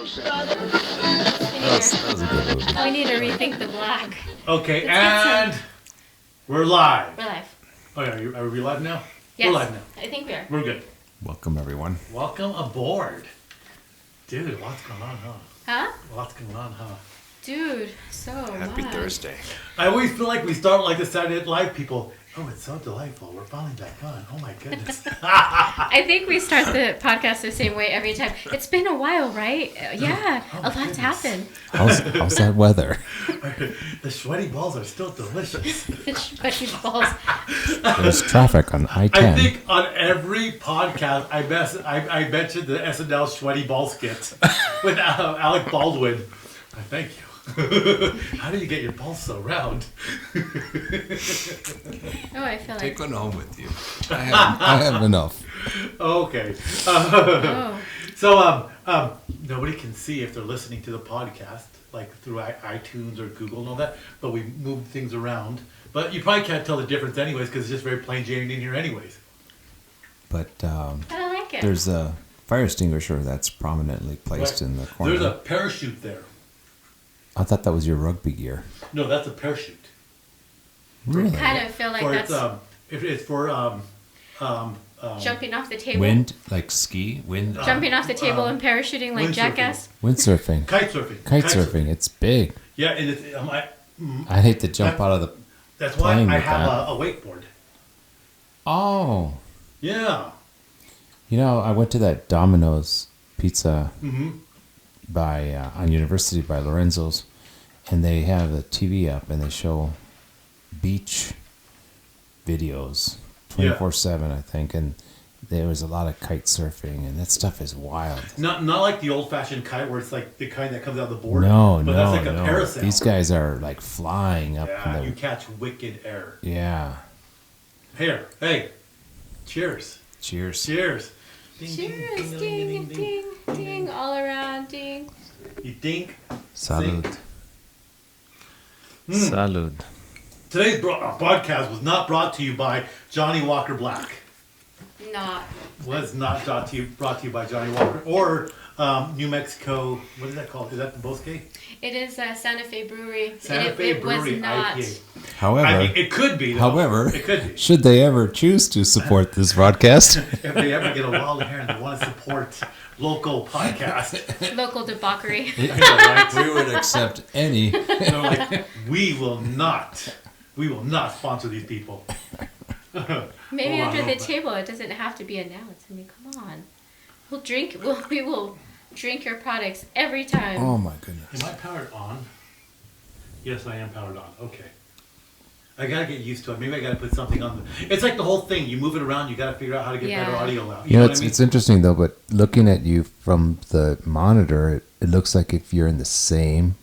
That was a good movie. We need to rethink the black. Okay, and we're live. We're live. Oh, yeah, are we live now? Yes. We're live now. I think we are. We're good. Welcome, everyone. Welcome aboard. Dude, what's going on, huh? Huh? What's going on, huh? Dude, so Happy much. Thursday. I always feel like we start like the Saturday Night Live people. Oh, it's so delightful. We're finally back on. Oh, my goodness. I think we start the podcast the same way every time. It's been a while, right? Yeah, Oh, a my lot's goodness. happened. How's that weather? The sweaty balls are still delicious. But these balls. There's traffic on I-10. I think on every podcast, I mentioned the SNL sweaty ball skit with Alec Baldwin. I thank you. How do you get your balls so round? Oh, I feel like. Take one home with you. I have enough. Okay. Oh. So nobody can see if they're listening to the podcast, like through iTunes or Google and all that, but we moved things around. But you probably can't tell the difference anyways, because it's just very plain Jane in here anyways. But I don't like it. there's a fire extinguisher that's prominently placed Right. in the corner. There's a parachute there. I thought that was your rugby gear. No, that's a parachute. Really? Kind of feel like For that's it's for jumping off the table. Wind, like ski, wind. Jumping off the table and parachuting like windsurfing. Jackass. Windsurfing. kite surfing. Kite surfing. It's big. Yeah, and it's I'd hate to jump out of the. that's why Playing I with have that. a wakeboard. Oh. Yeah. You know, I went to that Domino's Pizza Mm-hmm. by on University by Lorenzo's, and they have the TV up and they show beach videos 24/7, I think, and there was a lot of kite surfing, and that stuff is wild. Not like the old fashioned kite where it's like the kind that comes out of the board. No, but no, that's like a no. parasail. These guys are like flying up. Yeah, in you the, catch wicked air. yeah. Here, hey, cheers. Cheers. Cheers. Ding, Cheers, ding, ding, ding, all around, ding. You dink. Salud. Mm. Salud. Today's podcast was not brought to you by Johnny Walker Black. Not. Was not brought to you by Johnny Walker or New Mexico. What is that called? Is that the Bosque? It is Santa Fe Brewery. Santa Fe it Brewery was not. IPA. However, I mean, it could be. Though. however, it could be. should they ever choose to support this broadcast, If they ever get a wild hair and they want to support local podcast, Local debauchery. we would accept any. they're like, we will not sponsor these people. Maybe Hold on, under the hold on. table. It doesn't have to be announced. I mean, come on. We will drink your products every time. Oh my goodness. Am I powered on? Yes, I am powered on. Okay. I gotta get used to it. Maybe I gotta put something on. It's like the whole thing. You move it around. You gotta figure out how to get better Yeah. audio out. You know, what it's, I mean? it's interesting though, but looking at you from the monitor, it looks like if you're in the same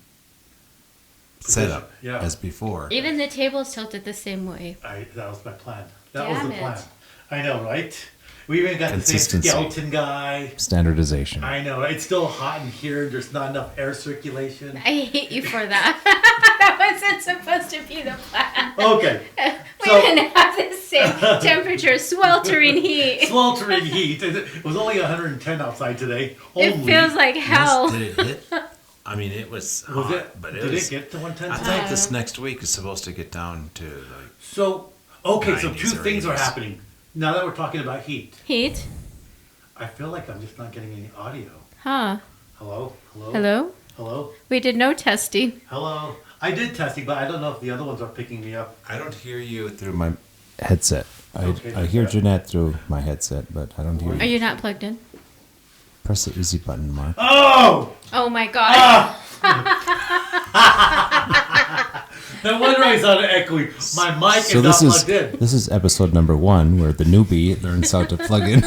setup Yeah. as before. Even the table's tilted the same way. That was my plan. That Damn was the plan. it. I know, right? We even got the same Consistency. skeleton guy. Standardization. I know. It's still hot in here. There's not enough air circulation. I hate you for that. That wasn't supposed to be the plan. Okay. We So- didn't have the same temperature, sweltering heat. Sweltering heat. It was only 110 outside today. It Only. feels like hell. Did it hit? I mean, it was hot, Was it? but Did it was. it get to 110? I think this next week is supposed to get down to like. So, okay, so 90s two or things are 80s. happening. Now that we're talking about heat, Heat? I feel like I'm just not getting any audio. Huh. Hello? Hello? Hello? Hello? We did no testing. Hello? I did testing, but I don't know if the other ones are picking me up. I don't hear you through my headset. Okay, I hear that's Jeanette through my headset, but I don't hear Are you. you not plugged in? Press the easy button, Mark. Oh! Oh my god. No wonder I sounded echoey. My mic So is not this is plugged in. this is episode number 1 where the newbie learns how to plug in.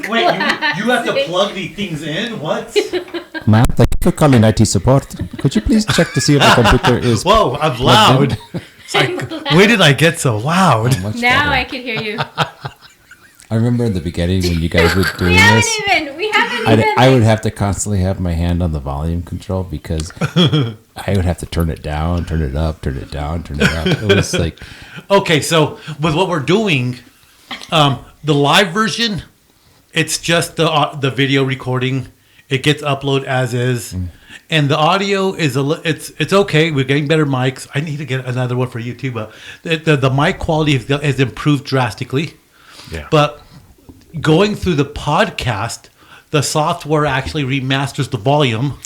Wait, you have to plug these things in? What? Ma'am, thank you for calling IT support. Could you please check to see if the computer is Whoa, I'm plugged in? loud. Where did I get so loud? Much Now better. I can hear you. I remember in the beginning when you guys were doing We haven't this, even. I would have to constantly have my hand on the volume control because I would have to turn it down, turn it up, turn it down, turn it up. It was like, Okay, so with what we're doing, the live version, it's just the video recording It gets uploaded as is, and the audio is it's okay. We're getting better mics. I need to get another one for you too, but the mic quality has improved drastically. Yeah. But going through the podcast, the software actually remasters the volume,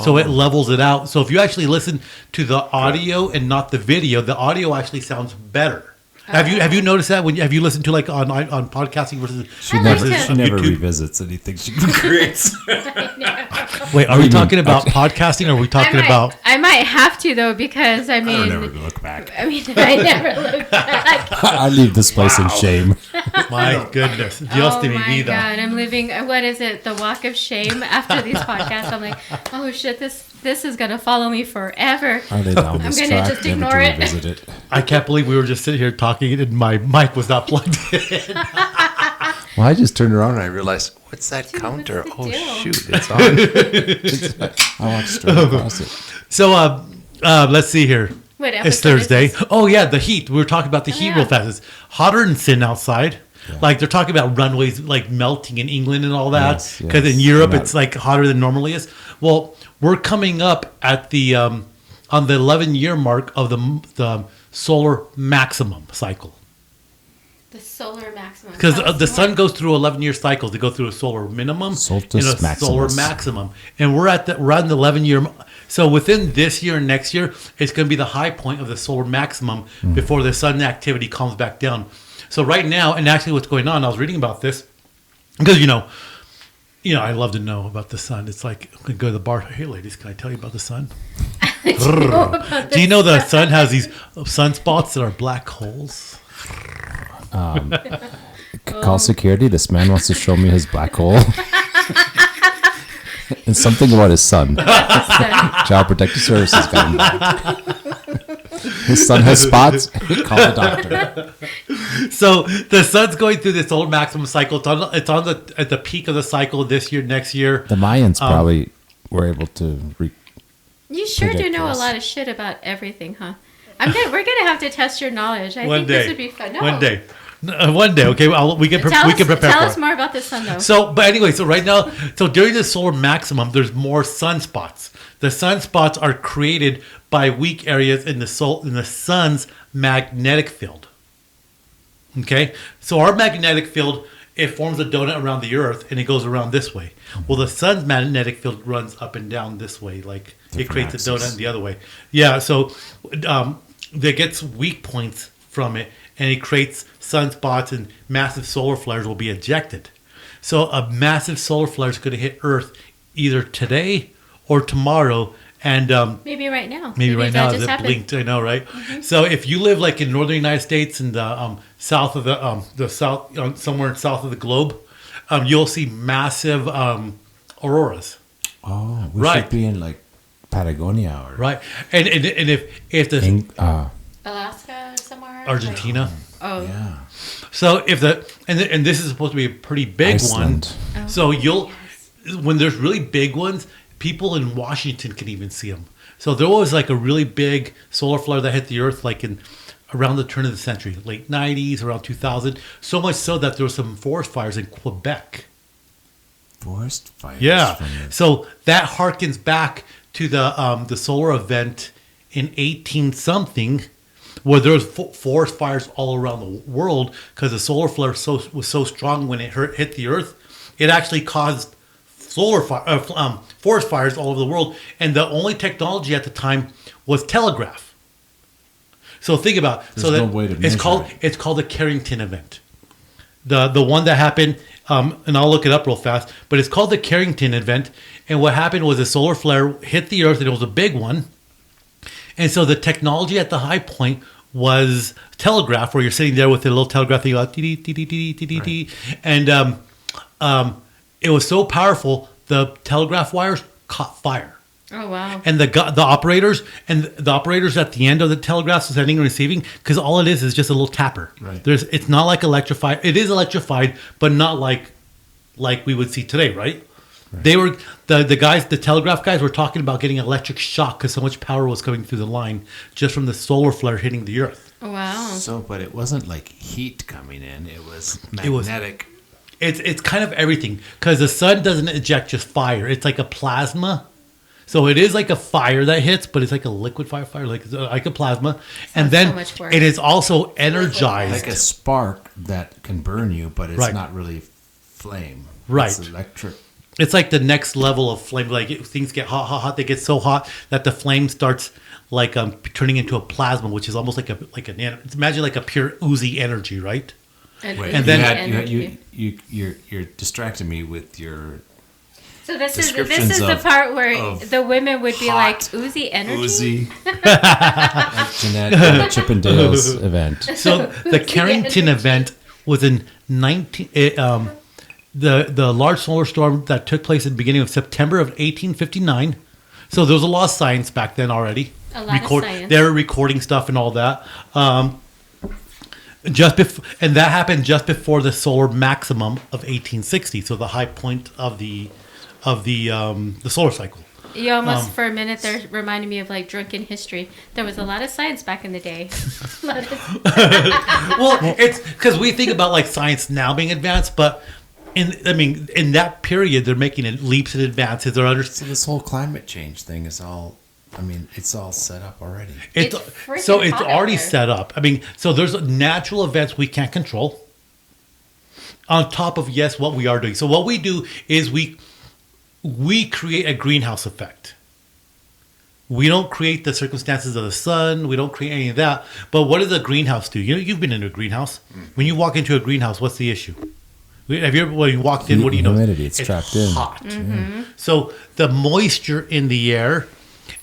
so it levels it out. So if you actually listen to the audio and not the video, the audio actually sounds better. Have you noticed that have you listened to like on podcasting versus She versus never YouTube? revisits anything she creates. Wait, are we talking about podcasting or are we talking about? I might have to though because I I mean, don't ever look back. I never look back. I leave this place in shame. My goodness, Dios de mi my vida. God, I'm living. What is it? The walk of shame after these podcasts. I'm like, oh shit, this is gonna follow me forever. Are they down this I'm gonna track? just Never ignore to it. revisit it. I can't believe we were just sitting here talking and my mic was not plugged in. Well, I just turned around and I realized, what's that counter? what's the Oh, deal? shoot, it's on. I walked straight across it. So let's see here. What It's episode is Thursday. this? Oh yeah, the heat. We were talking about the heat yeah. real fast. It's hotter than sin outside. Yeah. Like they're talking about runways like melting in England and all that. Yes, Because yes. in Europe And it's like hotter than normally is. Well, we're coming up at the on the 11-year mark of the solar maximum cycle. The solar maximum. Because Tell us the more. sun goes through 11-year cycles. They go through a solar minimum Solstice and a maximus. solar maximum. And we're on the 11-year. So within this year and next year, it's going to be the high point of the solar maximum before the sun activity calms back down. So right now, and actually what's going on, I was reading about this because, you know, I love to know about the sun. It's like, I'm going to go to the bar. Hey, ladies, can I tell you about the sun? Do you know the sun has these sunspots that are black holes? Call security. This man wants to show me his black hole. And something about his son. Child Protective Services got him back. His son has spots. Call the doctor. So the sun's going through this solar maximum cycle. It's on at the peak of the cycle this year, next year. The Mayans probably were able to. You sure do predict know this. a lot of shit about everything, huh? We're gonna have to test your knowledge. I One think day. this would be fun. No. One day. One day. Okay, we can Tell we can prepare tell for us it. more about the sun, though. So, but anyway, so right now, so during the solar maximum, there's more sunspots. The sunspots are created by weak areas in the sun's magnetic field. Okay, so our magnetic field, it forms a donut around the Earth, and it goes around this way. Well, the sun's magnetic field runs up and down this way, like it creates a donut the other way. Yeah, so it gets weak points from it, and it creates sunspots, and massive solar flares will be ejected. So a massive solar flare is going to hit Earth either today or tomorrow, and Maybe right now. maybe right that now just it happened. blinked. I know, right? So if you live like in northern United States and the south of the south, somewhere south of the globe, you'll see massive auroras. Oh, we Right. should be in like Patagonia or Right, and if the Alaska or somewhere. Argentina. Like, oh. yeah, So if and this is supposed to be a pretty big Iceland. one. So when there's really big ones, people in Washington can even see them. So there was like a really big solar flare that hit the Earth like in around the turn of the century, late 90s, around 2000. So much so that there were some forest fires in Quebec. Forest fires. Yeah. from the- So that harkens back to the solar event in 18 something, where there was forest fires all around the world because the solar flare was so strong when it hit the Earth, it actually caused forest fires all over the world. And the only technology at the time was telegraph. So think about it. There's no way to measure it's called the Carrington Event. The one that happened, and I'll look it up real fast, but it's called the Carrington Event. And what happened was a solar flare hit the Earth, and it was a big one. And so the technology at the high point was telegraph, where you're sitting there with a little telegraph thing, like, and it was so powerful, the telegraph wires caught fire. Oh wow. And the operators at the end of the telegraph sending and receiving, because all it is just a little tapper. Right. It's not like electrified. It is electrified, but not like we would see today, right? They were the guys, the telegraph guys were talking about getting electric shock because so much power was coming through the line just from the solar flare hitting the Earth. Wow. So, but it wasn't like heat coming in. It was It was- magnetic. It's kind of everything because the sun doesn't eject just fire. It's like a plasma. So it is like a fire that hits, but it's like a liquid fire, like a plasma. And then so much worse. it is also energized. Like a spark that can burn you, but it's not really flame. Right. It's electric. It's like the next level of flame. Like things get hot. They get so hot that the flame starts like turning into a plasma, which is almost like imagine like a pure oozy energy, right? Wait, And then- you're distracting me with your So this is descriptions the of- part where of the women would be hot, like oozy energy. oozy. Like Jeanette at Chippendale's event. So the Carrington event was in 19. The large solar storm that took place at the beginning of September of 1859. So there was a lot of science back then already. A lot of science. They were recording stuff and all that. And that happened just before the solar maximum of 1860. So the high point of the solar cycle. You almost for a minute there reminded me of like drunken history. There was a lot of science back in the day. Well, it's because we think about like science now being advanced, but in that period they're making leaps and advances. So this whole climate change thing is all. I mean, it's all set up already. It's So freaking it's hot out already there. set up. I mean, so there's natural events we can't control. On top of what we are doing. So what we do is we create a greenhouse effect. We don't create the circumstances of the sun. We don't create any of that. But what does a greenhouse do? You've been in a greenhouse. When you walk into a greenhouse, what's the issue? Have you ever, when you walked in, what do you know? Humidity, it's trapped in. Hot. Mm-hmm. So the moisture in the air,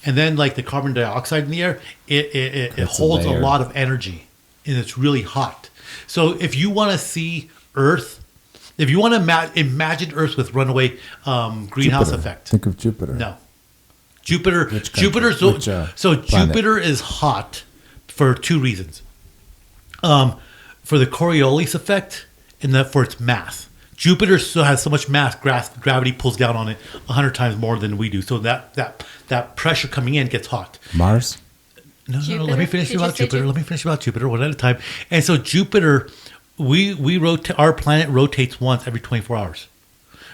and then like the carbon dioxide in the air, it holds a layer. lot of energy, and it's really hot. So if you want to see Earth, if you want to imagine Earth with runaway greenhouse Jupiter. effect, Think of Jupiter. no, Jupiter. Which country? Jupiter's Which, so planet? Jupiter is hot for two reasons. For the Coriolis effect, and for its mass. Jupiter still has so much mass, gravity pulls down on it 100 times more than we do. So that pressure coming in gets hot. Mars? No. Jupiter? Let me finish Did you about say Jupiter. Let me finish about Jupiter one at a time. And so Jupiter, we rotate. Our planet rotates once every 24 hours.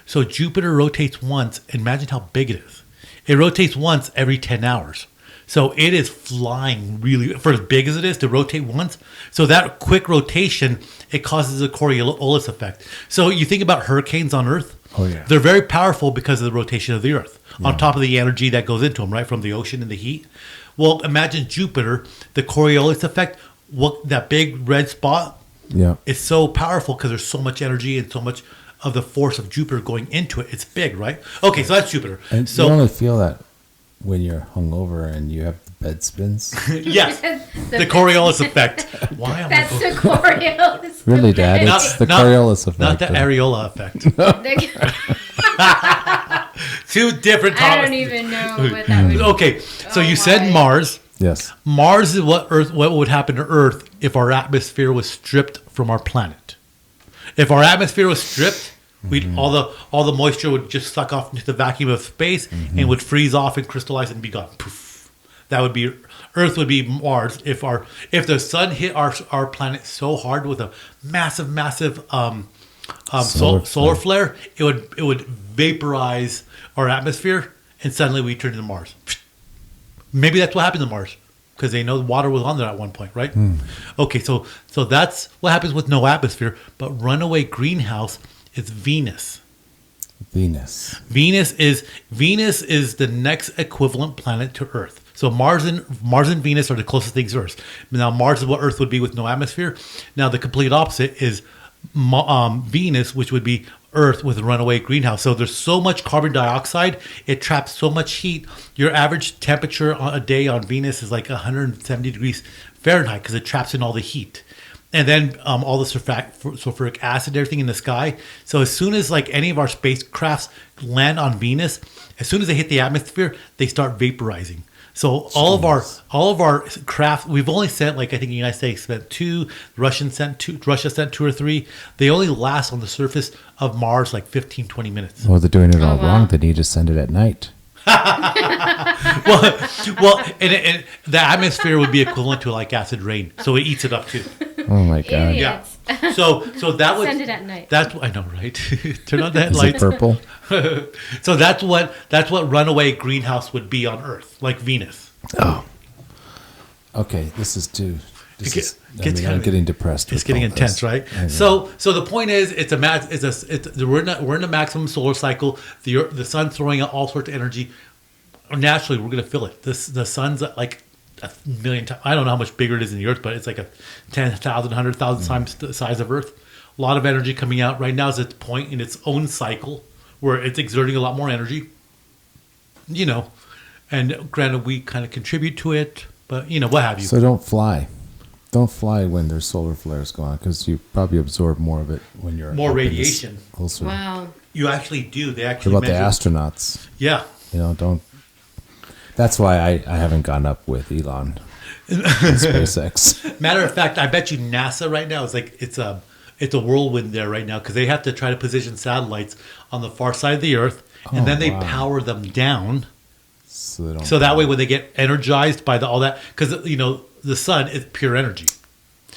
So Jupiter rotates once. Imagine how big it is. It rotates once every 10 hours. So it is flying really, for as big as it is, to rotate once. So that quick rotation, it causes a Coriolis effect. So you think about hurricanes on Earth. Oh, yeah. They're very powerful because of the rotation of the Earth, on top of the energy that goes into them, right, from the ocean and the heat. Well, imagine Jupiter, the Coriolis effect, that big red spot, Yeah. it's so powerful because there's so much energy and so much of the force of Jupiter going into it. It's big, right? Okay, so that's Jupiter. And So you only feel that when you're hungover and you have the bed spins. yes, the Coriolis effect. Why am I That's the Coriolis. Really, Dad? Not- It's the not- Coriolis effect. Not the areola effect. Two different I topics. don't even know what that would be. Okay, so Oh you said my. Mars. Yes. Mars is what would happen to Earth if our atmosphere was stripped from our planet. If our atmosphere was stripped, we'd all the moisture would just suck off into the vacuum of space and would freeze off and crystallize and be gone. Poof. That would be Earth would be Mars if the sun hit our planet so hard with a massive solar flare, it would vaporize our atmosphere and suddenly we turn into Mars. Maybe that's what happened to Mars because they know the water was on there at one point, right? Okay, so that's what happens with no atmosphere. But runaway greenhouse is Venus. Venus. Venus is the next equivalent planet to Earth. So Mars and Venus are the closest things to Earth. Now Mars is what Earth would be with no atmosphere. Now the complete opposite is Venus, which would be Earth with a runaway greenhouse. So there's so much carbon dioxide, it traps so much heat. Your average temperature a day on Venus is like 170 degrees Fahrenheit because it traps in all the heat. And then all the sulfuric acid, everything in the sky. So as soon as like any of our spacecrafts land on Venus, as soon as they hit the atmosphere, they start vaporizing. So all of our craft, we've only sent, like I think the United States sent 2, Russia sent 2 or 3. They only last on the surface of Mars like 15, 20 minutes. Well, they're doing it all wow. wrong. They need to send it at night. Well, and the atmosphere would be equivalent to like acid rain, so it eats it up too. Oh my God. Yeah. Idiots. So that would Send it at night. That's what I know, right? Turn on the Is it headlights. purple? So that's what runaway greenhouse would be on Earth, like Venus. Oh. Okay, this is too. It gets I'm heavy. getting depressed. It's with getting all intense, this. right? I know. So the point is, we're in a maximum solar cycle. The sun's throwing out all sorts of energy. Naturally, we're going to feel it. The sun's like a million times. I don't know how much bigger it is than the Earth, but it's like a 10,000, 100,000 times the size of Earth. A lot of energy coming out right now. Is at the point in its own cycle where it's exerting a lot more energy. And granted, we kind of contribute to it, but what have you. So don't fly. Don't fly when there's solar flares going on because you probably absorb more of it when you're More up in this radiation. Closer. Wow. You actually do. They What actually about the measure- astronauts? Yeah. Don't. That's why I haven't gone up with Elon and SpaceX. Matter of fact, I bet you NASA right now is like it's a whirlwind there right now because they have to try to position satellites on the far side of the Earth, and then they wow. power them down. So, they don't So that way, when they get energized by all that, because the sun is pure energy.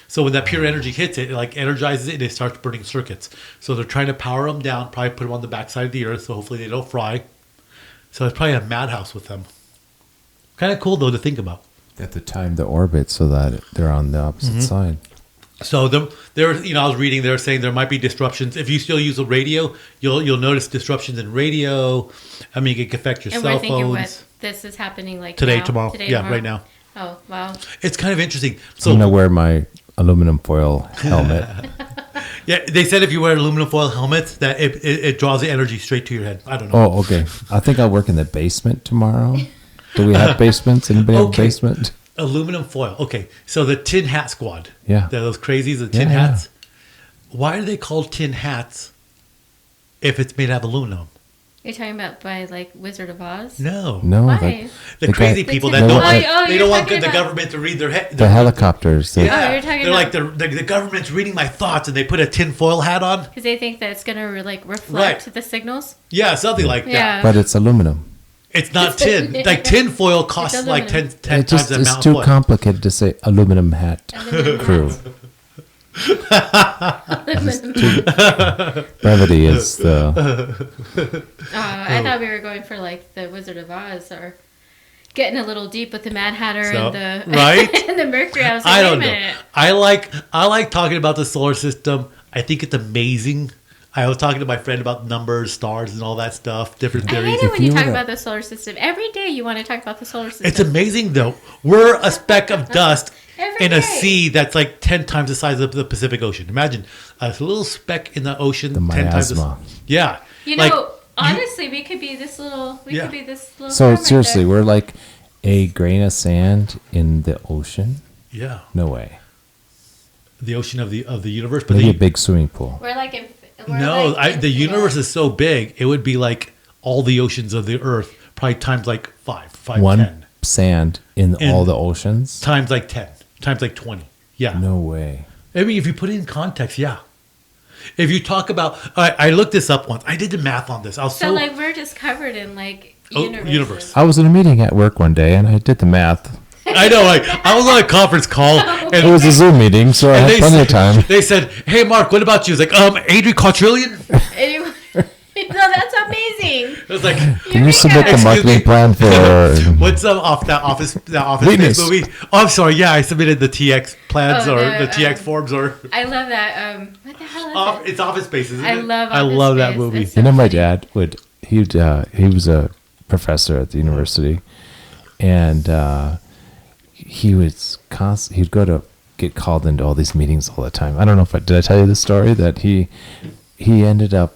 So when that pure energy hits it, it like energizes it and it starts burning circuits. So they're trying to power them down, probably put them on the backside of the Earth, so hopefully they don't fry. So it's probably a madhouse with them. Kind of cool though to think about. At the time, the orbit so that they're on the opposite Mm-hmm. side. So there, I was reading. They're saying there might be disruptions if you still use a radio. You'll notice disruptions in radio. I mean, it can affect your And cell we're thinking phones what this is happening like today, now? tomorrow. Today, Yeah, tomorrow? right now. Oh wow. It's kind of interesting. I'm So gonna wear my aluminum foil helmet. yeah, they said if you wear aluminum foil helmets, that it draws the energy straight to your head. I don't know. Oh, okay. I think I'll work in the basement tomorrow. Do we have basements? Anybody have a Okay. basement? Aluminum foil. Okay, so the tin hat squad. Yeah. They're those crazies, the tin Yeah. hats. Why are they called tin hats if it's made out of aluminum? You're talking about by like Wizard of Oz? No. No, Why? The The crazy guy- people The that tin- don't Oh, like, oh, they you're don't want talking the about- government to read their head. the helicopters. Yeah, Oh, you're talking they're like about- the government's reading my thoughts, and they put a tin foil hat on. Because they think that it's gonna reflect Right. the signals. Yeah, something like that. Yeah. But it's aluminum. It's not tin. Like tin foil costs It's like 10 aluminum. It times just the it's amount too of foil. complicated to say aluminum hat Aluminum crew. Aluminum. Brevity is the. I thought we were going for like the Wizard of Oz or getting a little deep with the Mad Hatter So, and the right? and the Mercury. I was like, I wait a don't know. minute. I like talking about the solar system. I think it's amazing. I was talking to my friend about numbers, stars, and all that stuff, different I theories. hate it when you you talk were to- about the solar system. Every day you want to talk about the solar system. It's amazing, though. We're a speck of dust Every in a day. sea that's like 10 times the size of the Pacific Ocean. Imagine a little speck in the ocean, The 10 times the miasma. Yeah. You Like, know, honestly, we could be this little. We Yeah. could be this little. So farm right seriously, there. we're like a grain of sand in the ocean. yeah. No way. The ocean of the universe. But Maybe a the, big swimming pool. We're like in. We're no, like the in- universe is so big, it would be like all the oceans of the Earth, probably times like 5, One 10. sand in In- all the oceans. Times like 10, times like 20. Yeah. No way. I mean, if you put it in context, yeah. If you talk about, I looked this up once. I did the math on this. I was So like we're just covered in like universes. universe. I was in a meeting at work one day and I did the math. I know, like I was on a conference call, and It was a Zoom meeting, so I and had plenty of said, time. They said, "Hey, Mark, what about you?" It's like, Adrian Quadrillion. Anyway, no, that's amazing. It was like, Can you submit the Excuse marketing me? plan for? what's off that office Venus. Space movie? Oh, I'm sorry. Yeah, I submitted the TX plans Oh, or the, the TX forms or I love that. What the hell is it? it's Office Space, isn't I it? love. I Office love that Space. movie. It's so You know, my funny. dad would. He was a professor at the university, and he'd go to get called into all these meetings all the time. I don't know if did I tell you the story that he ended up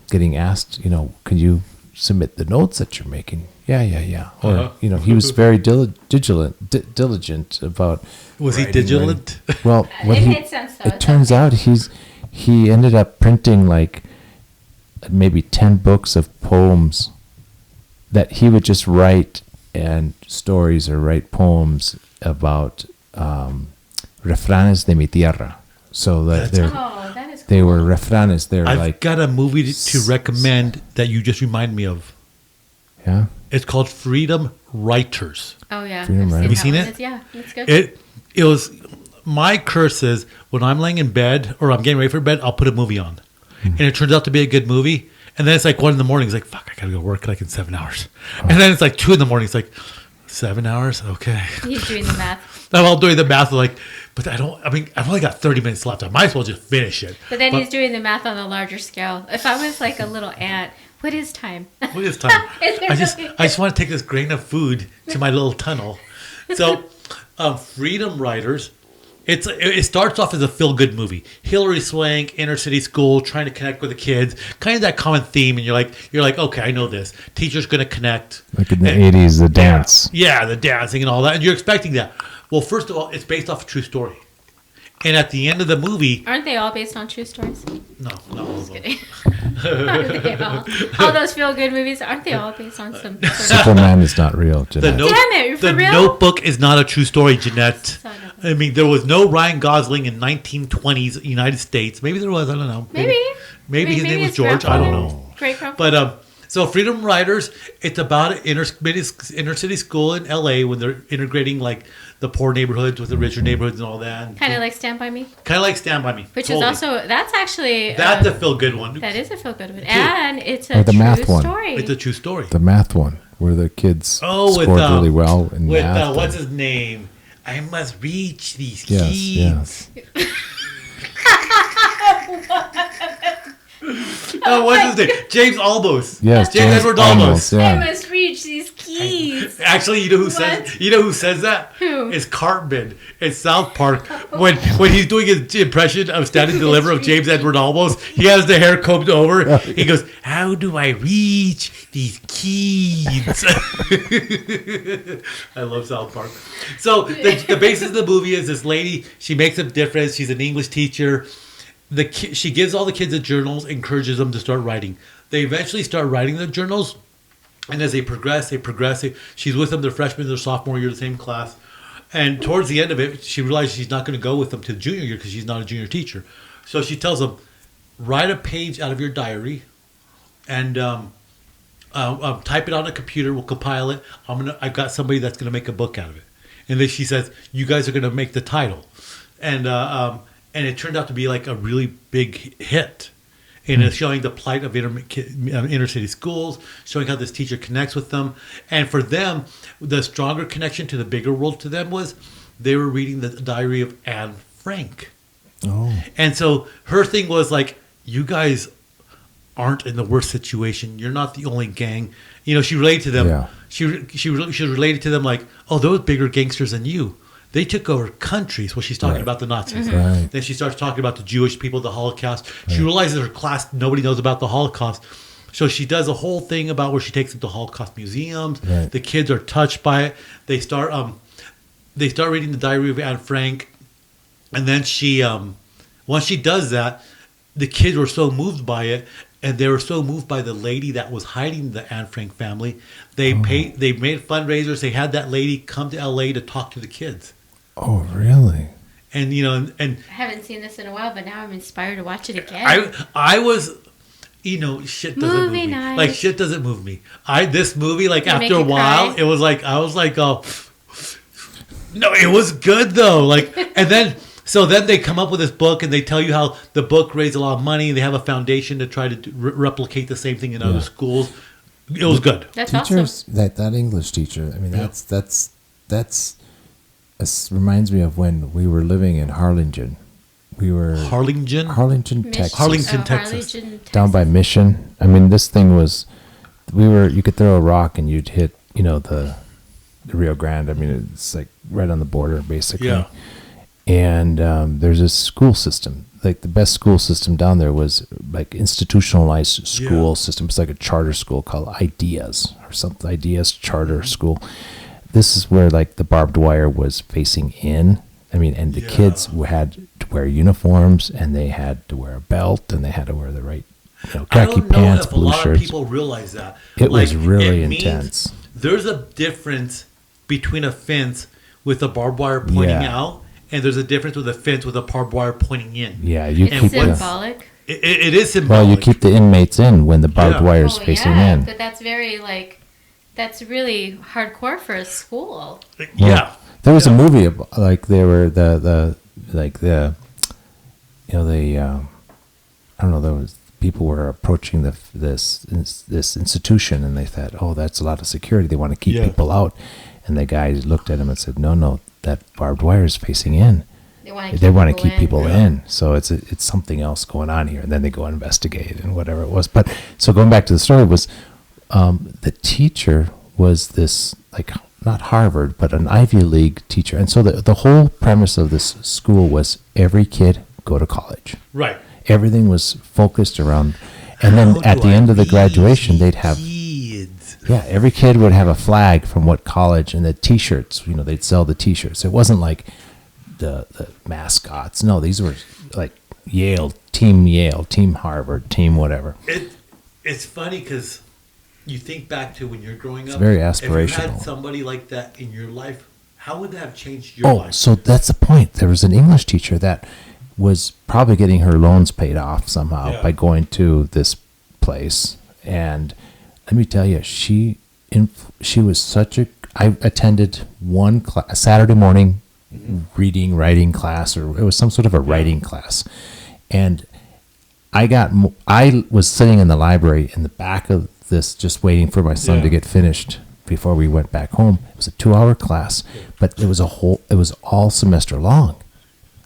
getting asked, can you submit the notes that you're making? Yeah. Or Uh-huh. he was very diligent about. Was he writing. diligent? Well, what It he made sense, though. it It's turns out he ended up printing like maybe 10 books of poems that he would just write and stories or write poems about refranes de mi tierra. So that Oh, that is. they were refranes. They're I've like, got a movie to recommend that you just remind me of. yeah. It's called Freedom Writers. Oh yeah. Freedom I've Rider. Have you that seen one. it? Yeah, it's good. It was my curse is when I'm laying in bed or I'm getting ready for bed, I'll put a movie on, and it turns out to be a good movie. And then it's like 1 a.m. It's like, fuck, I gotta go work like in 7 hours. And then it's like 2 a.m. It's like 7 hours, okay. He's doing the math. I'm all doing the math, like, but I've only got 30 minutes left. I might as well just finish it. But then he's doing the math on a larger scale. If I was like a little ant, what is time? What is time? I just want to take this grain of food to my little tunnel. So, Freedom Riders. It starts off as a feel-good movie. Hillary Swank, inner city school, trying to connect with the kids, kind of that common theme. And you're like, okay, I know this. Teacher's going to connect. Like in the 80s, the dance. Yeah, the dancing and all that. And you're expecting that. Well, first of all, it's based off a true story. And at the end of the movie... Aren't they all based on true stories? No, not all of them. Aren't they all those feel-good movies, aren't they all based on some... Superman is not real, Jeanette. Damn it, you're for real? The Notebook is not a true story, Jeanette. So I mean, there was no Ryan Gosling in 1920s United States. Maybe there was. I don't know. Maybe his name was George. I don't know. Great grandfather. But so Freedom Riders, it's about an inner city school in LA when they're integrating like the poor neighborhoods with the richer neighborhoods and all that. Kind of like Stand By Me. Kind of like Stand By Me. Which totally. is also, that's actually... That's a feel-good one. That is a feel-good one. And it's a the true math one. story. It's a true story. The math one, where the kids scored really well in with, math. What's his name? I must reach these Yes, kids. yes. What's his name? James Olmos. Yes, James Edward Olmos. yeah. I must reach these keys. Actually, you know who says that? Who? It's Cartman in South Park. When he's doing his impression of Stand and Deliver of James Edward Olmos, he has the hair combed over. He goes, "How do I reach these keys?" I love South Park. So the basis of the movie is this lady. She makes a difference. She's an English teacher. She gives all the kids the journals, encourages them to start writing. They eventually start writing the journals, and as they progress. She's with them their freshman, their sophomore year, the same class. And towards the end of it, she realizes she's not going to go with them to the junior year because she's not a junior teacher. So she tells them, write a page out of your diary, and type it on a computer. We'll compile it. I've got somebody that's going to make a book out of it. And then she says, you guys are going to make the title, and it turned out to be like a really big hit. And it's showing the plight of inner city schools, showing how this teacher connects with them. And for them, the stronger connection to the bigger world to them was they were reading the diary of Anne Frank. Oh. And so her thing was like, you guys aren't in the worst situation. You're not the only gang. You know, she related to them. Yeah. She related to them like, oh, those bigger gangsters than you. They took over countries. Well, she's talking about the Nazis. Mm-hmm. Right. Then she starts talking about the Jewish people, the Holocaust. She realizes her class, nobody knows about the Holocaust. So she does a whole thing about where she takes them to Holocaust museums. Right. The kids are touched by it. They start reading the diary of Anne Frank. And then she, once she does that, the kids were so moved by it. And they were so moved by the lady that was hiding the Anne Frank family. They made fundraisers. They had that lady come to LA to talk to the kids. Oh, really? And I haven't seen this in a while, but now I'm inspired to watch it again. I was, shit doesn't move me. night. Like shit doesn't move me. This movie, like Did it make after a you while, cry? it was like I was like, oh, no, it was good though. Like, and then they come up with this book and they tell you how the book raised a lot of money. They have a foundation to try to replicate the same thing in other schools. It was good. That's Teachers, awesome. that English teacher. I mean, that's. It reminds me of when we were living in Harlingen. We were Harlingen, Texas. Harlingen, Texas. Down by Mission. I mean, this thing was. You could throw a rock and you'd hit, the Rio Grande. I mean, it's like right on the border, basically. Yeah. And there's a school system. Like the best school system down there was like institutionalized school system. It's like a charter school called Ideas or something. Ideas Charter School. This is where like the barbed wire was facing in. I mean, and the kids had to wear uniforms, and they had to wear a belt, and they had to wear the right, khaki pants, blue shirts. A lot of people realize that. It was really intense. There's a difference between a fence with a barbed wire pointing out, and there's a difference with a fence with a barbed wire pointing in. Yeah, you It's keep symbolic. It is symbolic. Well, you keep the inmates in when the barbed wire is facing in. But that's that's really hardcore for a school. Yeah. There was a movie they were like the, you know, I don't know, there was people were approaching this institution, and they thought, oh, that's a lot of security. They want to keep people out, and the guy looked at him and said, no, that barbed wire is facing in. They want to keep people in. So it's something else going on here, and then they go investigate and whatever it was. But so going back to the story was, the teacher was this, like, not Harvard, but an Ivy League teacher, and so the whole premise of this school was every kid go to college. Right. Everything was focused around, and then at the end of the graduation, they'd have kids. Yeah, every kid would have a flag from what college, and the T-shirts. You know, they'd sell the T-shirts. It wasn't like the mascots. No, these were like Yale, Team Harvard, Team whatever. It's funny because you think back to when you're growing up. It's very If you aspirational. had somebody like that in your life, how would that have changed your life? Oh, so that's the point. There was an English teacher that was probably getting her loans paid off somehow by going to this place. And let me tell you, she was such a. I attended one class, a Saturday morning reading, writing class, or it was some sort of a writing class, and I was sitting in the library in the back of this, just waiting for my son to get finished before we went back home. It was a 2-hour class, but it was all semester long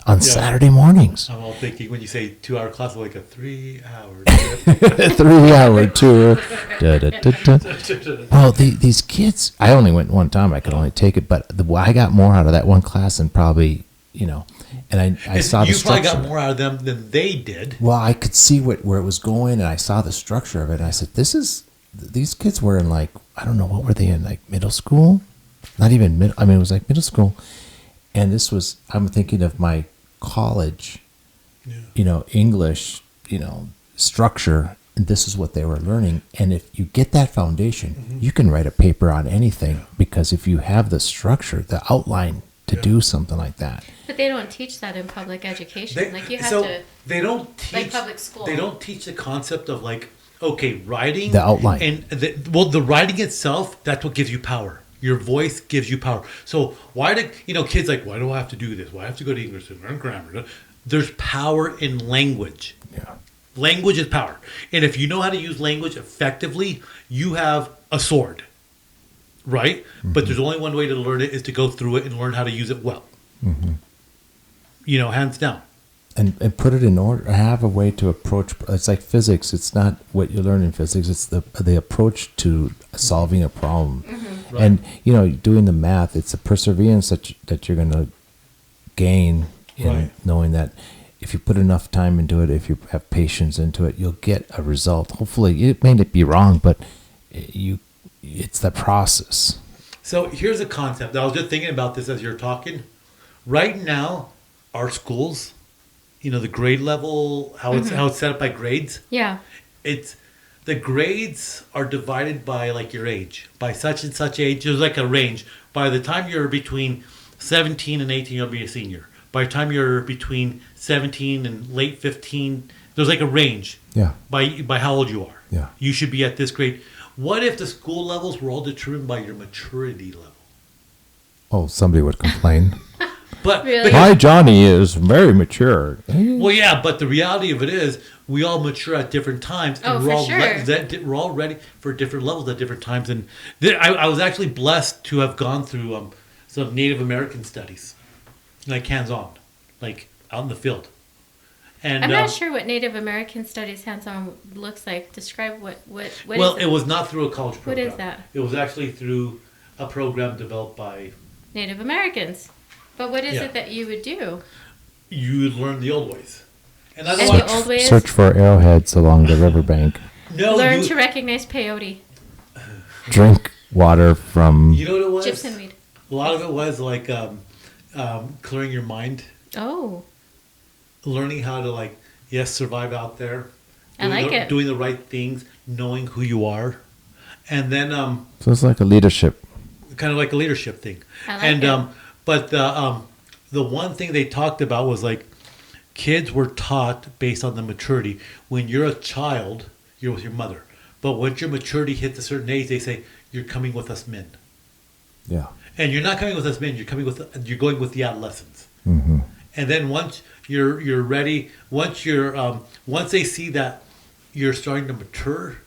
on Saturday mornings. I'm all thinking when you say 2-hour class, like a 3-hour. 3-hour tour. Da, da, da, da. Well, these kids, I only went one time. I could only take it, but I got more out of that one class than probably, you know, and I saw the structure. You probably got more out of them than they did. Well, I could see where it was going, and I saw the structure of it, and I said, these kids were in, like, I don't know, what were they in, like middle school? Not even middle, I mean, it was like middle school. And this was, I'm thinking of my college, you know, English, you know, structure, and this is what they were learning. And if you get that foundation, you can write a paper on anything, because if you have the structure, the outline to do something like that. But they don't teach that in public education. You have to. They don't teach, like public school. They don't teach the concept of, like, okay, writing. The outline. And the writing itself, that's what gives you power. Your voice gives you power. So why do, kids like, why do I have to do this? Why do I have to go to English and learn grammar? There's power in language. Yeah. Language is power. And if you know how to use language effectively, you have a sword, right? But there's only one way to learn it, is to go through it and learn how to use it well. Hands down. And put it in order. Have a way to approach. It's like physics. It's not what you learn in physics. It's the approach to solving a problem. Mm-hmm. Right. And doing the math. It's a perseverance that you're going to gain in knowing that if you put enough time into it, if you have patience into it, you'll get a result. Hopefully, it may be wrong, but it's the process. So here's a concept. I was just thinking about this as you're talking. Right now, our schools, the grade level, how it's set up by grades. Yeah. It's the grades are divided by, like, your age. By such and such age, there's like a range. By the time you're between 17 and 18, you'll be a senior. By the time you're between 17 and late 15, there's like a range. Yeah. By how old you are. Yeah. You should be at this grade. What if the school levels were all determined by your maturity level? Oh, somebody would complain. But Really? My Johnny is very mature. Well, yeah, but the reality of it is we all mature at different times. Oh, and for all sure. We're all ready for different levels at different times. And I was actually blessed to have gone through some Native American studies, like hands-on, like out in the field. And I'm not sure what Native American Studies hands-on looks like. Describe what well, is it was not through a college program. What is that? It was actually through a program developed by Native Americans. But what is Yeah. it that you would do? You learn the old ways. And that's And what- the old ways? Search for arrowheads along the riverbank. No, Learn to recognize peyote, Drink water from. you know what it was? gypsum weed. A lot of it was like clearing your mind, Oh, learning how to survive out there. I like it. Doing the right things, knowing who you are, and then So it's like a leadership. kind of like a leadership thing. I like And it. but the one thing they talked about was like kids were taught based on the maturity. When you're a child, you're with your mother, but once your maturity hits a certain age, they say you're coming with us men. Yeah. And you're not coming with us men. You're going with the adolescents. Mm-hmm. And then once you're ready, once they see that you're starting to mature,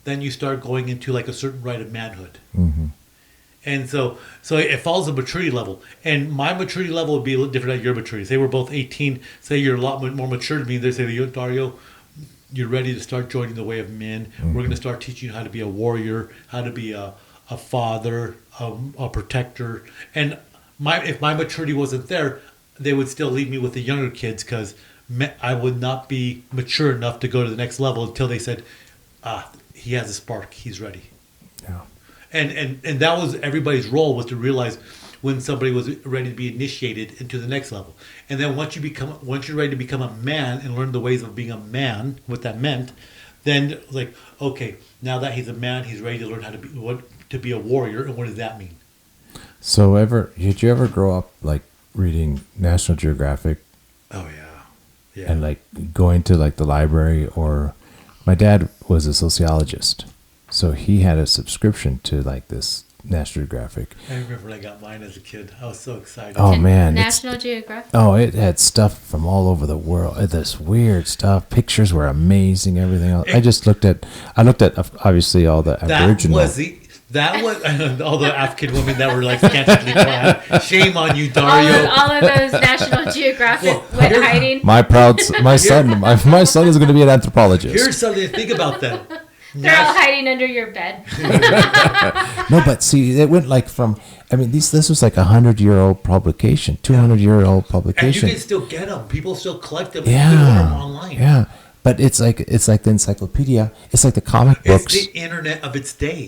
then you start going into like a certain rite of manhood. Mm-hmm. And so it follows a maturity level. And my maturity level would be a little different than your maturity. Say we're both 18. Say you're a lot more mature than me. They say, Dario, you're ready to start joining the way of men. Mm-hmm. We're going to start teaching you how to be a warrior, how to be a father, a protector. And if my maturity wasn't there, they would still leave me with the younger kids because I would not be mature enough to go to the next level until they said, he has a spark, he's ready. Yeah. And that was everybody's role, was to realize when somebody was ready to be initiated into the next level. And then once you're ready to become a man and learn the ways of being a man, what that meant, then like, okay, now that he's a man, he's ready to learn how to be a warrior. And what does that mean? So did you ever grow up like reading National Geographic Oh yeah. and like going to like the library? Or my dad was a sociologist, so he had a subscription to like this National Geographic. I remember when I got mine as a kid. I was so excited. Oh man, National Geographic. Oh, it had stuff from all over the world. This weird stuff. Pictures were amazing. Everything else. I looked at obviously all the Aboriginal. That was all the African women that were like scantily clad. Shame on you, Dario. All of those National Geographic went hiding. My son is going to be an anthropologist. Here's something to think about then. They're all hiding under your bed. No, but see, it went like from. I mean, this was like 100-year-old publication, 200-year-old publication. And you can still get them. People still collect them. Yeah, and order them online. Yeah. But it's like the encyclopedia. It's like the comic books. It's the internet of its day.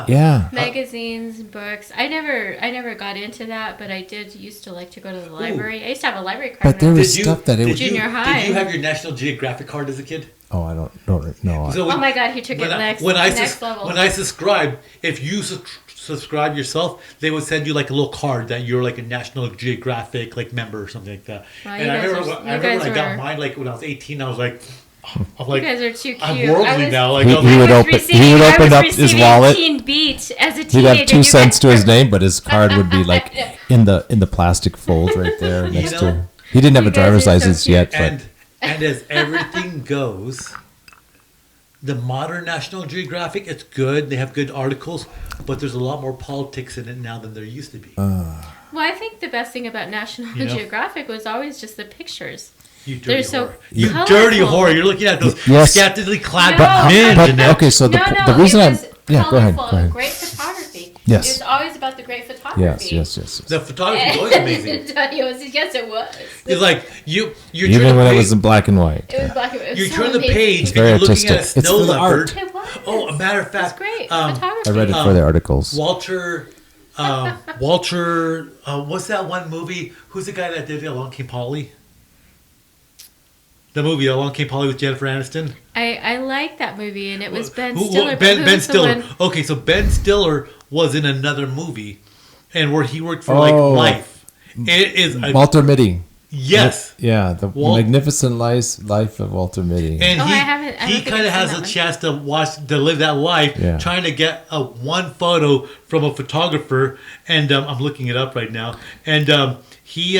Yeah. Magazines, books. I never got into that, but I did used to like to go to the library. I used to have a library card. But there was stuff that it was. Junior high. Did you have your National Geographic card as a kid? Oh, I don't know. So oh my God, he took it next level. When I subscribed, if you subscribe yourself, they would send you like a little card that you're like a National Geographic like member or something like that. Wow, and I remember when I got mine, like when I was 18, I was like, you guys are too cute. I'm worldly now. Like he would open up his wallet. Beat as a teenager. He'd have 2 cents to his name, but his card would be like in the plastic fold right there next to him. He didn't have a driver's license yet, but. And as everything goes, the modern National Geographic, it's good. They have good articles, but there's a lot more politics in it now than there used to be. Well, I think the best thing about National Geographic was always just the pictures. You dirty whore. You dirty whore. You're looking at those scantily clad men. Okay, so the reason I'm... Yeah, go ahead. Great photography. Yes. It was always about the great photography. Yes. The photography was always amazing. Yes, it was. It's like you even when it was in black and white. It was black and white. You turn the page and very you're looking artistic. at a snow It's for the leopard. art. It was. Oh, a matter of fact, It's great photography. I read it for the articles. Walter, what's that one movie? Who's the guy that did Along Came Polly? The movie Along Came Polly with Jennifer Aniston. I like that movie, and it was Ben Stiller. Ben Stiller. Okay, so Ben Stiller was in another movie, and where he worked for like Life. It is Walter Mitty. Yes. Yeah, the magnificent life of Walter Mitty. And he kind of has a chance to live that life, trying to get one photo from a photographer. And I'm looking it up right now. And he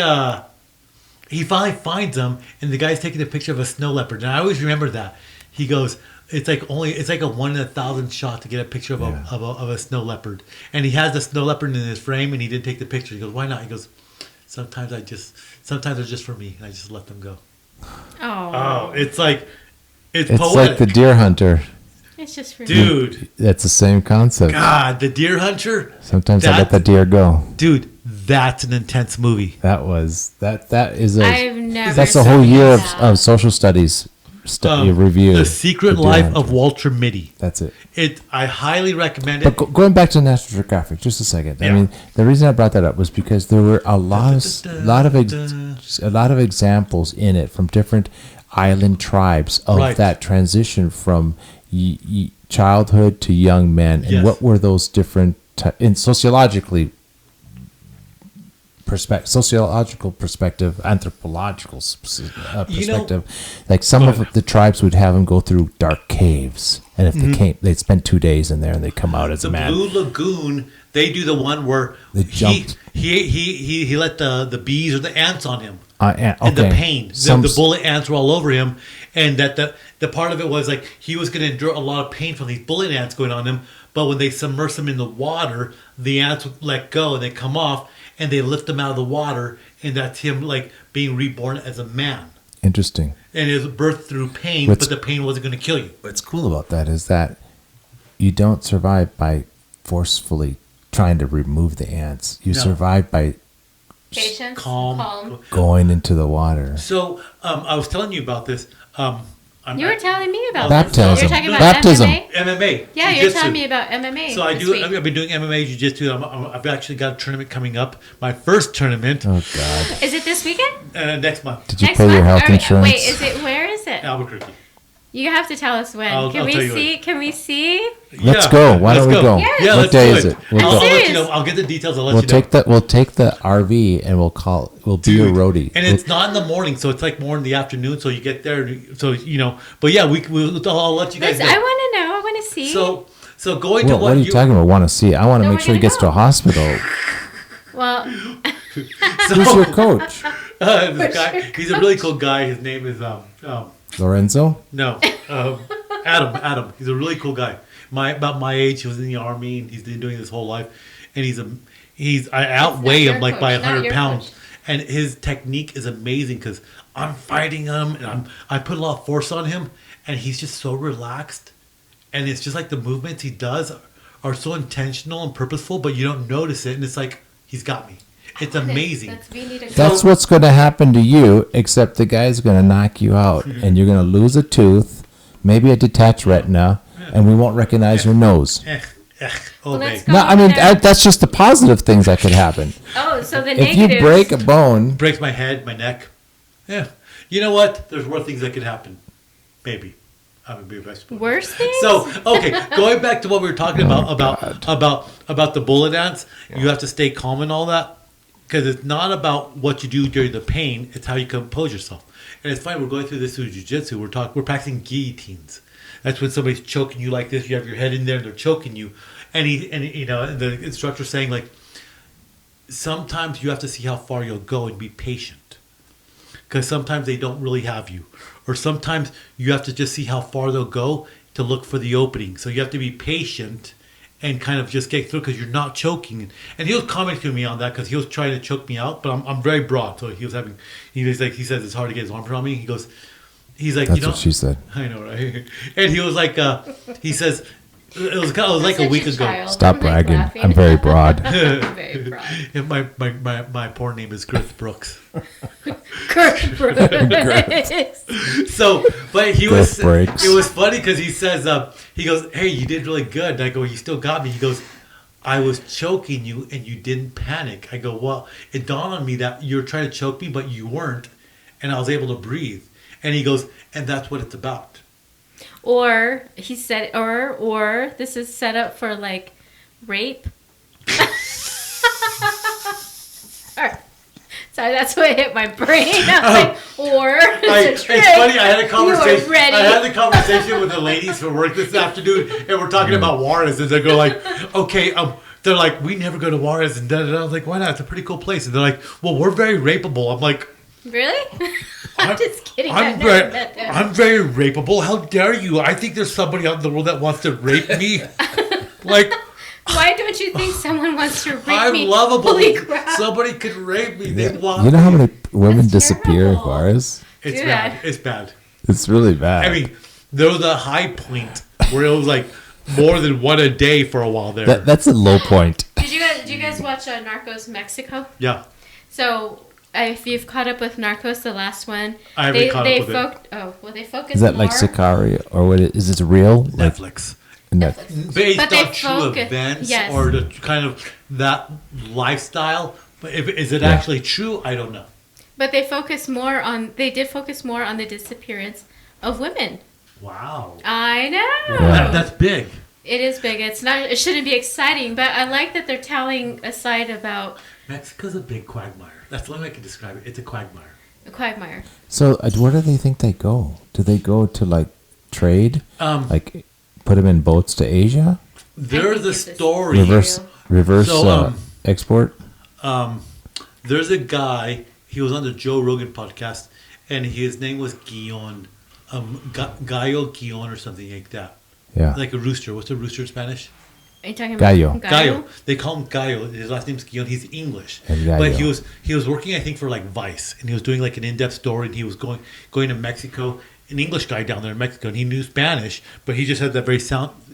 finally finds him, and the guy's taking a picture of a snow leopard. And I always remember that. He goes, it's like a 1 in 1,000 shot to get a picture of a snow leopard. And he has the snow leopard in his frame, and he didn't take the picture. He goes, why not? He goes, sometimes they're just for me, and I just let them go. Oh, it's poetic. Like the deer hunter. It's just for dude. That's the same concept. God, the deer hunter. Sometimes I let the deer go. Dude, that's an intense movie. That is a. I've never. That's a whole year of social studies review. The Secret Life of Walter Mitty. That's it. I highly recommend it. But going back to National Geographic, just a second. Yeah. I mean, the reason I brought that up was because there were a lot of examples in it from different island tribes of that transition from childhood to young men, and what were those different in sociological perspective, anthropological perspective. Like some of the tribes would have them go through dark caves, and if they came, they'd spend 2 days in there, and they come out as a man. The Blue Lagoon, they do the one where they jumped. He let the bees or the ants on him. And the pain. Some- The bullet ants were all over him, and that the part of it was like he was going to endure a lot of pain from these bullet ants going on him. But when they submerge him in the water, the ants would let go and they come off, and they lift him out of the water, and that's him like being reborn as a man. Interesting. And it was birthed through pain, What's- but the pain wasn't going to kill you. What's cool about that is that you don't survive by forcefully trying to remove the ants. You No. survive by Patience, Calm. calm. going into the water. So I was telling you about this. You were telling me about Baptism. this. You're talking about Baptism. MMA? MMA. Yeah, you're jiu-jitsu. telling me about MMA. So I this do. week. I've been doing MMA jiu-jitsu. I've actually got a tournament coming up. My first tournament Oh God! Is it this weekend? next month. Did you Next pay your month? health Or- insurance? Wait, is it? Where is it? Albuquerque. You have to tell us when. I'll Can we tell you see? Can we see? Let's go. Why don't we go? Yes. Yeah, What let's day do is it. it? We'll I'll go. let you serious. know. I'll get the details. I'll let We'll you know. take the RV and we'll be your roadie. And it's not in the morning, so it's like more in the afternoon. So you get there, so you know. But yeah, I'll let you guys Listen, know. I want to know. I want to see. So going Well, to what are you talking about? Want to see? I want to No, make we're sure he gonna gets to a go. hospital. well, Who's your coach? This guy, he's a really cool guy. His name is Lorenzo? no Adam. He's a really cool guy. About my age. He was in the army and he's been doing this whole life. And I outweigh your him like by coach, not 100 your pounds. coach. And his technique is amazing because I'm fighting him and I put a lot of force on him, and he's just so relaxed. And it's just like the movements he does are so intentional and purposeful, but you don't notice it. And it's like he's got me. It's amazing. We need a That's what's going to happen to you, except the guy's going to knock you out, and you're going to lose a tooth, maybe a detached retina, and we won't recognize your nose. Well, Obey. let's go. No, I mean, there. that's just the positive things that could happen. Oh, so the If negatives. you break a bone, Breaks my head, my neck. Yeah. You know what? There's worse things that could happen. Maybe. I would be a vegetable. Worse things? So okay, going back to what we were talking about the bullet ants, you have to stay calm and all that, because it's not about what you do during the pain; it's how you compose yourself. And it's fine. We're going through this through jiu-jitsu. We're practicing guillotines. That's when somebody's choking you like this. You have your head in there, and they're choking you. And the instructor's saying like, sometimes you have to see how far you'll go and be patient, because sometimes they don't really have you. Or sometimes you have to just see how far they'll go to look for the opening. So you have to be patient and kind of just get through because you're not choking. And he was commenting to me on that because he was trying to choke me out, but I'm very broad. So he says it's hard to get his arm around me. He's like, that's you know, what she said. I know, right? And he was like, he says, it was like a week ago. Stop bragging. I'm very broad. Very broad. And my porn name is Griff Brooks. Kurt Brooks. So, but Griff breaks. it was funny because he says, he goes, hey, you did really good. And I go, you still got me. He goes, I was choking you and you didn't panic. I go, well, it dawned on me that you were trying to choke me, but you weren't. And I was able to breathe. And he goes, and that's what it's about. Or he said, or this is set up for like rape. Sorry, that's what hit my brain. I was like, or it's a It's trick. funny. I had a conversation. You were ready. I had a conversation with the ladies for work this afternoon, and we're talking about Juarez, and they go like, "Okay, they're like, we never go to Juarez," and da da da. I was like, "Why not? It's a pretty cool place." And they're like, "Well, we're very rapeable." I'm like, Really? I'm just kidding. I'm I've never very, met them. I'm very rapeable. How dare you? I think there's somebody out in the world that wants to rape me. Like, Why don't you think someone wants to rape I'm me? lovable. Holy crap. Somebody could rape me. They Yeah. want You know how me. many women That's disappear in terrible. Juarez? It's Dude. bad. It's bad. It's really bad. I mean, there was a high point where it was like more than one a day for a while there. that's a low point. Did you guys watch Narcos Mexico? Yeah. So if you've caught up with Narcos, the last one, I haven't caught up with it. They focus Is that more. like Sicario or what? Is it real? Like Netflix. But Based they on true focus- events yes. or the kind of that lifestyle. But is it Yeah. actually true? I don't know. But they focus more on. They did focus more on the disappearance of women. Wow. I know. Yeah. That's big. It is big. It's not. It shouldn't be exciting, but I like that they're telling a side about Mexico's a big quagmire. That's the only way I can describe it. It's a quagmire. a quagmire. So where do they think they go? Do they go to like trade? Like put them in boats to Asia? There's think a it's a story. serial. Reverse So, export? There's a guy. He was on the Joe Rogan podcast, and his name was Guion, Gallo Guion or something like that. Yeah. Like a rooster. What's a rooster in Spanish? Are you talking Gallo. about Gallo. They call him Gallo. His last name's Guion. He's English. El Gallo. But he was working, I think, for like Vice, and he was doing like an in-depth story, and he was going to Mexico. An English guy down there in Mexico, and he knew Spanish, but he just had that very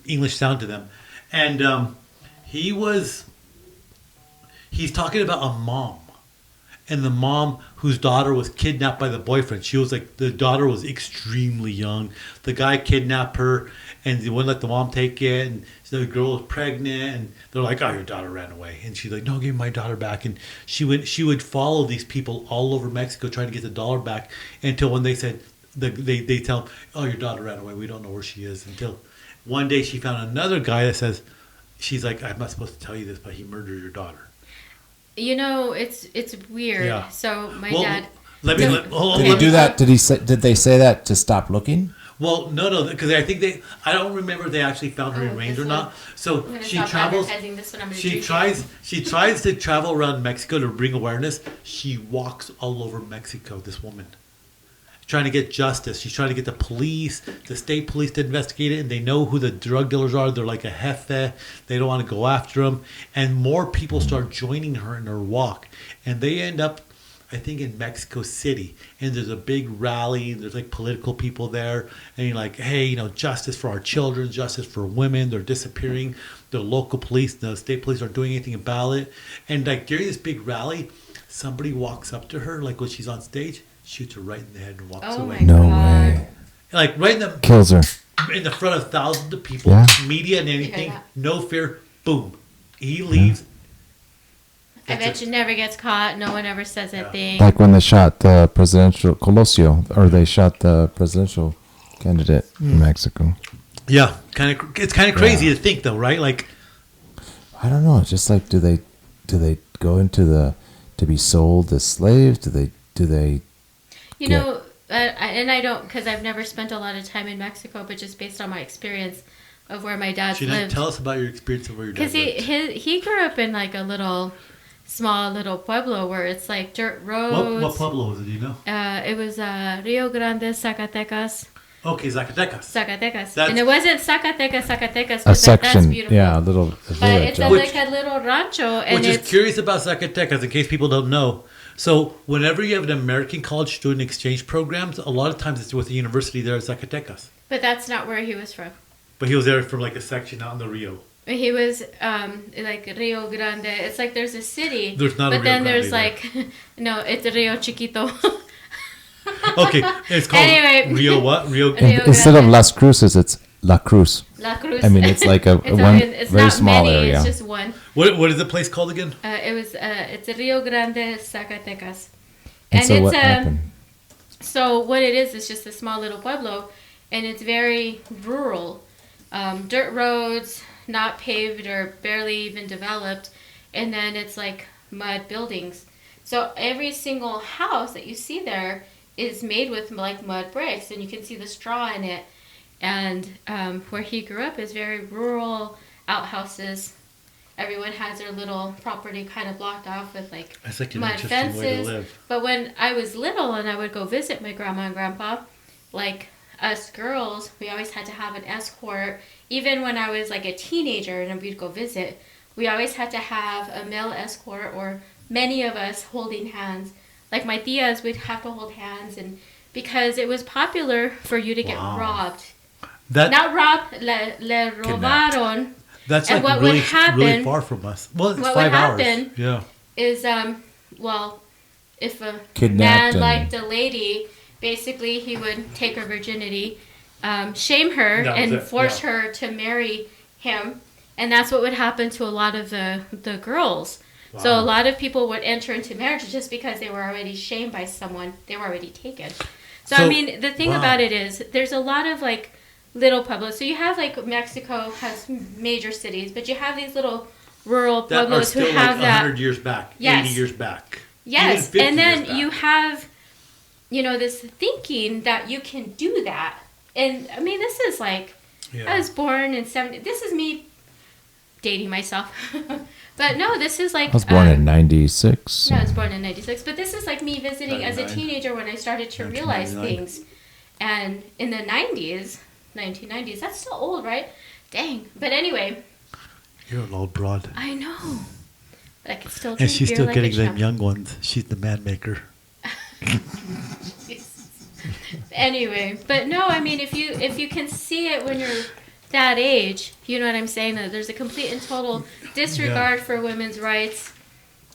English sound to them. And he's talking about a mom. And the mom whose daughter was kidnapped by the boyfriend. She was like, the daughter was extremely young. The guy kidnapped her and they wouldn't let the mom take it. And so the girl was pregnant and they're like, oh, your daughter ran away. And she's like, no, give me my daughter back. And she would follow these people all over Mexico trying to get the daughter back until when they said, they tell them, oh, your daughter ran away. We don't know where she is. Until one day she found another guy that says, she's like, I'm not supposed to tell you this, but he murdered your daughter. You know, it's weird. Yeah. So my Well, dad. Did Did he do that? Did they say that to stop looking? Well, no, because I think I don't remember if they actually found her remains or this not. one. So I'm gonna she stop travels. advertising this one. I'm gonna She drink tries to travel around Mexico to bring awareness. She walks all over Mexico. This woman, trying to get justice. She's trying to get the police, the state police, to investigate it, and they know who the drug dealers are. They're like a jefe. They don't want to go after them, and more people start joining her in her walk, and they end up, I think, in Mexico City, and there's a big rally, and there's like political people there, and you're like, hey, you know, justice for our children, justice for women, they're disappearing, the local police, the state police aren't doing anything about it, and like during this big rally, somebody walks up to her, like when she's on stage, shoots her right in the head and walks Oh away. my No God. way. Like right in the Kills her. in the front of thousands of people, Yeah. media and anything, that. no fear, boom. He leaves. I That's bet it. you never gets caught. No one ever says a thing. Like when they shot the presidential Colosio, or they shot the presidential candidate in Mexico. Yeah, it's kind of crazy Yeah. to think though, right? Like, I don't know. It's just like, do they go into to be sold as slaves? Do they? You know, and I don't, because I've never spent a lot of time in Mexico, but just based on my experience of where my dad's Jeanette, lived. tell us about your experience of where your dad Because lived. he grew up in like a small little pueblo where it's like dirt roads. What pueblo was it? Do you know? It was Rio Grande, Zacatecas. Okay, Zacatecas. Zacatecas. That's- And it wasn't Zacatecas, A that's section, beautiful. yeah, a little But village. it's yeah. like a little rancho, and Which is it's curious about Zacatecas, in case people don't know. So whenever you have an American college student exchange programs, a lot of times it's with the university there at Zacatecas. but that's not where he was from. But he was there from like a section out in the Rio. He was like Rio Grande. It's like there's a city, There's not a but Rio then Grande there's there. like no, it's Rio Chiquito. Okay, it's called Anyway. Rio what? Rio. Rio Instead of Grande. Las Cruces, it's La Cruz. La Cruz. I mean, it's like a it's very not small many, area. It's just one. What is the place called again? It's Rio Grande, Zacatecas, And so it's what happened? So what it is just a small little pueblo, and it's very rural, dirt roads, not paved or barely even developed, and then it's like mud buildings. So every single house that you see there is made with like mud bricks, and you can see the straw in it. And where he grew up is very rural, outhouses. Everyone has their little property kind of blocked off with like That's like an mud interesting way to fences. live. But when I was little and I would go visit my grandma and grandpa, like us girls, we always had to have an escort. Even when I was like a teenager and we'd go visit, we always had to have a male escort, or many of us holding hands. Like my tias, we'd have to hold hands, and because it was popular for you to get Wow. robbed. That Not robbed, le robaron. that's and like what would really happen- really far from us. Well, it's what 5 would hours. happen Yeah. Is well, if a Kidnapped man and- liked a lady, basically he would take her virginity, shame her, That was and it, force yeah. her to marry him, and that's what would happen to a lot of the girls. So Wow. a lot of people would enter into marriage just because they were already shamed by someone. They were already taken. So I So- mean, the thing wow. about it is, there's a lot of like little pueblos. So you have like Mexico has major cities, but you have these little rural That are pueblos still who like have that. 100 years back, Yes. 80 years back. Yes, Even 50 and then years back. you have, this thinking that you can do that. And I mean, this is like, Yeah. I was born in 70. This is me dating myself. But no, this is like... I was born in 96. No, I was born in 96. But this is like me visiting as a teenager when I started to realize things. And in the 1990s, that's still old, right? Dang. But anyway... You're an old broad. I know. But I can still drink And she's beer still like getting a them champ. young ones. She's the man maker. Anyway, but no, I mean, if you can see it when you're that age, you know what I'm saying? That there's a complete and total disregard for women's rights,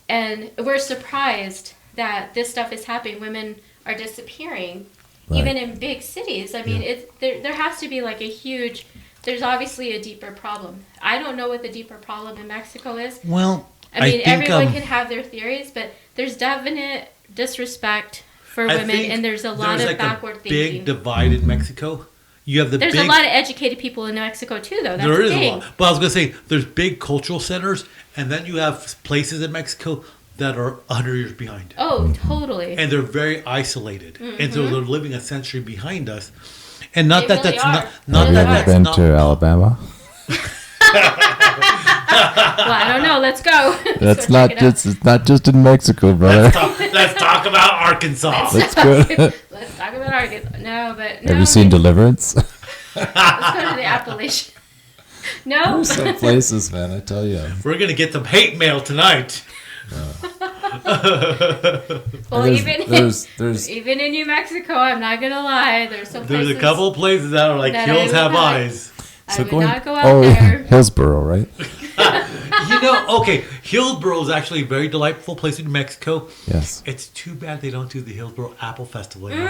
and we're surprised that this stuff is happening. Women are disappearing, even in big cities. I mean, there has to be like a huge. There's obviously a deeper problem. I don't know what the deeper problem in Mexico is. Well, I mean, think, everyone can have their theories, but there's definite disrespect for women, and there's a lot of backward thinking. There's big divide in Mexico. You have there's a lot of educated people in Mexico too, though. That's there is big. a lot. But I was going to say, there's big cultural centers, and then you have places in Mexico that are 100 years behind. Oh, totally. And they're very isolated. Mm-hmm. And so they're living a century behind us. And not They that really that's are. not Have you that ever that's been not to Alabama? Well, I don't know. Let's go. That's Let's go not check it out. just it's not just in Mexico, brother. Let's talk about Arkansas. That's good. Let's talk about Arkansas. No, but no. Have you seen Deliverance? Let's go to the Appalachian. No. There's some places, man. I tell you. We're going to get some hate mail tonight. Well, There's even in New Mexico, I'm not gonna lie. There's some There's places a couple of places that are like that hills I have would not- eyes. I would not go out there. Hillsboro, right? You know, okay, Hillsboro is actually a very delightful place in New Mexico. Yes. It's too bad they don't do the Hillsboro Apple Festival anymore.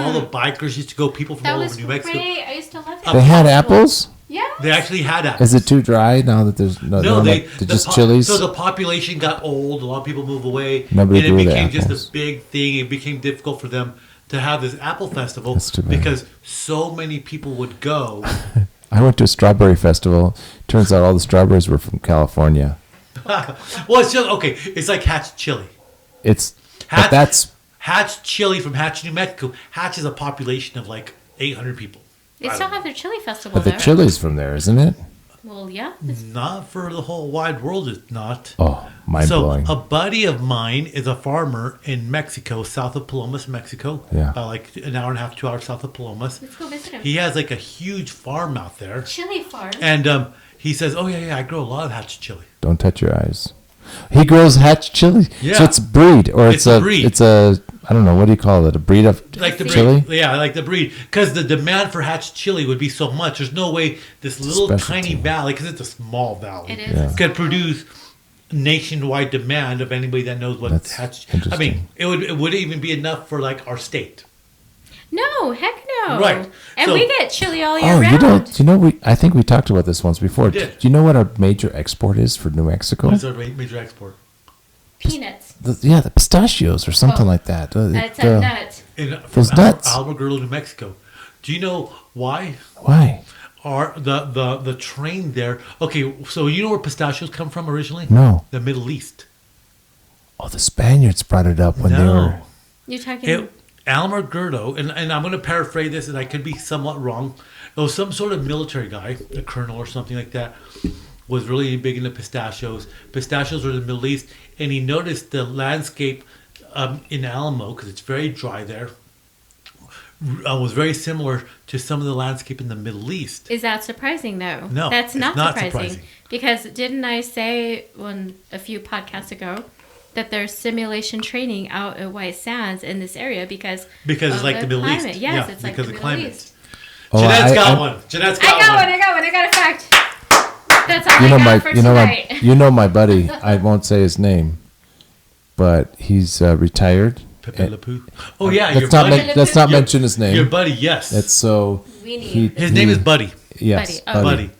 All the bikers used to go, people from That all was over New great. Mexico. I used to love that. They had apples. Yeah. They actually had apples. Is it too dry now that there's no? No, they're just chilies. So the population got old. A lot of people moved away, Nobody and it grew the became just apples. a big thing. It became difficult for them to have this apple festival That's too bad. because so many people would go. I went to a strawberry festival. Turns out all the strawberries were from California. Well, it's just okay. It's like Hatch Chili. But Hatch, that's Hatch Chili from Hatch, New Mexico. Hatch is a population of like 800 people. They still have their chili festival but the there. chili's from there, isn't it? Well, yeah. Not for the whole wide world. It's not. Oh, mind So blowing. a buddy of mine is a farmer in Mexico, south of Palomas, Mexico. Yeah. About like an hour and a half, 2 hours south of Palomas. Let's go visit him. He has like a huge farm out there, Chili farm. and he says, "Oh yeah, I grow a lot of Hatch chili." Don't touch your eyes. He grows hatch chili. Yeah. So it's a breed, or It's a breed. It's a I don't know, what do you call it? A breed of Like the chili? breed, yeah, like the breed, because the demand for Hatch chili would be so much. There's no way this little Specialty. tiny valley, because it's a small valley, It is. Yeah. could produce nationwide demand of anybody that knows what That's Hatch. interesting. I mean, it would even be enough for like our state. No, heck no. Right. And So- we get chili all year Oh, round. I think we talked about this once before. Do did. you know what our major export is for New Mexico? What's our major export? Peanuts. The pistachios or something Oh. like that. That's a nut. From Those nuts. Albuquerque, New Mexico. Do you know why? Why? Are the train there? Okay, so you know where pistachios come from originally? No. The Middle East. Oh, the Spaniards brought it up when they were. You're talking. Alamogordo, and I'm going to paraphrase this, and I could be somewhat wrong. It was some sort of military guy, a colonel or something like that, was really big into pistachios. Pistachios were in the Middle East, and he noticed the landscape in Alamo, because it's very dry there, was very similar to some of the landscape in the Middle East. Is that surprising though? No, That's it's not, not surprising. surprising. Because didn't I say a few podcasts ago that there's simulation training out at White Sands in this area because It's of like the Middle climate. East. Yes, Yeah, it's like because the of Middle climate. East. Oh, Jeanette's got one. Jeanette's got I got one. one. I got a fact. That's all You know I got my, for you know my, tonight. you know my buddy. I won't say his name, but he's retired. Pepe Le Pew. Oh yeah, your Let's not, buddy. let's not Your- mention his name. Your buddy, yes. It's so. We need- His name is Buddy. Yes, Buddy. Oh. Buddy.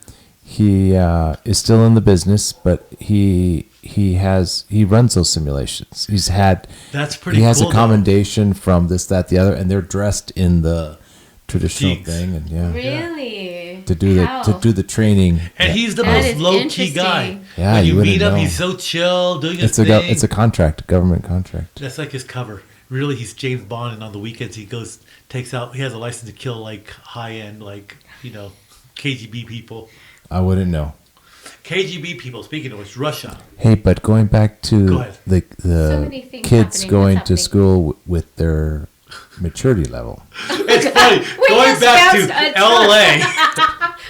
He is still in the business, but he runs those simulations. That's pretty He has cool, a though. commendation from this, that, the other, and they're dressed in the traditional Jigs. thing, and yeah, Really? to do the training. And he's the That most is low key guy. interesting. Yeah, when you you meet wouldn't him, know. he's so chill, doing his It's a thing. it's a contract, a government contract. That's like his cover. Really, he's James Bond, and on the weekends he has a license to kill like high end, like KGB people. I wouldn't know. KGB people. Speaking of which, Russia. Hey, but going back Go to ahead. So many the things kids happening. going What's to happening? school with their maturity level. It's funny. We Going just back bounced to a ton. LA.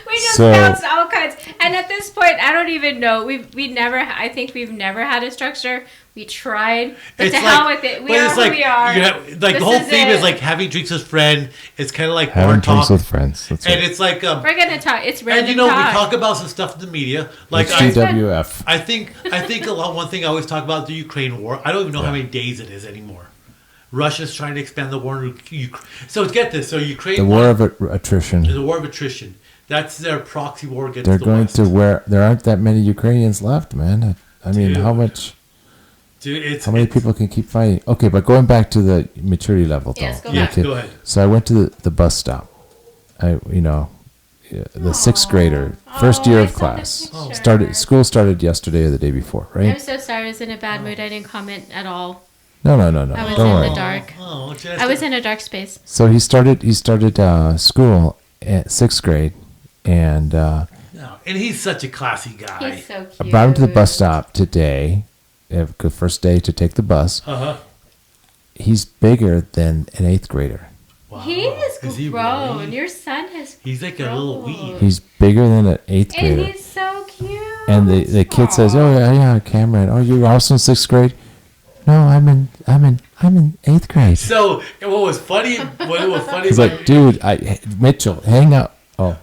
We just So- bounced all kinds, and at this point, I don't even know. I think we've never had a structure. We tried, but It's to hell with it. We but are it's who like, we are. you have, like This the whole is theme it. is like having drinks with friends. It's kind of like Having bar drinks talk, with friends. That's and right. it's like We're gonna talk. It's random and you know talk. we talk about some stuff in the media. Like It's I GWF. think one thing I always talk about the Ukraine war. I don't even know how many days it is anymore. Russia's trying to expand the war in Ukraine. So get this. So Ukraine The war of attrition. the war of attrition. That's their proxy war against They're the going West. to where there aren't that many Ukrainians left, man. I mean, Dude. how much? Dude, How many people can keep fighting? Okay, but going back to the maturity level, though. Yes, go Yeah, back. go ahead. So I went to the bus stop. The sixth grader, first year I of saw the class. picture. School started yesterday or the day before, I'm right? so sorry. I was in a bad mood. I didn't comment at all. No. I was Don't in worry. the dark. Oh, I was in a dark space. So he started school at sixth grade, and No, and he's such a classy guy. He's so I cute. brought him to the bus stop today. The first day to take the bus. Uh-huh. He's bigger than an eighth grader. Wow. He is Is he grown. really? Your son has He's like a little grown. weed. He's bigger than an eighth And grader. he's so cute. And the kid says, "Oh yeah, Cameron. Oh, you're also in sixth grade." No, I'm in eighth grade. So what was funny? What was funny? He's about- like, "Dude, Mitchell, hang out."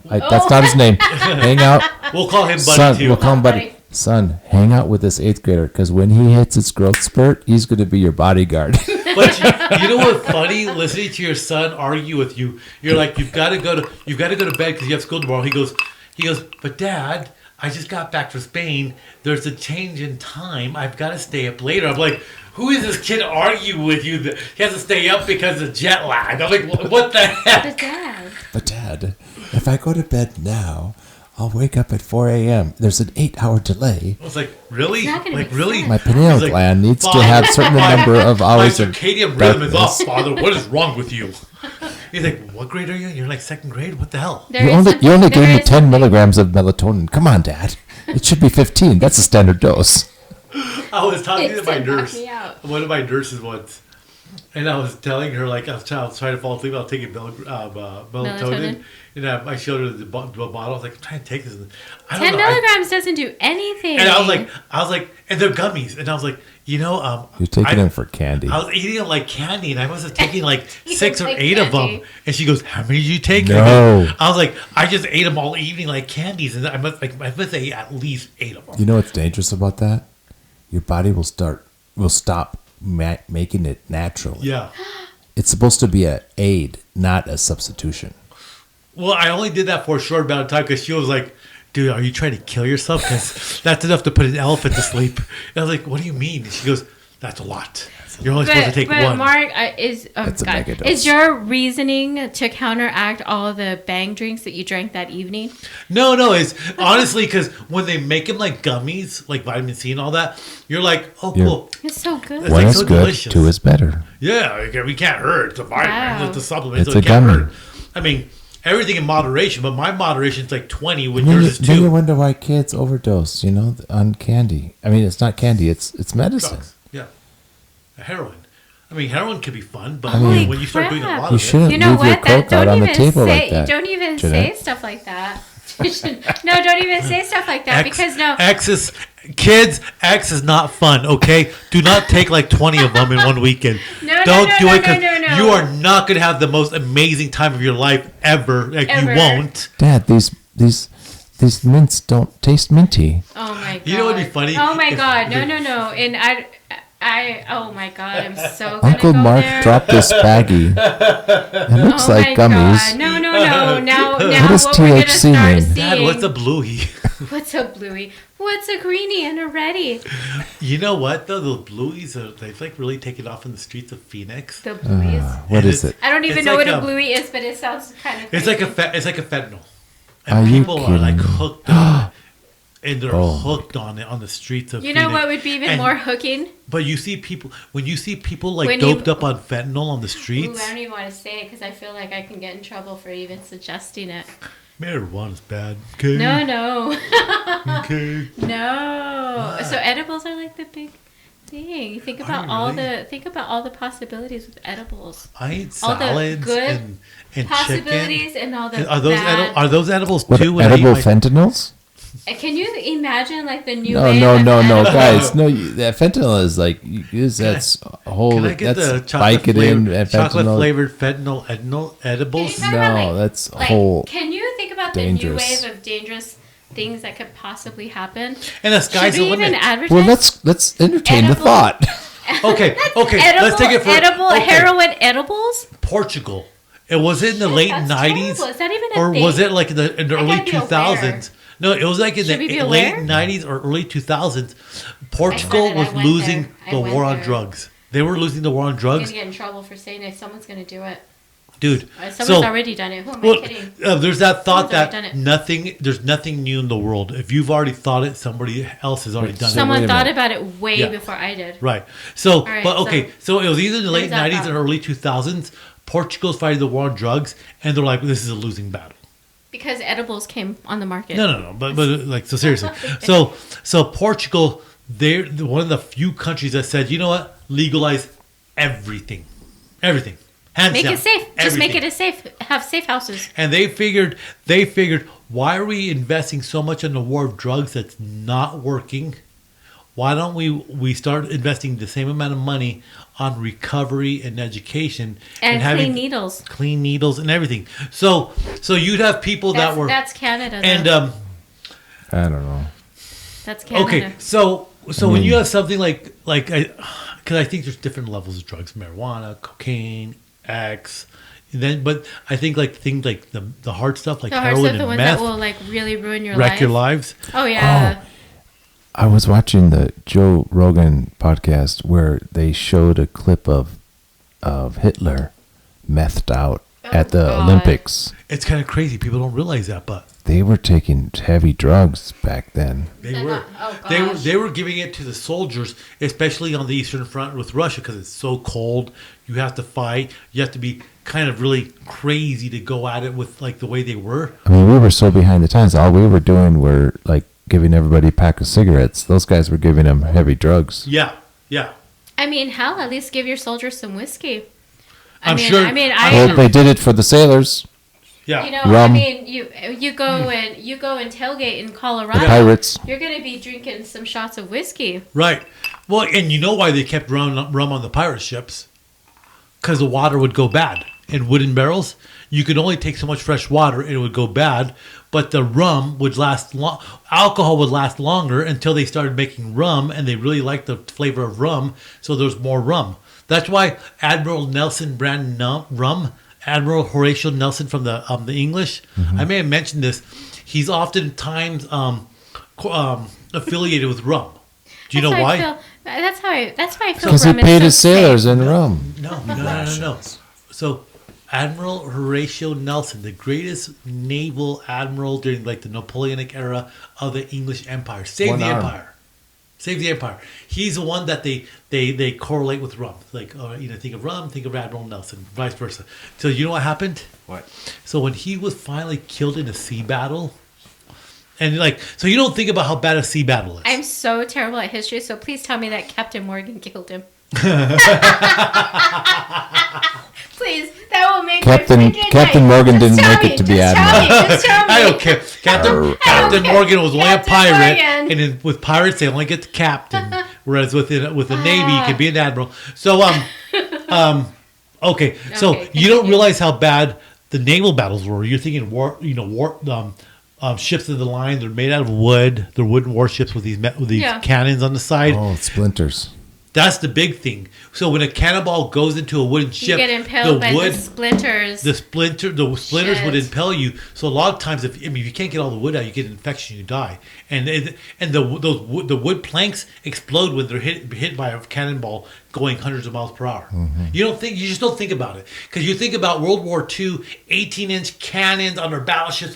That's not his name. Hang out, we'll call him Buddy son. too. We'll call him Buddy. Buddy. Son, hang out with this eighth grader because when he hits his growth spurt, he's going to be your bodyguard. But you know what's funny? Listening to your son argue with you, you're like, you've got to go to bed because you have school tomorrow. He goes, but Dad, I just got back from Spain. There's a change in time. I've got to stay up later. I'm like, who is this kid arguing with you that he has to stay up because of jet lag? I'm like, what the heck? But Dad. But Dad, if I go to bed now, I'll wake up at 4 a.m. There's an 8-hour delay. I was like, really? It's not gonna Like, make really? sense. My pineal He's like, gland needs to "Father, have a certain number of my hours of circadian rhythm is off, darkness." Father. What is wrong with you? He's like, what grade are you? You're like second grade? What the hell? There You is only, something- you only there gave me is 10 something- milligrams of melatonin. Come on, Dad. It should be 15. That's a standard dose. I was talking to It my did knock nurse, me out. one of my nurses once, and I was telling her, like, I was trying to fall asleep. I was taking melatonin, Melatonin? and I showed her the bottle. I was like, I'm trying to take this. And I don't 10 know. milligrams doesn't do anything. And I was like, and they're gummies. And I was like, You're taking them for candy. I was eating them like candy, and I must have taken like You 6 or like 8 of candy. them. And she goes, "How many did you take?" No. I was like, "I just ate them all evening like candies, and I must say at least 8 of them." You know what's dangerous about that? Your body will stop making it naturally. Yeah. It's supposed to be an aid, not a substitution. Well, I only did that for a short amount of time because she was like, "Dude, are you trying to kill yourself? Because that's enough to put an elephant to sleep." And I was like, "What do you mean?" And she goes, "That's a lot. You're only supposed to take but one." Mark, That's a mega dose. is your reasoning to counteract all the bang drinks that you drank that evening? No, it's honestly because when they make them like gummies, like vitamin C and all that, you're like, "Oh, cool." It's so good. It's One like is so good, delicious. 2 is better. Yeah, okay, we can't hurt. It's a vitamin. Wow. It's a supplement. It's so a it can't gummy. hurt. I mean, everything in moderation, but my moderation is like 20 when Then yours you, is then you 2. wonder why kids overdose, on candy. I mean, it's not candy, it's medicine. Drugs. Yeah. Heroin. I mean, heroin can be fun, but Holy when you start doing a crap. lot You of shouldn't You know leave your what? That coke out don't on the even table say. like that. Don't even Jeanette. say stuff like that. No, don't even say stuff like that because no. X is not fun, okay? Do not take like 20 of them in one weekend. No, Don't no, do no, it because no. you are not going to have the most amazing time of your life ever. Like, Ever. you won't. Dad, these mints don't taste minty. Oh my god. You know what'd be funny? Oh my If god. No, the- no, no. And oh my god. I'm so gonna Uncle go Mark there. dropped this baggie. It looks Oh like my gummies. God. No. Now does what we're gonna THC start mean? seeing. Dad, what's a bluey? What's a bluey? What's a greenie and a ready? You know what though? The blueies they've like really taken off in the streets of Phoenix. The blueys. What And is it's- it? I don't even it's know like what a bluey is, but it sounds kind of. It's like a fentanyl, and Are you people are like kidding me? hooked on it, and they're Oh. hooked on it on the streets of. You know Phoenix. what would be even And- more hooking? But you see people when you see people like When you- doped up on fentanyl on the Ooh, streets. I don't even want to say it because I feel like I can get in trouble for even suggesting it. Marijuana's bad. Okay. No. Okay. No. So edibles are like the big thing. Think about all the possibilities with edibles. I eat All the salads good and possibilities chicken. and all the Are those bad. are those edibles What, too? when I eat edible my- fentanyls? Can you imagine like the new No, wave no, of no, no, edibles? guys. No, that fentanyl is like, that's a whole, Can I get the that's Vicodin and chocolate fentanyl. flavored fentanyl edibles? Can you talk about, No, like- that's a Like, whole can you think about the dangerous. new wave of dangerous things that could possibly happen? And the sky's Should the we even limit. advertise? Well, let's entertain the Edible- thought. Okay, okay. Let's take it for heroin edibles. Portugal. It was in the late That's 90s, terrible. Is that even a or thing? was it like in the I early gotta be 2000s? No, it was like in Should we be the late aware? 90s or early 2000s. Portugal I was went losing there. I the went war on there. drugs. They were losing the war on I'm drugs, gonna get in trouble for saying it. Someone's gonna do it. dude. Someone's So, already done it. Who am I well, kidding? there's that thought Someone's already done that it. there's nothing new in the world. If you've already thought it, somebody else has already done it. Someone wait a thought minute. about it way Yeah. before I did. Right. So, right, but okay. So it was either in the late Where's that 90s from? or early 2000s. Portugal's fighting the war on drugs, and they're like, "This is a losing battle." Because edibles came on the market. No. But like, so seriously. So Portugal, they're one of the few countries that said, you know what, legalize everything, hands Make down, it safe. Just make everything. it a safe. Have safe houses. And they figured, why are we investing so much in the war of drugs that's not working? Why don't we start investing the same amount of money on recovery and education And having clean needles. and everything? So you'd have people that were That's Canada. Though. and I don't know. That's Canada. okay, so when you have something like because I think there's different levels of drugs: marijuana, cocaine, X. But I think like things like the hard stuff like The hard heroin stuff, the and ones meth that will like really ruin your wreck life. your lives. Oh yeah. I was watching the Joe Rogan podcast where they showed a clip of Hitler methed out at the God. Olympics. It's kind of crazy. People don't realize that, but They were taking heavy drugs back then. they were. Oh, They were. gosh. They were giving it to the soldiers, especially on the Eastern Front with Russia, because it's so cold. You have to fight. You have to be kind of really crazy to go at it with like the way they were. I mean, we were so behind the times. All we were doing were like giving everybody a pack of cigarettes. Those guys were giving them heavy drugs. Yeah. I mean, hell, at least give your soldiers some whiskey. I'm sure- Well, they did it for the sailors, Yeah. You know, Rum. I mean, you go and tailgate in the Colorado. pirates. You're gonna be drinking some shots of whiskey. Right. Well, and you know why they kept rum on the pirate ships? Because the water would go bad. In wooden barrels, you could only take so much fresh water and it would go bad. But the rum would last long. Alcohol would last longer until they started making rum, and they really liked the flavor of rum, so there's more rum. That's why Admiral Nelson brand rum, Admiral Horatio Nelson from the English. I may have mentioned this. He's oftentimes affiliated with rum. Do you know why? That's why I feel. Because he rum is paid so his sailors in rum. No. So, Admiral Horatio Nelson, the greatest naval admiral during like the Napoleonic era of the English Empire, saved the empire. He's the one that they correlate with rum. Like, think of rum, think of Admiral Nelson, vice versa. So you know what happened? What? So when he was finally killed in a sea battle, and so you don't think about how bad a sea battle is. I'm so terrible at history, so please tell me that Captain Morgan killed him. Please, that will make Captain my freaking Captain night. Morgan Just didn't tell make me, it to be just tell admiral. me, just tell me. I don't care. Captain Morgan was only Captain a pirate, Morgan. and with pirates they only get the captain. Whereas with the Navy, you can be an admiral. So okay. So Okay, you don't continue. realize how bad the naval battles were. You're thinking ships in the line. They're made out of wood. They're wooden warships with these Yeah. cannons on the side. Oh, splinters. That's the big thing. So when a cannonball goes into a wooden You ship, get impaled by wood, the splinters. the splinters would Shit. impel you. So a lot of times, if you can't get all the wood out, you get an infection, you die. And the wood planks explode when they're hit by a cannonball going hundreds of miles per hour. You just don't think about it, because you think about World War II, 18-inch cannons on their battleships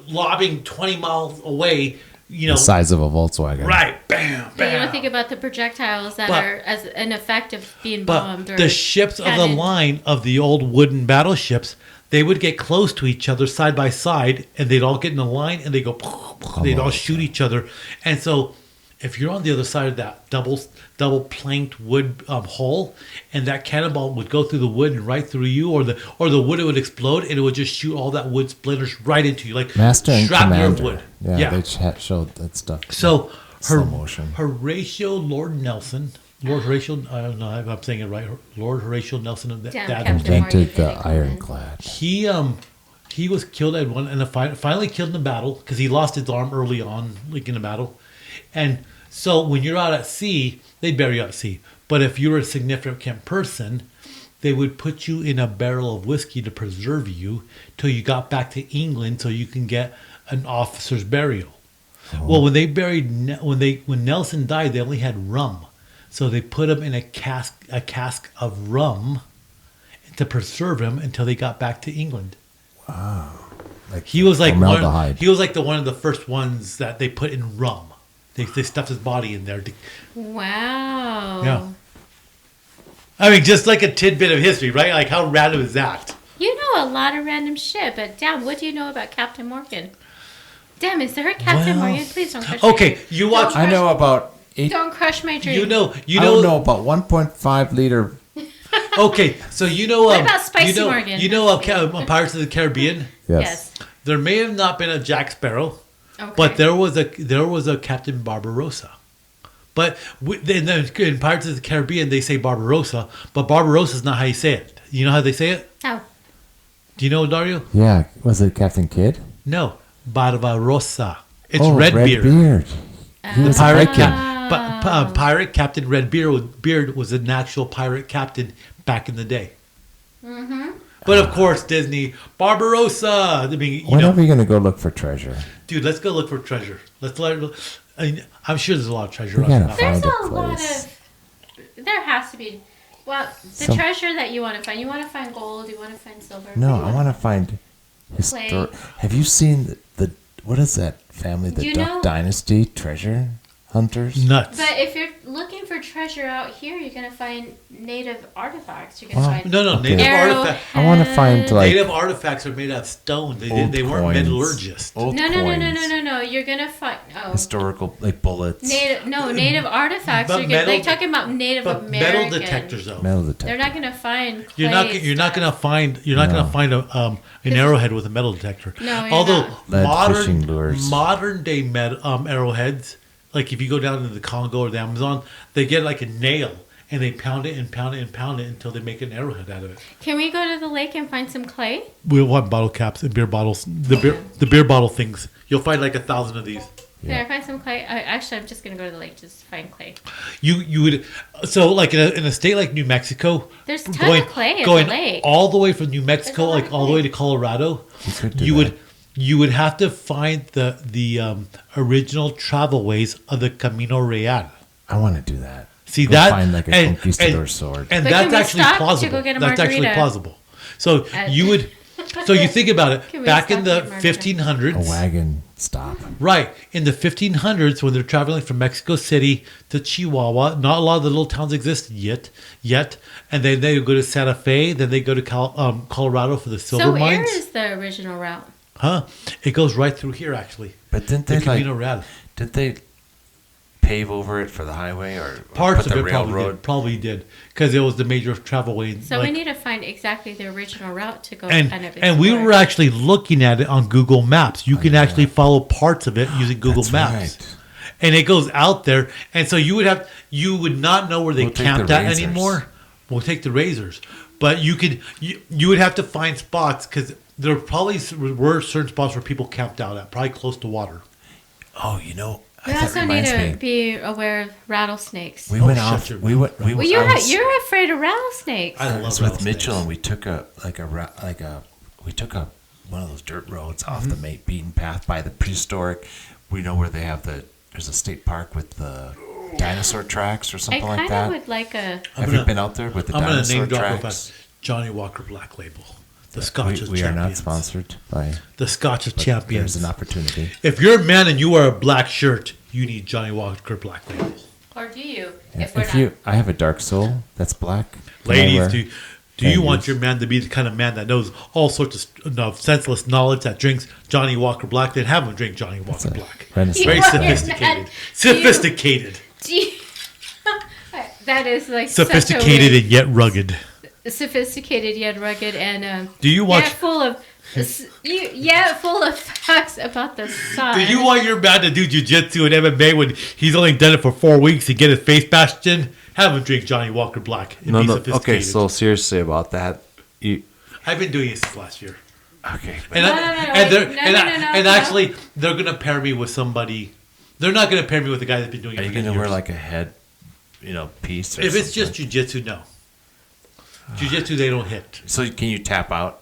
lobbing 20 miles away. The size of a Volkswagen. Right, bam, But bam. you don't think about the projectiles that But- are as an effect of being But bombed. Or the ships of the cannoned. line of the old wooden battleships, they would get close to each other side by side, and they'd all get in a line, and they go, they'd all shoot each other. And so if you're on the other side of that double planked wood hole, and that cannonball would go through the wood and right through you, or the wood, it would explode, and it would just shoot all that wood splinters right into you, like Master and shrapnel of Commander. wood. Yeah, they showed that stuff. So Slow motion. Horatio Lord Nelson, Lord Horatio, I don't know if I'm saying it right, Lord Horatio Nelson of Damn, that Captain Invented the Morgan. ironclad. he was killed at one, and finally killed in the battle because he lost his arm early on, like in the battle. And so when you're out at sea, they bury you at sea. But if you're a significant person, they would put you in a barrel of whiskey to preserve you till you got back to England, so you can get an officer's burial. Oh. Well, when they buried when Nelson died, they only had rum, so they put him in a cask of rum to preserve him until they got back to England. Wow. Like He was like formaldehyde. he was like one of the first ones that they put in rum. They stuffed his body in there. Wow. Yeah. I mean, just like a tidbit of history, right? Like, how random is that? You know a lot of random shit, but damn, what do you know about Captain Morgan? Damn, is there a Captain Well, Morgan? Please don't crush my Okay, dream. you watch. I know about 8. Don't crush my dream. You know. I don't know about 1.5 liter. Okay, so you know. What about Spicy you know, Morgan? You know Pirates of the Caribbean. Yes. There may have not been a Jack Sparrow, Okay. but there was a Captain Barbarossa. But in Pirates of the Caribbean, they say Barbarossa, but Barbarossa is not how you say it. You know how they say it? How? Do you know, Dario? Yeah. Was it Captain Kidd? No, Barbarossa. It's oh, Redbeard. Redbeard. He was a Pirate, Viking. pirate Captain Redbeard was an actual pirate captain back in the day. Mm-hmm. But of course, Disney Barbarossa. I mean, When are we going to go look for treasure? dude, let's go look for treasure. I'm sure there's a lot of treasure. We around gotta that. There's Find a a lot place. of. There has to be. Well, the Some- treasure that you want to find. You want to find gold. You want to find silver. No, what do you I want to find historic. Clay. Have you seen the what is that family? The You Duck know- Dynasty treasure hunters. Nuts. But if you're looking for treasure out here, you're gonna find native artifacts. You're gonna Wow. find No, Okay. native arrowheads. artifacts. I want to find like Native artifacts are made out of stone. old They weren't coins, metallurgists. Old No. coins, You're gonna find historical like bullets, native artifacts. But You're metal- they're talking about Native But American. metal detectors, though. metal They're detector. not gonna find. You're not gonna find an arrowhead with a metal detector. No, you're Although not. Lead fishing lures. modern day arrowheads, like if you go down to the Congo or the Amazon, they get like a nail and they pound it and pound it and pound it until they make an arrowhead out of it. Can we go to the lake and find some clay? We want bottle caps and beer bottles. The beer bottle things. You'll find like 1,000 of these. Can I find some clay? Actually, I'm just gonna go to the lake just to find clay. You would so like in a state like New Mexico. There's tons of clay in the going lake. all the way from New Mexico, There's a lot like of all the clay. way to Colorado. You could do You that. would you would have to find the original travel ways of the Camino Real. I want to do that. See Go that find like a conquistador sword. and But that's can we actually stop to plausible. go get a That's actually margarita? plausible. So At- you would. So you think about it. Can we Back in stop the to get margarita? 1500s, A wagon stop. right? In the 1500s, when they're traveling from Mexico City to Chihuahua, not a lot of the little towns existed yet, and then they go to Santa Fe, then they go to Colorado for the silver So mines. where is the original route? Huh? It goes right through here, actually. But didn't The they like? Camino Real. Didn't they pave over it for the highway or Parts put of the it railroad? probably did, because it was the major travel way. So like- we need to find exactly the original route to go and kind of and we explore. were actually looking at it on Google Maps. You can actually follow parts of it using Google That's Maps, right. and it goes out there. And so you would not know where they We'll take camped the at razors. anymore. We'll take the razors, but you would have to find spots because there probably were certain spots where people camped out at, probably close to water. Oh, you know, We that also need reminds to me. be aware of rattlesnakes. We Oh, went shut off. your We mouth. went. We Well, went. you're afraid of rattlesnakes. I I love was with rattlesnakes. Mitchell and we took we took one of those dirt roads off the beaten path by the prehistoric. We know where they have there's a state park with the dinosaur tracks or I something like kind of that. would like a. Have you been out there with the I'm going to dinosaur name drop real tracks? fast. Johnny Walker Black Label, the Scotch of We are not champions. sponsored by. The Scotch of but champions. There's an opportunity. If you're a man and you wear a black shirt, you need Johnny Walker Black Label. Or do you? Yeah, If we're if not. you, I have a dark soul that's black. Can I Ladies, wear- Do you want your man to be the kind of man that knows all sorts of senseless knowledge, that drinks Johnny Walker Black? Then have him drink Johnny Walker Black. Very sophisticated. Sophisticated. That is like sophisticated and yet rugged. Sophisticated yet rugged, and do you watch? Full of facts about the sun. Do you want your man to do jiu-jitsu and MMA when he's only done it for 4 weeks to get his face bashed in? Have him drink Johnny Walker Black. And No, be no. sophisticated. Okay, so seriously about that. I've been doing it since last year. Okay. And actually, they're gonna pair me with somebody. They're not gonna pair me with the guy that's been doing it. Are you for gonna 10 wear years. like a head, piece? Or If it's something? just jiu-jitsu, no. Jiu-jitsu, they don't hit. So can you tap out?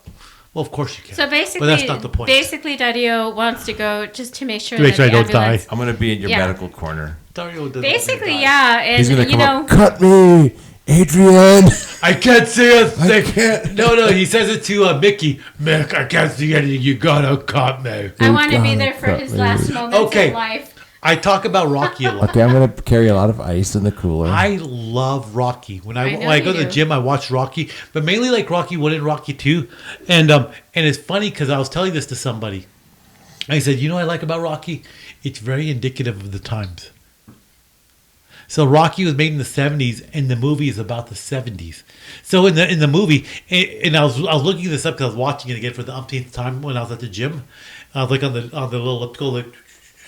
Well, of course you can. So basically, but that's not the point. Basically, Dario wants to go just to make sure To make that sure the I don't die. ambulance. I'm gonna be in your Yeah. medical corner. Dario doesn't Basically, die. yeah, and He's gonna you come know, up. Cut me, Adrian. I can't see a thing. can't. No, he says it to Mickey. Mick, I can't see anything. You gotta cut me. I want to be God, there for cut his me. last moments Okay. of life. I talk about Rocky a lot. Okay, I'm gonna carry a lot of ice in the cooler. I love Rocky. When I know go you to the do. gym, I watch Rocky, but mainly like Rocky 1 and Rocky 2. And it's funny because I was telling this to somebody. I said, you know what I like about Rocky? It's very indicative of the times. So Rocky was made in the 70s, and the movie is about the 70s. So in the movie, and I was looking this up because I was watching it again for the umpteenth time when I was at the gym. I was like on the little elliptical, like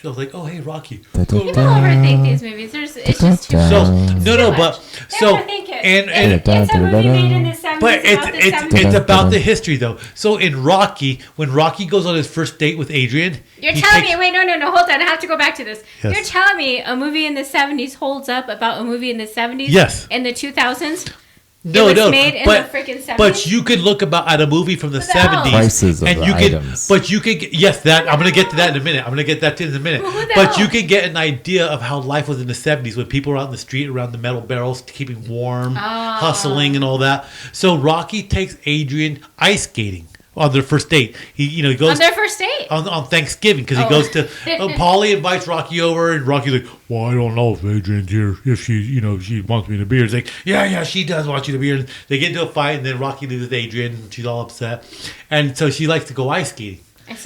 I was like, oh hey Rocky. People overthink these movies. It's just too much. So Too much. so Overthink it. and It's a movie made in the 70s. but it's about the history though. So in Rocky, when Rocky goes on his first date with Adrian, You're he telling takes- me, wait, no, hold on. I have to go back to this. Yes. You're telling me a movie in the 70s holds up about a movie in the 70s? Yes. In the 2000s? No, It was made in but, the freaking 70s? But you could look at a movie from the What the hell? 70s. Prices of and the you could, items. But you could, yes, that I'm going to get to that in a minute. I'm going to get that in a minute. Well, who the But hell? you could get an idea of how life was in the 70s when people were out in the street around the metal barrels, keeping warm, hustling, and all that. So Rocky takes Adrian ice skating on their first date. He goes On their first date? on Thanksgiving because he Oh. goes to Polly invites Rocky over, and Rocky's like, well, I don't know if Adrian's here, if she wants me to be here. He's like, yeah, she does want you to be here. And they get into a fight, and then Rocky leaves with Adrian, and she's all upset, and so she likes to go ice skating.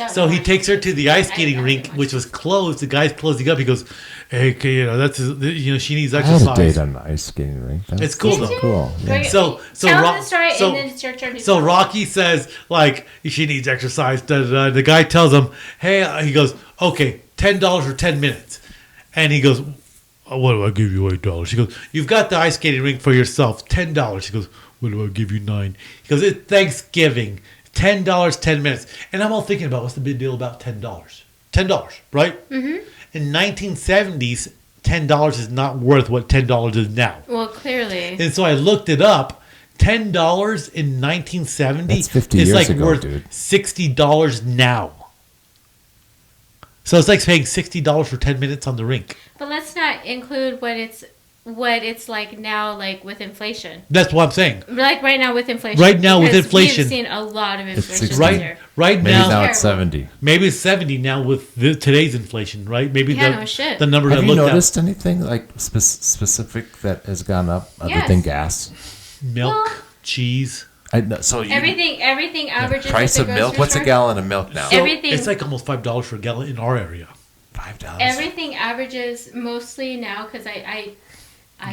So he takes her to the ice skating rink, which was closed. The guy's closing up. He goes, hey, she needs I had a date exercise. on the ice skating rink. That's It's cool Did though. you? cool. Yeah. Great. So Tell Ro- the story, so- and then it's your turn to So tell. Rocky says, like, she needs exercise. The guy tells him, hey, he goes, okay, $10 for 10 minutes. And he goes, what do I give you, $8? She goes, you've got the ice skating rink for yourself, $10. She goes, what do I give you, $9? He goes, it's Thanksgiving, $10, 10 minutes. And I'm all thinking about what's the big deal about $10? $10, right? Mm-hmm. In 1970s, $10 is not worth what $10 is now. Well, clearly. And so I looked it up. $10 in 1970 That's 50 is years like ago, worth dude. $60 now. So it's like paying $60 for 10 minutes on the rink. But let's not include what it's like now, like with inflation. That's what I'm saying. Like right now with inflation. Right now with Because inflation. we've seen a lot of inflation. 60. this Right, year. right Maybe now, now it's 70. maybe it's 70 now with today's inflation, right? Maybe Yeah, no shit. the numbers I Have you looked noticed anything like specific that has gone up other Yes. than gas? at. Milk, Well- cheese. So you Everything averages. price at of the milk? grocery What's a store. gallon of milk now? So Everything- It's like almost $5 for a gallon in our area. $5. Everything averages mostly now because I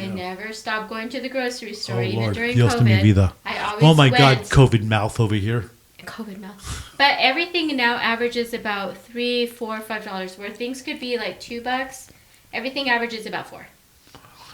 never stop going to the grocery store Oh, even Lord. during Dios de mi COVID. vida. I always Oh my God, went. COVID mouth over here. COVID mouth. But everything now averages about $3, $4, $5. Where things could be like $2, everything averages about $4.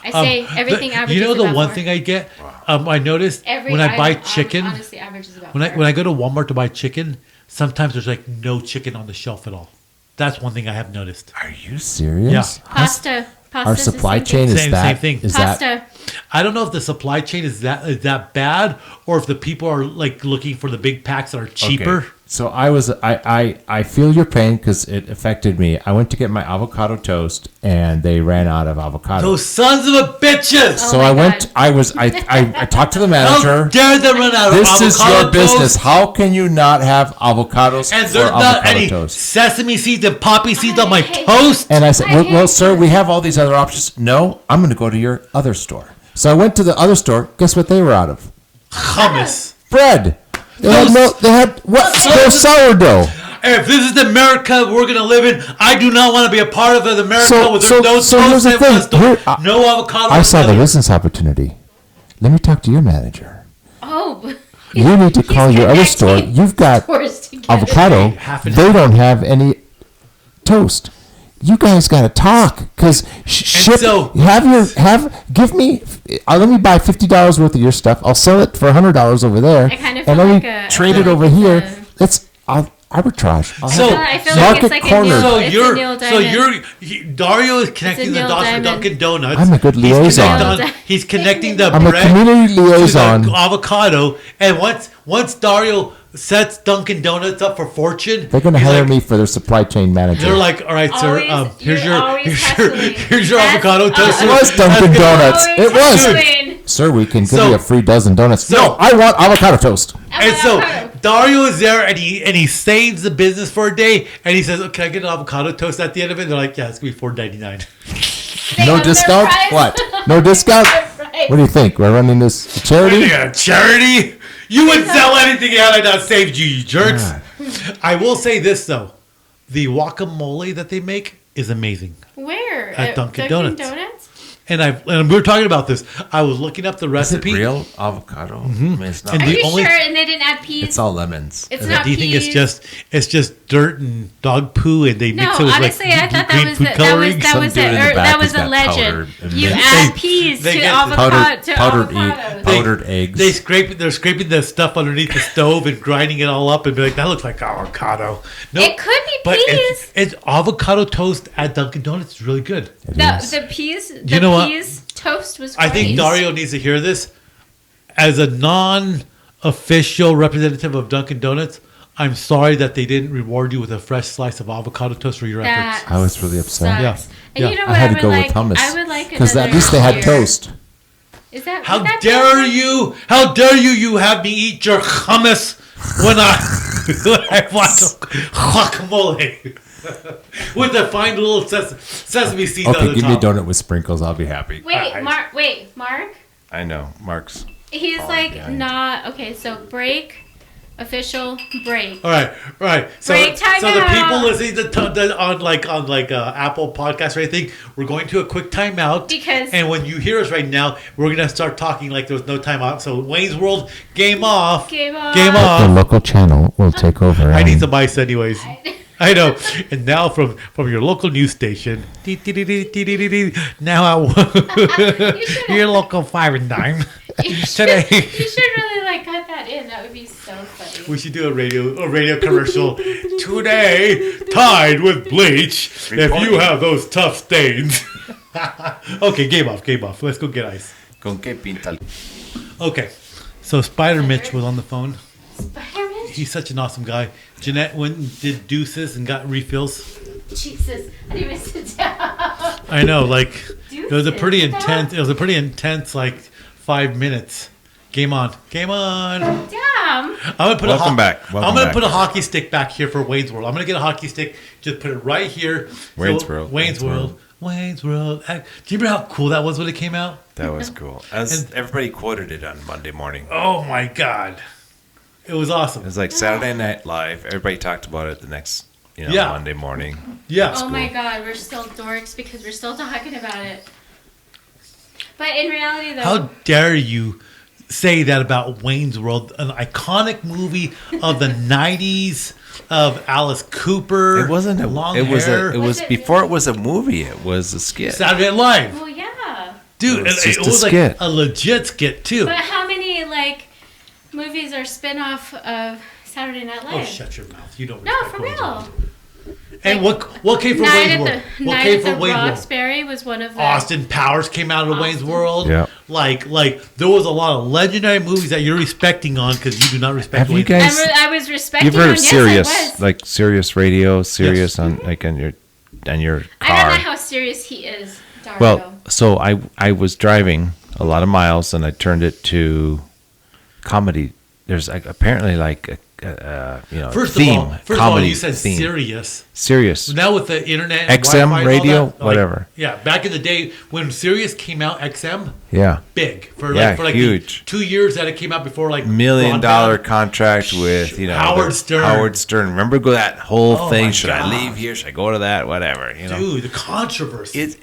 I say everything averages. You know the about one $4. thing I get? I noticed Every when I buy item, chicken, honestly averages about when $4. I go to Walmart to buy chicken, sometimes there's like no chicken on the shelf at all. That's one thing I have noticed. Are you Serious? Yeah. Pasta. Our Pasta's the supply same chain thing. is Same that. thing. Is Pasta. that I don't know if the supply chain is that bad, or if the people are like looking for the big packs that are cheaper. Okay. So I feel your pain because it affected me. I went to get my avocado toast and they ran out of avocado. Those sons of a bitches! So Oh my I went. God. I talked to the How manager. dare they run out of This avocado is your business. toast? How can you not have avocados And for there's not avocado any toast? sesame seeds and poppy seeds on my hate- toast. And I said, I well, hate sir, we have all these other options. No, I'm going to go to your other store. So I went to the other store. Guess what they were out of? hummus. Bread. They had no sourdough. If this is the America we're gonna live in, I do not want to be a part of the America with no toast here's the and thing. no avocado. I saw the nothing. business opportunity. Let me talk to your manager. Oh. You need to call your other store. You've got Stores together. avocado. Half and They don't have any toast. You guys got to talk because ship. so- Give me. Let me buy $50 worth of your stuff. I'll sell it for $100 over there, I kind of and feel let like me a- trade I it feel over like here. it's a- That's arbitrage. I'll So- have I feel market like it's like a corner. Neil, So it's a you're Neil so Diamond. Dario is connecting the Neil dots for Diamond. Dunkin' Donuts. I'm a good liaison. He's connecting the I'm a bread community to liaison. the avocado, and once Dario sets Dunkin' Donuts up for fortune, They're going to he's hire like- me for their supply chain manager. They're like, all right, sir. Always- Here's you're your always hustling. here's your That's- avocado toast. It was Dunkin' Donuts. Always It was. hustling. Sir, we can give So- you a free dozen donuts. so- No, I want avocado toast. And so Avocado. Dario is there, and he saves the business for a day, and he says, oh, "Can I get an avocado toast at the end of it?" And they're like, "Yeah, it's gonna be $4.99." They No have their discount? price. What? No discount? Right. What do you think? We're running this charity? Yeah, charity. You would sell anything had I not saved you, you jerks. God. I will say this though, the guacamole that they make is amazing. Where? At Dunkin' Donuts. And we were talking about this. I was looking up the Is it recipe. real avocado? I mean, it's not. And Are the you only- sure? And they didn't add peas? It's all lemons. It's And not do you think peas. it's just dirt and dog poo and they No, mix it with honestly, like I thought green that was food coloring? that Some was dude in the that back was has a got legend. powdered and You mixed. add peas they to get avocado to powdered avocados. powdered eggs. They're scraping the stuff underneath the stove and grinding it all up and be like, that looks like avocado. No, It could be but peas. it's avocado toast at Dunkin' Donuts is really good. The peas. The You know what? peas toast was. I think great. Dario needs to hear this. As a non-official representative of Dunkin' Donuts, I'm sorry that they didn't reward you with a fresh slice of avocado toast for your efforts. I was really upset. Yeah. Sucks. And Yeah. you know I what? had to would go like, with hummus. I would like Because another at least they had year. toast. Is that? How would that be dare okay? you? How dare you have me eat your hummus when I want guacamole with a fine little sesame seeds on Okay, the give top. me a donut with sprinkles. I'll be happy. Wait, Mark. Wait, Mark. I know. Mark's. He's like behind. not okay. So break, official break. All right. So, Break time so the out. people listening on Apple Podcasts or anything, we're going to a quick timeout Because- and when you hear us right now, we're gonna start talking like there was no timeout. So Wayne's World, game off. Game off. Game The off. local channel will take over. I need and- some ice anyways. I know. And now from your local news station, now your local 5 and dime. You should, Today. you should really like cut that in. That would be so funny. We should do a radio commercial today. Tied with bleach. If you have those tough stains. Okay, game off. Let's go get ice. Con que pinta. Okay, so Spider Mitch was on the phone. Spider-Man? He's such an awesome guy. Jeanette went and did deuces and got refills. Jesus, I didn't even sit down. I know, like it was a pretty Deuces? intense. It was a pretty intense, like 5 minutes. Game on. Damn. I'm gonna put Welcome back. I'm Welcome gonna back. put a hockey stick back here for Wayne's World. I'm gonna get a hockey stick. Just put it right here. Wayne's So, World. Wayne's World. Wayne's World. Do you remember how cool that was when it came out? That was cool. As everybody quoted it on Monday morning. Oh my god, it was awesome. It was like Saturday Night Live. Everybody talked about it the next, Yeah. Monday morning. Yeah. Oh my god, we're still dorks because we're still talking about it. But in reality, though, How dare you say that about Wayne's World, an iconic movie of the '90s of Alice Cooper? It wasn't a long it was hair. it was Was it before really? it was a movie. It was a skit. Saturday Night Live, well, yeah. dude. It was It just was a like skit. a legit skit too. But how many movies are spin-off of Saturday Night Live? Oh, shut your mouth! You don't. No, respect for Wayne's real. World. And what came from Night Wayne's at World? the What Night came at from the Wayne's World? Roxbury was one of the Austin Powers came out of Wayne's Austin. World. Yeah. Like there was a lot of legendary movies that you're respecting on because you do not respect. Have you Wayne's guys- I was respecting. You've heard of yes, Sirius, I was. like Sirius Radio, Sirius Yes. on your I don't know car. how serious he is, Dario. Well, so I was driving a lot of miles and I turned it to comedy there's like apparently like a First theme, of all, comedy you said theme. Sirius. Serious. Now with the internet, and XM Wi-Fi and all radio, that, whatever. Yeah, back in the day when Sirius came out, XM, Yeah. big for Huge. the 2 years that it came out before, like $1 million broadband. contract with Howard Stern. Howard Stern. Remember that whole Oh, thing? my Should I God. leave here? Should I go to that? Whatever. Dude, the controversy,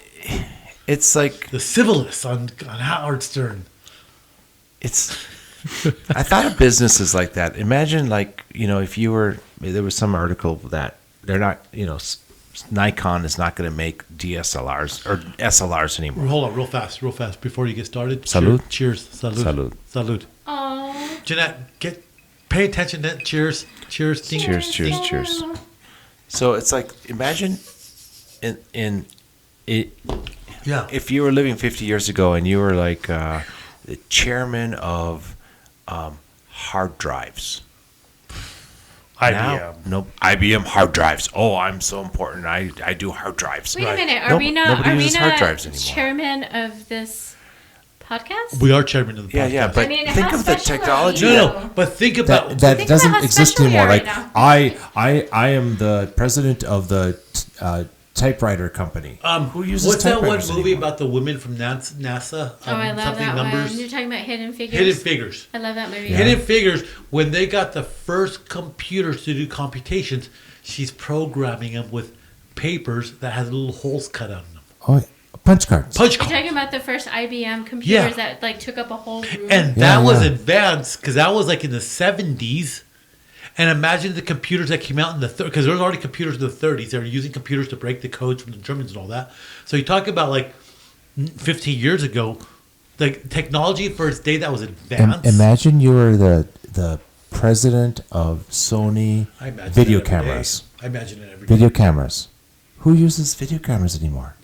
It's like the civilists on Howard Stern. it's. I thought of businesses like that. Imagine if you were, there was some article that they're not, Nikon is not going to make DSLRs or SLRs anymore. Hold on, real fast, before you get started. Salud. Cheers. Salud. Salud. Oh. Jeanette, pay attention to it. Cheers. Ding. Cheers. So it's like, imagine Yeah. if you were living 50 years ago and you were like the chairman of hard drives. IBM hard drives. Oh, I'm so important. I do hard drives. Wait a minute. Are we Nobody uses hard drives not anymore. chairman of this podcast? We are chairman of the podcast. Yeah, but think how of the special are technology. you? No, but think about That Think doesn't about how exist special we anymore. are Like right now. I am the president of the typewriter company. Who uses Um, what's that one typewriters movie anymore? about the women from NASA? Oh, I love something that numbers. one. You're talking about Hidden Figures. Hidden Figures. I love that movie. Hidden Figures. When they got the first computers to do computations, she's programming them with papers that has little holes cut out in them. Oh, punch cards. Punch You're cards. talking about the first IBM computers Yeah. that like took up a whole room. And Yeah, that was yeah. advanced because that was like in the 70s. And imagine the computers that came out in the because there was already computers in the 30s. They were using computers to break the codes from the Germans and all that. So you talk about like 15 years ago, the technology for its day that was advanced. Imagine you were the president of Sony I imagine video it every day. cameras. I imagine it every day. Video cameras. Who uses video cameras anymore?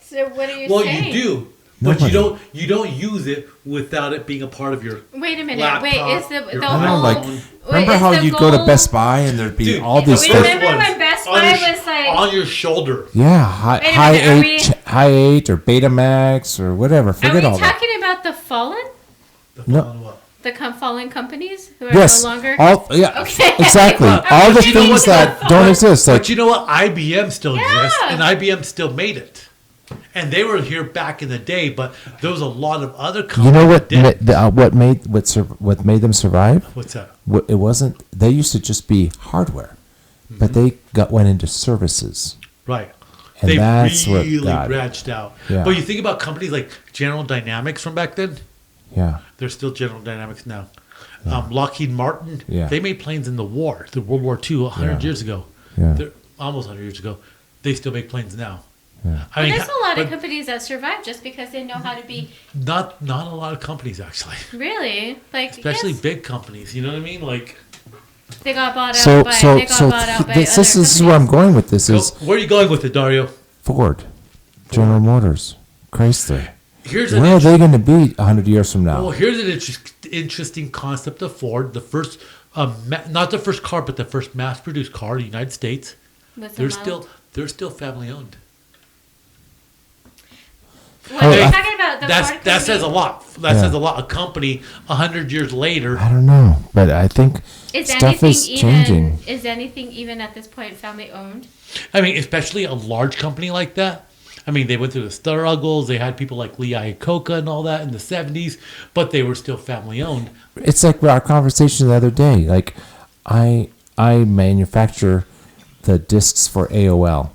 So what are you Well, saying? you do, but Nobody. you don't use it without it being a part of your. Wait a minute. Laptop, Wait, is the your I don't know, whole like, wait, remember is how the you'd go to goal- Best Buy and there'd be Dude, all these we things? remember when Best on Buy your, was like on your shoulder. Yeah, high Wait a minute, are high 8 or Betamax or whatever. Are Forget we all that. talking about the fallen? No. The fallen companies who are Yes, no longer yeah, exactly. All the But you know things what's that so don't exist. Like But you know what? IBM still exists, Yeah. and IBM still made it. And they were here back in the day, but there was a lot of other companies. you know what? that did. What made them survive? What's that? It wasn't. They used to just be hardware, but they went into services. Right. And They that's what really got it. branched out. Yeah. But you think about companies like General Dynamics from back then, Yeah, they're still General Dynamics now. Lockheed Martin, Yeah. they made planes in the World War II 100 Yeah. years ago. Yeah. They're almost 100 years ago. They still make planes now. Yeah. I mean, There's a lot of but companies that survive just because they know how to be not a lot of companies actually, really like especially yes, big companies. You know what I mean? Like, they got bought out So by so they got so bought out by this other is where I'm companies. going with this. Is where are you going with it, Dario? Ford, General Motors, Chrysler. Here's Where are they going to be 100 years from now? Well, here's an interesting concept of Ford. The first, not the first car, but the first mass-produced car in the United States. What's the They're model? still family-owned. What, Oh, you're I- talking about the Ford That says a company? lot. That Yeah. says a lot. A company 100 years later. I don't know, but I think Is stuff anything is even changing. is anything even at this point family owned? I mean, especially a large company like that. I mean, they went through the struggles. They had people like Lee Iacocca and all that in the 70s, but they were still family-owned. It's like our conversation the other day. Like, I manufacture the discs for AOL.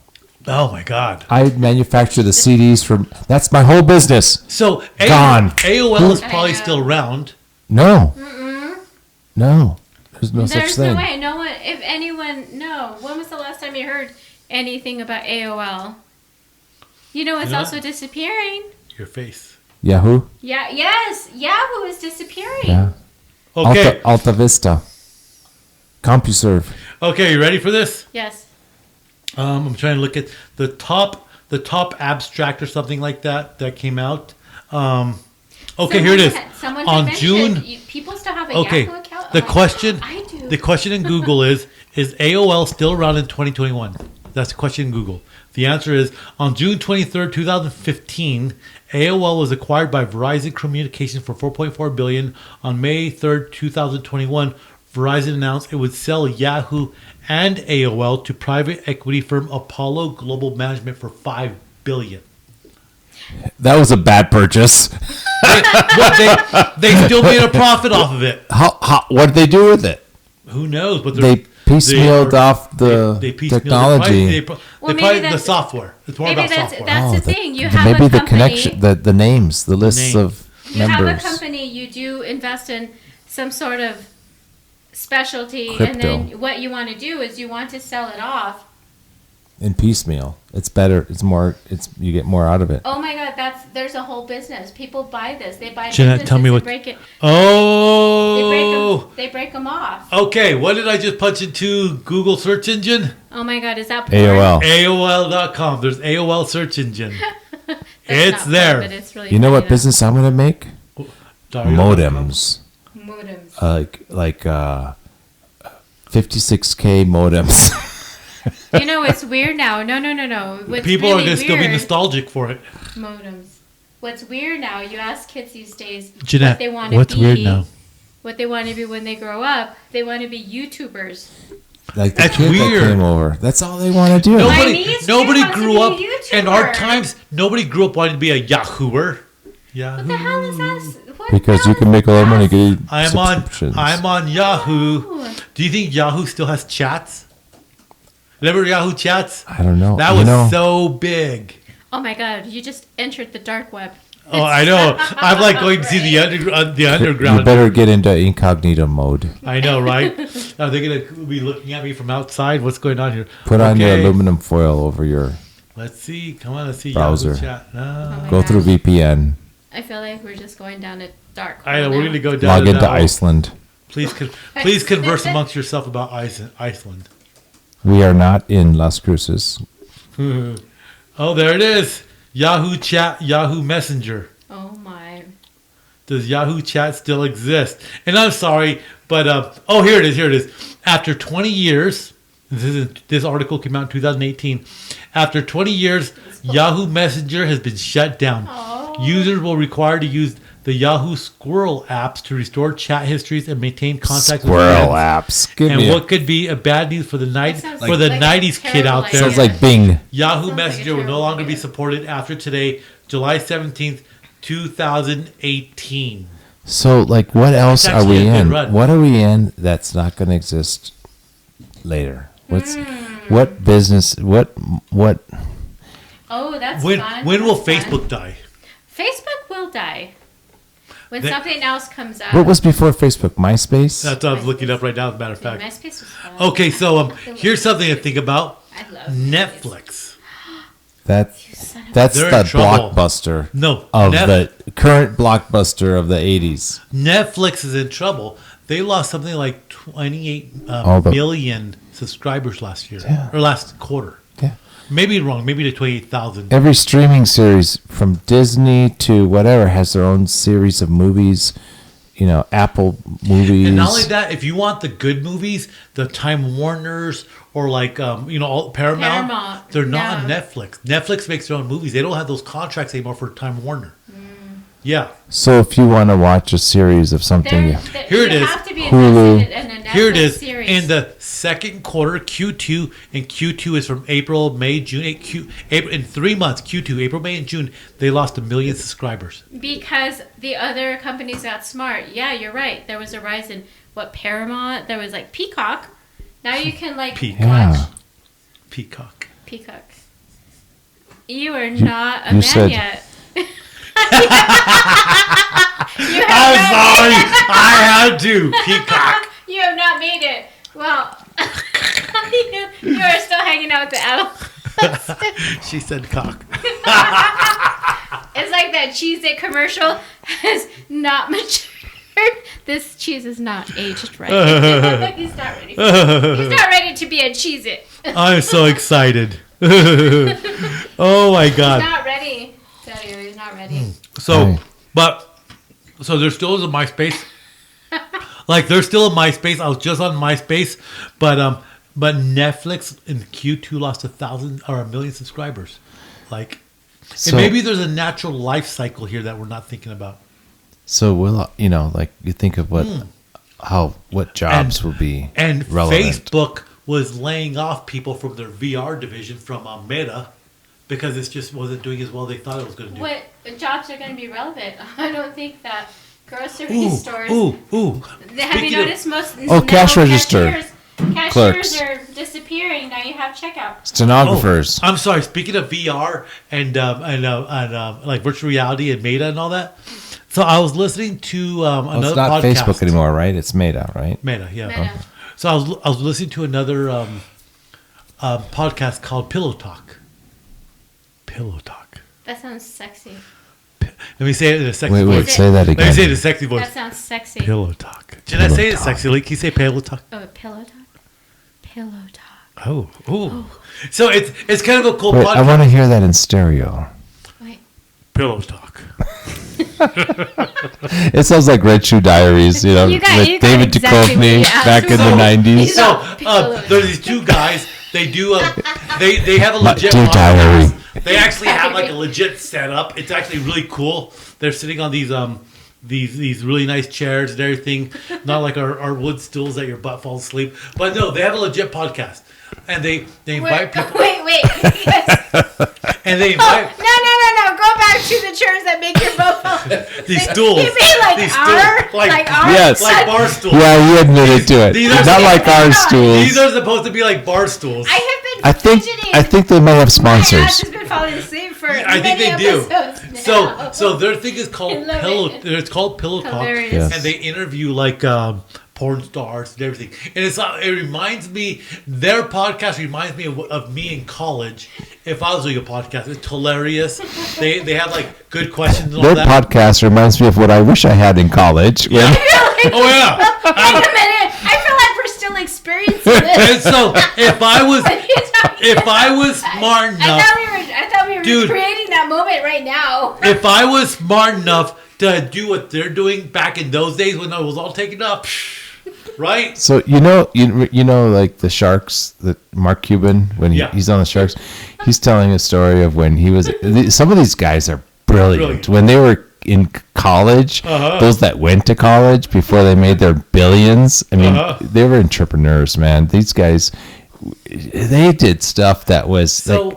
Oh, my God. I manufacture the CDs for. That's my whole business. So Gone. AOL is I probably know. still around. No. No. There's no There's such thing. no way. No one. If anyone, no. When was the last time you heard anything about AOL? You know, it's You know also what? disappearing. Your face. Yahoo. Yeah. Yes. Yahoo is disappearing. Yeah. Okay. Alta Vista. CompuServe. Okay, you ready for this? Yes. I'm trying to look at the top abstract or something like that came out. Okay, here it is. Someone On had June. mentioned people still have a Okay, Yahoo account. the Oh my question. God, I do. The question in Google is AOL still around in 2021? That's a question in Google. The answer is, on June 23rd, 2015, AOL was acquired by Verizon Communications for $4.4 billion. On May 3rd, 2021, Verizon announced it would sell Yahoo and AOL to private equity firm Apollo Global Management for $5 billion. That was a bad purchase. They still made a profit off of it. What did they do with it? Who knows? But They piecemealed off the technology. They probably the software. It's more about software. That's the thing. You have maybe a the company, connection, the names, the lists of you members. have a company, you do invest in some sort of specialty, Crypto. and then what you want to do is you want to sell it off. In piecemeal, it's better. It's more. You get more out of it. Oh my God, there's a whole business. People buy this. They buy Jeanette, tell me businesses what. and break it. Oh. They break them off. Okay, what did I just punch into Google search engine? Oh my God, is that porn? AOL. AOL.com. There's AOL search engine. That's It's not porn, there. but it's really You know funny what though. business I'm gonna make? Dario. Modems. Modems. Like 56K modems. You know, it's weird now. No. What's People really are going to still be weird- nostalgic for it. Modems. What's weird now, you ask kids these days Jeanette, what they want to what's be. weird now? What they want to be when they grow up. They want to be YouTubers. Like the That's kid weird. that came over. That's all they want to do. My niece Nobody wants to grew be a up in our YouTuber. times. Nobody grew up wanting to be a Yahooer. What the hell is that? What Because the you hell can is make a lot of money that? getting I'm subscriptions. on Yahoo. Oh. Do you think Yahoo still has chats? Remember Yahoo chats? I don't know. That You was know, so big. Oh my God, you just entered the dark web. Oh, I know. I'm like going to see the you underground. better get into incognito mode. I know, right? Are they going to be looking at me from outside? What's going on here? Put on your Okay. aluminum foil over your. Let's see. Come on, let's see. Browser. Yahoo chat. No. Oh my Go through gosh. VPN. I feel like we're just going down a dark hole I know. We're now. going to go down Log to into that. Iceland. Please converse amongst yourself about Iceland. We are not in Las Cruces. Oh, there it is. Yahoo chat, Yahoo Messenger. Oh my. Does Yahoo chat still exist? And I'm sorry, but here it is. After 20 years, this article came out in 2018. After 20 years, Yahoo Messenger has been shut down. Oh. Users will require to use the Yahoo Squirrel apps to restore chat histories and maintain contact with Squirrel friends. apps. Give And me what could be a bad news for the That sounds for the like 90s a kid out terrible there? sounds idea. like Bing. Yahoo Sounds like a Messenger will no terrible longer be idea. supported after today, July 17th, 2018. So, like, what else are actually we a good in? run. What are we in that's not going to exist later? What business? What? Oh, that's When fun. will That's fun. Facebook die? Facebook will die. When They- something else comes out. What was before Facebook? MySpace. That's what I was looking up right now, as a matter of Dude, fact. MySpace was fun. Okay, so here's something to think about. I love Netflix. That's son of a- that's They're the in trouble. blockbuster No, of the current blockbuster of the 80s. Netflix is in trouble. They lost something like 28 All the- million subscribers last year, Yeah. or last quarter. Yeah. Maybe wrong. Maybe to 28,000. Every streaming series from Disney to whatever has their own series of movies. You know, Apple movies. And not only that, if you want the good movies, the Time Warners or like all Paramount, Paramount, they're not on no. Netflix. Netflix makes their own movies. They don't have those contracts anymore for Time Warner. Yeah. So if you want to watch a series of something, Here it you is. have to be Hulu. invested in a Netflix Here it is. series. In the second quarter, Q2, and Q2 is from April, May, June. April, in 3 months, Q2, April, May, and June, they lost 1 million subscribers. Because the other companies got smart. Yeah, you're right. There was a rise in Paramount. There was like Peacock. Now you can like Peacock. yeah. watch Peacock. Peacock. You are not a you man said- yet. I'm sorry. I had to. Peacock. You have not made it. Well, you are still hanging out with the adults. She said cock. It's like that Cheez-It commercial has not matured. This cheese is not aged right. He's not ready. He's not ready to be a Cheez-It. I'm so excited. Oh my He's God. not ready. Dario, he's not ready. So there still is a MySpace. Like there's still a MySpace. I was just on MySpace, but But Netflix in Q2 lost 1,000 or 1 million subscribers. Like, So- and maybe there's a natural life cycle here that we're not thinking about. So will like you think of what jobs will be And relevant. Facebook was laying off people from their VR division from Meta because it just wasn't doing as well they thought it was going to do. What jobs are going to be relevant? I don't think that grocery stores. Ooh. Have you Speaking of- noticed most? cash register. Cashiers Clerks. are disappearing. Now you have checkout. Stenographers. I'm sorry. Speaking of VR and like virtual reality and Meta and all that, so I was listening to Well, another it's not podcast. Facebook anymore, right? It's Meta, right? Meta, yeah. Meta. So I was listening to another podcast called Pillow Talk. Pillow Talk. That sounds sexy. Let me say it in a sexy Wait, voice. say that Let me again. say it in a sexy voice. That sounds sexy. Pillow Talk. Should I say it Talk. sexily? Can you say Pillow Talk? Oh, pillow talk. Pillow talk. Oh. So it's kind of a cool Wait, I podcast. want to hear that in stereo. Wait. Pillow Talk. It sounds like Red Shoe Diaries, You got- with you got David exactly what Duchovny you asked back in for. the 90s. So Pillow there's these two guys. They do they have a My legit dear podcast. diary. They actually have like a legit setup. It's actually really cool. They're sitting on these really nice chairs and everything. Not like our wood stools that your butt falls asleep. But no, they have a legit podcast. And they invite people Wait. Yes. and they invite No. Go back to the chairs that make your butt fall. these stools. You mean like These our? stools, like our? Yes. like bar stools. Yeah, you admitted to it. These are- Not like our stools. These are supposed to be like bar stools. I have been fidgeting. I think they might have My ass sponsors. has been falling asleep for I think many they do. episodes now. So their thing is called I love Pillow. it. It's called Pillow Talk, Hilarious. Yes. and they interview like porn stars and everything. And it reminds me. Their podcast reminds me of me in college. If I was doing a podcast, it's hilarious. They have like good questions and all Their that. podcast reminds me of what I wish I had in college. when- Oh yeah. Wait a minute. I feel like we're still experiencing this. And so if I was smart I enough, thought we were Dude. creating that moment right now. if I was smart enough to do what they're doing back in those days when I was all taken up, right? So you know, like the Sharks, the Mark Cuban when Yeah. he's on the Sharks, he's telling a story of when he was. Some of these guys are brilliant. Brilliant. When they were in college, those that went to college before they made their billions. I mean, they were entrepreneurs, man. These guys, they did stuff that was So,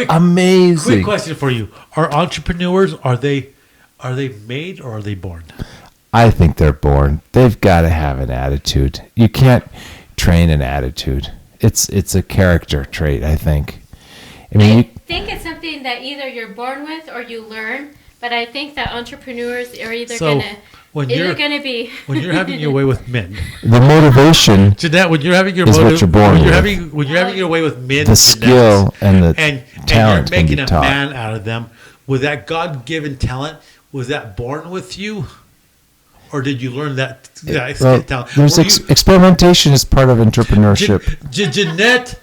amazing. Quick question for you: are entrepreneurs are they made or are they born? I think they're born. They've got to have an attitude. You can't train an attitude. It's a character trait, I think. I mean, I you, think it's something that either you're born with or you learn. But I think that entrepreneurs are either So, gonna when either you're- gonna be When you're having your way with men, the motivation, Jeanette, when you're having your Is what motive, you're born when you're with. having your way with men, the skill, and the and talent you're can making be a taught. man out of them. Was that God-given talent? Was that born with you, or did you learn that Well, talent? there's Were you- experimentation is part of entrepreneurship. Did Jeanette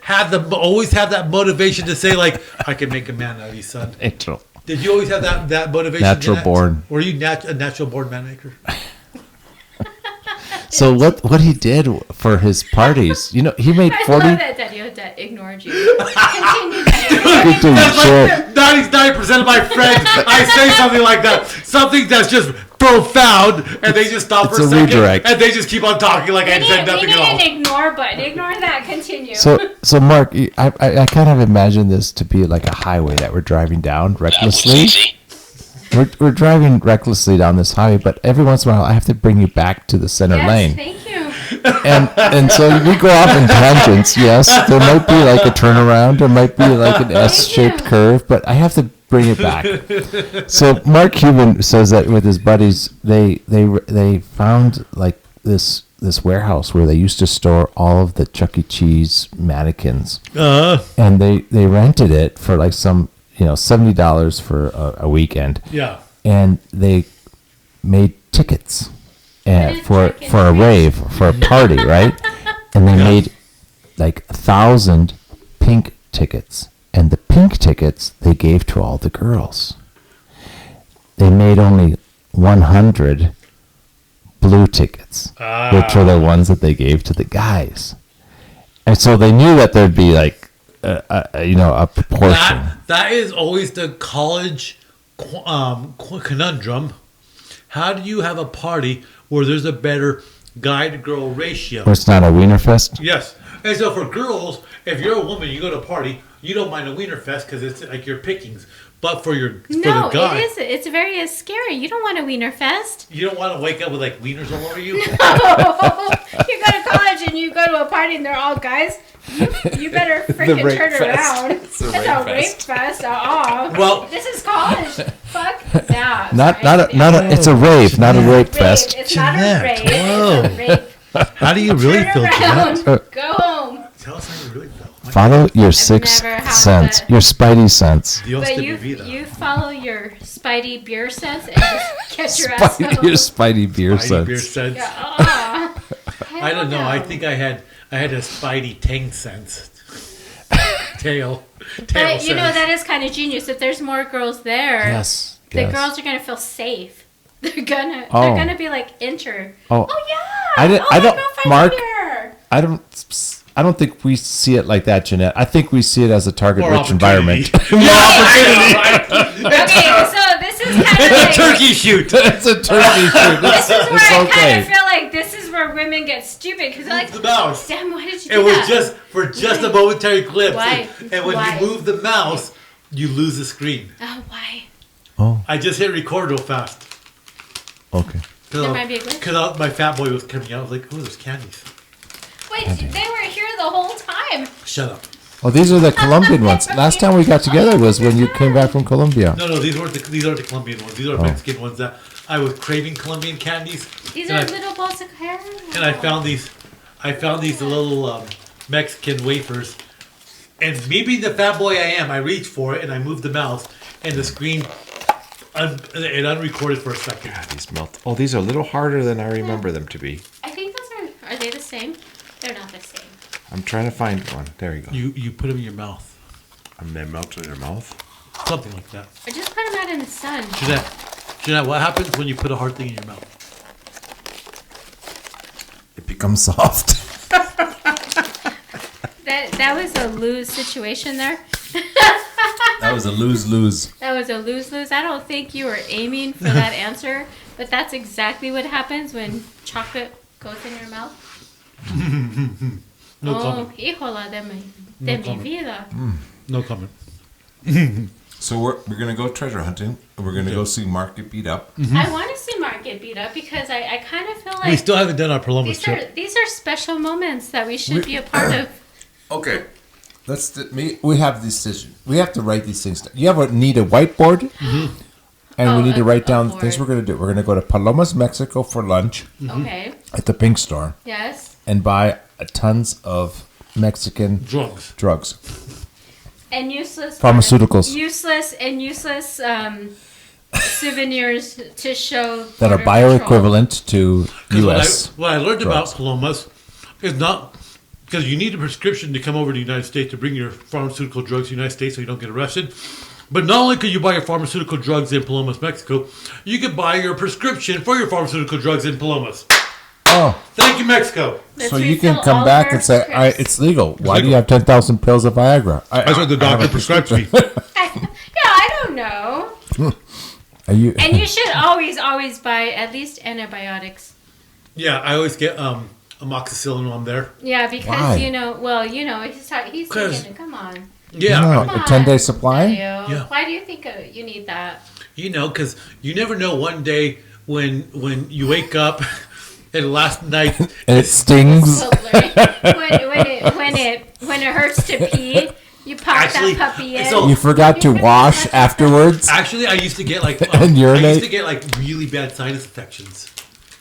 always have that motivation to say like, I can make a man out of you, son? Natural. Did you always have that motivation? Natural Jeanette? born. Were you a natural born man maker? So what he did for his parties, he made I 40. love that Dario ignored you. Continue. Dario. Good to That's share. like 99% of my friends. I say something like that, something that's just profound, and they just stop It's for a a second, redirect. and they just keep on talking like I We said need nothing at all. an ignore button. Ignore that. Continue. So Mark, I kind of imagine this to be like a highway that we're driving down recklessly. We're driving recklessly down this highway, but every once in a while I have to bring you back to the center yes, lane. thank you. And so we go off in tangents. Yes, there might be like a turnaround, there might be like an S-shaped you. curve, but I have to bring it back. So Mark Cuban says that with his buddies, they found like this warehouse where they used to store all of the Chuck E. Cheese mannequins, and they rented it for like some $70 for a weekend, Yeah. and they made tickets What is for Chuck E. a Cheese? rave, for a party, right? And they made like 1,000 pink tickets, and the pink tickets they gave to all the girls. They made only 100 blue tickets, which are the ones that they gave to the guys. And so they knew that there'd be like, a proportion. That is always the college conundrum. How do you have a party where there's a better guy to girl ratio? Or it's not a wiener fest. Yes. And so for girls, if you're a woman, you go to a party, you don't mind a wiener fest because it's like your pickings. But for the guy, it is. It's very scary. You don't want a wiener fest. you don't want to wake up with like wieners all over you. No. You go to college and you go to a party and they're all guys. You better freaking rape turn fest. around. It's a It's rape a rape fest. Well- this is college. Fuck that. It's a rave, not a rape fest. It's not a Jeanette, rave. whoa. It's a rape. How do you really Turn feel, around. Jeanette? Go home. Tell us how you really feel. Follow your sixth never had sense, that. your spidey sense. Dios But te mi vida. you follow your Spidey beer sense and just get your ass home. Your spidey beer Spidey beer sense. sense. Yeah, I don't know. I think I had a Spidey tang sense. Tail But sense. that is kind of genius. If there's more girls there, Yes. the yes. girls are gonna feel safe. They're gonna be like enter. Oh. Yeah. I don't- Oh, I don't- go find Mark- beer. I don't think we see it like that, Jeanette. I think we see it as a More target-rich environment. opportunity. Okay, so this is kind of like Turkey shoot. It's a turkey shoot. this is where I kind okay. of feel like this is where women get stupid because they're like, The mouse. damn, why did you It do was that? just for just a momentary glimpse. Why? And when Why? you move the mouse, you lose the screen. Oh, why? Oh, I just hit record real fast. okay. There might be a glitch. Because my fat boy was coming out. I was like, oh, there's candies. Wait, they were here the whole time. Shut up. Oh, these are the Colombian ones. Last time we got together was when you came back from Colombia. No, these aren't the Colombian ones. These are Mexican ones that I was craving Colombian candies. These and are I, little balls of hair. and I found these little Mexican wafers. And me being the fat boy I am, I reached for it and I moved the mouse and the screen it unrecorded for a second. God, these melt. Oh, these are a little harder than I remember them to be. I think those are they the same? They're not the same. I'm trying to find one. There you go. You put them in your mouth. And they melt in your mouth. Something like that. Or just put them out in the sun. Jeanette, what happens when you put a hard thing in your mouth? It becomes soft. That was a lose situation there. That was a lose-lose. That was a lose-lose. I don't think you were aiming for that answer, but that's exactly what happens when chocolate goes in your mouth. No oh, comment. híjola de mi comment. vida. No comment. So we're gonna go treasure hunting. And we're gonna go see Mark get beat up. I want to see Mark get beat up because I kind of feel like We still haven't done our Paloma trip. these are special moments that we should be a part of. Okay. We have this decision. We have to write these things down. You need a whiteboard, and we need to write down board. things we're gonna do. We're gonna go to Palomas, Mexico for lunch Okay. at the Pink Store Yes. and buy tons of Mexican Drugs. And useless Pharmaceuticals. Useless souvenirs to show that are border control. bioequivalent to U.S. What I learned drugs. about Palomas is not because you need a prescription to come over to the United States to bring your pharmaceutical drugs to the United States so you don't get arrested. But not only can you buy your pharmaceutical drugs in Palomas, Mexico, you can buy your prescription for your pharmaceutical drugs in Palomas. Oh, Thank you, Mexico. Let's so you can refill come all back of and our say, scripts. it's legal. Why do you have 10,000 pills of Viagra? That's what the doctor prescribed to me. I don't know. Are you? And you should always buy at least antibiotics. Yeah, I always get amoxicillin on there. Yeah, because Why? he's 'Cause- thinking, come on. Yeah, No. Come A on, 10-day supply? Dario. Yeah. Why do you think you need that? because you never know one day when you wake up and last night And it stings. So blurry. when it hurts to pee, you pop Actually, that puppy in. so- You forgot to wash afterwards. Actually, I used to get like And urinate? really bad sinus infections.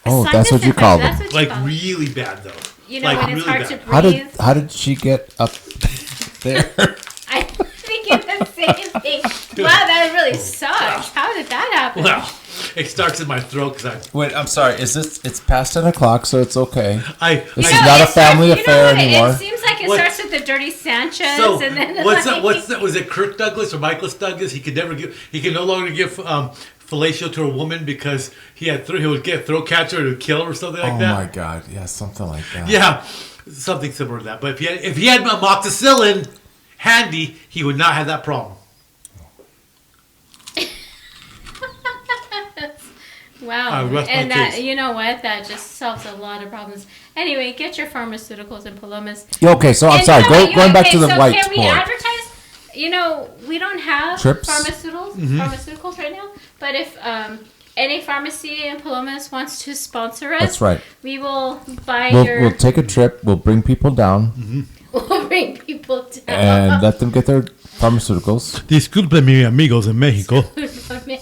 Oh, Sinus that's what you call them. infection, that's what you Like call it. really bad though. You know, like when it's really hard bad. to breathe. How did she get up there? I'm thinking the same thing. Wow, that really sucks. How did that happen? Well, it starts in my throat because Wait, I'm sorry. It's past 10 o'clock, so it's okay. This is know, not a it family starts- affair what, anymore. It seems like it What- starts with the dirty Sanchez, So and then what's like, that? What's that? Was it Kirk Douglas or Michael Douglas? He could never give. He can no longer give fellatio to a woman because he would get throat cancer and it would kill him or something like Oh that. my God! Yeah, something like that. Yeah. something similar to that. But if he had amoxicillin handy, he would not have that problem. Wow. rest my And that, case. you know what? That just solves a lot of problems. Anyway, get your pharmaceuticals in Palomas. Okay, so I'm And sorry. no, Going back to the so white can we board. advertise? You know, we don't have Trips? pharmaceuticals right now. But if any pharmacy in Palomas wants to sponsor us, That's right. we will buy We'll take a trip. We'll bring people down we'll bring people down. and let them get their pharmaceuticals. Disculpe mi amigos in Mexico.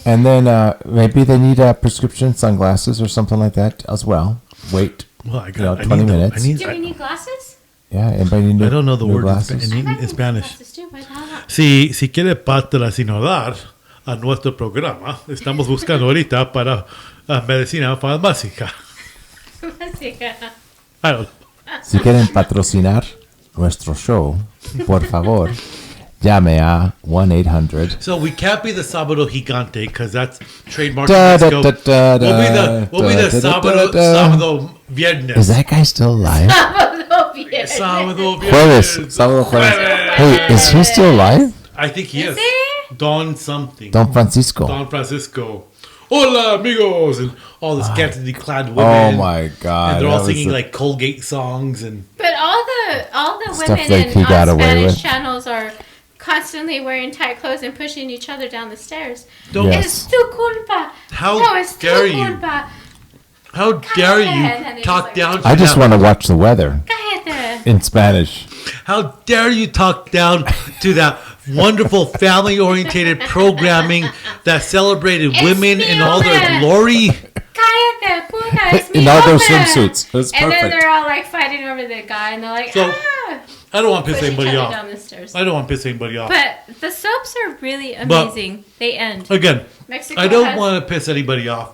And then maybe they need prescription sunglasses or something like that as well. Wait, Well, I 20 minutes. Do we need glasses? Yeah, anybody need I don't know the new word glasses? in I need Spanish. glasses too, why not? Si quiere patrocinar a nuestro programa, estamos buscando ahorita para medicina farmácica. I don't Si quieren patrocinar nuestro show, por favor, llame a 1-800. So we can't be the Sábado Gigante because that's trademark Da, da, Mexico. da, da, We'll be the da, da, Sábado, da, da. Sábado Viernes. Is that guy still alive? Sábado Jueves. Viernes. Sábado jueves. Hey, is he still alive? I think he is. he? Don something. Don Francisco. Don Francisco. Hola, amigos. And all the scantily clad women. Oh my God. And they're all that was singing the- like Colgate songs. And But all the Stuff women like he in got away Spanish with. channels are constantly wearing tight clothes and pushing each other down the stairs. don't. Yes. Es tu culpa. How no, es tu dare you. culpa. How dare And then you he talk was like- down to I just that- want to watch the weather Cállate. in Spanish. How dare you talk down to that wonderful family-oriented programming that celebrated It's women me, in all their hombre. glory? Cállate, puta. Es mi In all their hombre. swimsuits. It was And then perfect. they're all like fighting over the guy, and they're like, So, ah, I don't want to piss push each anybody other off. down the stairs. I don't want to piss anybody off. But the soaps are really But- amazing. They end. Again, Mexico I don't has- want to piss anybody off.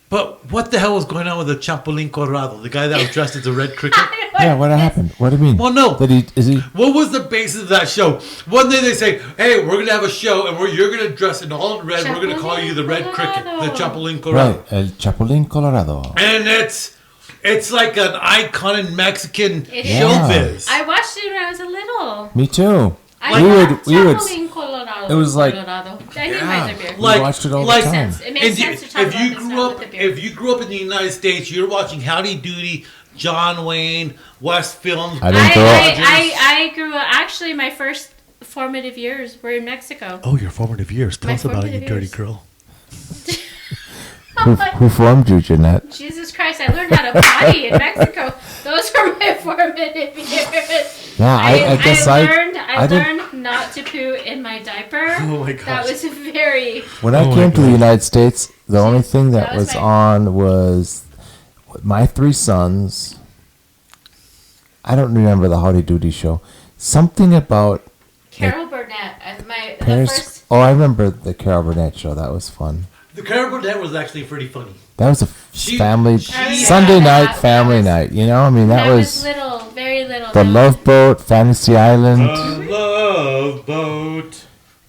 But what the hell was going on with the Chapulín Colorado, the guy that was dressed as a red cricket? Yeah, what happened? What do you mean? Well, no. Is he? What was the basis of that show? One day they say, "Hey, we're gonna have a show, and you're gonna dress in all red. We're gonna call you the Red Cricket, the Chapulín Colorado." Right, El Chapulín Colorado. And it's like an icon in Mexican It is. showbiz. I watched it when I was a little. Me too. I we love would. Chapulín Colorado. it was like- Colorado. I Yeah. yeah. beer. We watched it all the time. It makes sense to talk if about you this grew now up, with the beer. if you grew up in the United States, you're watching Howdy Doody, John Wayne, West Films. I didn't grow up. I grew up. Actually, my first formative years were in Mexico. Oh, your formative years. Tell My us about it, you formative dirty years. girl. Who formed you, Jeanette? Jesus Christ! I learned how to potty in Mexico. Those were my formative years. Yeah, I guess I didn't. learned not to poo in my diaper. Oh my That gosh. was very. When I Oh my came to the God. United States, the only thing that That was was my- on was my three sons. I don't remember the Howdy Doody show. Something about Carol Burnett. The Paris. first. Oh, I remember the Carol Burnett show. That was fun. The Carol Burnett was actually pretty funny. That was a She- family she- Sunday Yeah, night that family was- night. You know, I mean that was little, very little. the That Love Boat, Fantasy Island. Love boat.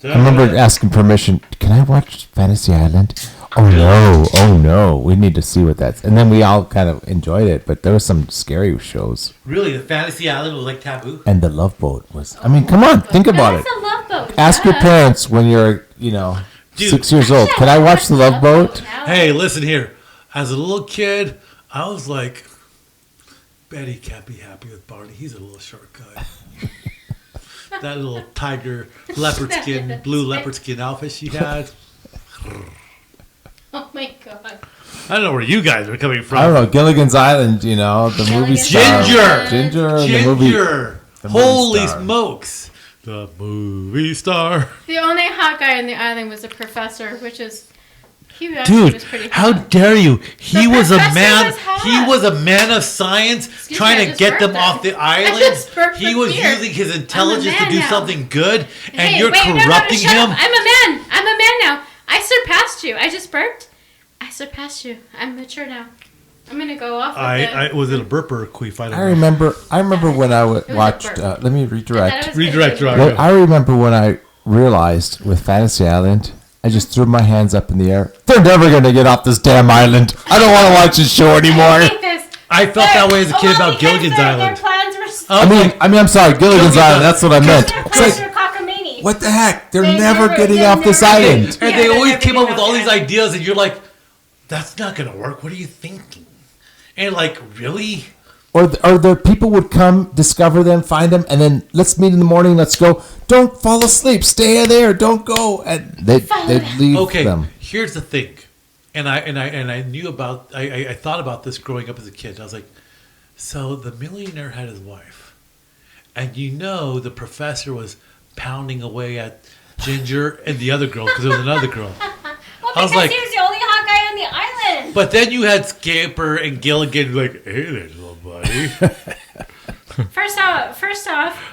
I remember asking permission. Can I watch Fantasy Island? Oh no, we need to see what that's. And then we all kind of enjoyed it, but there were some scary shows. Really, the Fantasy Island was like taboo. And the Love Boat was. I mean, come on, think about it. That's a love boat. Ask your duh. parents when you're, Dude. 6 years old. Can I watch the Love Boat? now. Hey, listen here. As a little kid, I was like, Betty can't be happy with Barney. He's a little short guy. That little tiger leopard skin, blue leopard skin outfit she had. Oh my god. I don't know where you guys are coming from. I don't know, Gilligan's Island, the movie Gilligan's star. Ginger. Ginger, the movie. Ginger. the movie Holy star. smokes. The movie star. The only hot guy on the island was the professor, which is he actually was Dude, pretty how hot. dare you? He The was a professor man. was hot. He was a man of science, Excuse me, trying I to just get them burped off them. the I island. just burped He the was beer. using his intelligence to man do now. something good, and Hey, you're wait, no, corrupting shut him. up. I'm a man. I'm a man now. I surpassed you. I just burped. I surpassed you. I'm mature now. I'm gonna go off. With I was it a burp or a queef? I don't I know. remember when I a watched. burp. Let me I thought redirect. it was Redirect, good. right. I remember when I realized with Fantasy Island, I just threw my hands up in the air. They're never going to get off this damn island. I don't want to watch this show I anymore. hate this. I felt that way as a kid about because Gilligan's their Island. plans were so I mean, I'm sorry, Gilligan's Island. That's what I meant. their It's plans like, were cockamamie. what the heck? They're They never getting they're off this never- island. And Yeah, they they're always never came up getting with off all the these island. ideas, and you're like, that's not going to work. What are you thinking? And like, really? Or the people would come, discover them, find them, and then let's meet in the morning. Let's go. Don't fall asleep. Stay there. Don't go. And they'd leave Okay, them. here's the thing. And I knew about, I thought about this growing up as a kid. I was like, so the millionaire had his wife. And the professor was pounding away at Ginger and the other girl because there was another girl. Well, I was because like- he was the only hot guy on the island. But then you had Skipper and Gilligan like, hey there, little buddy. First off,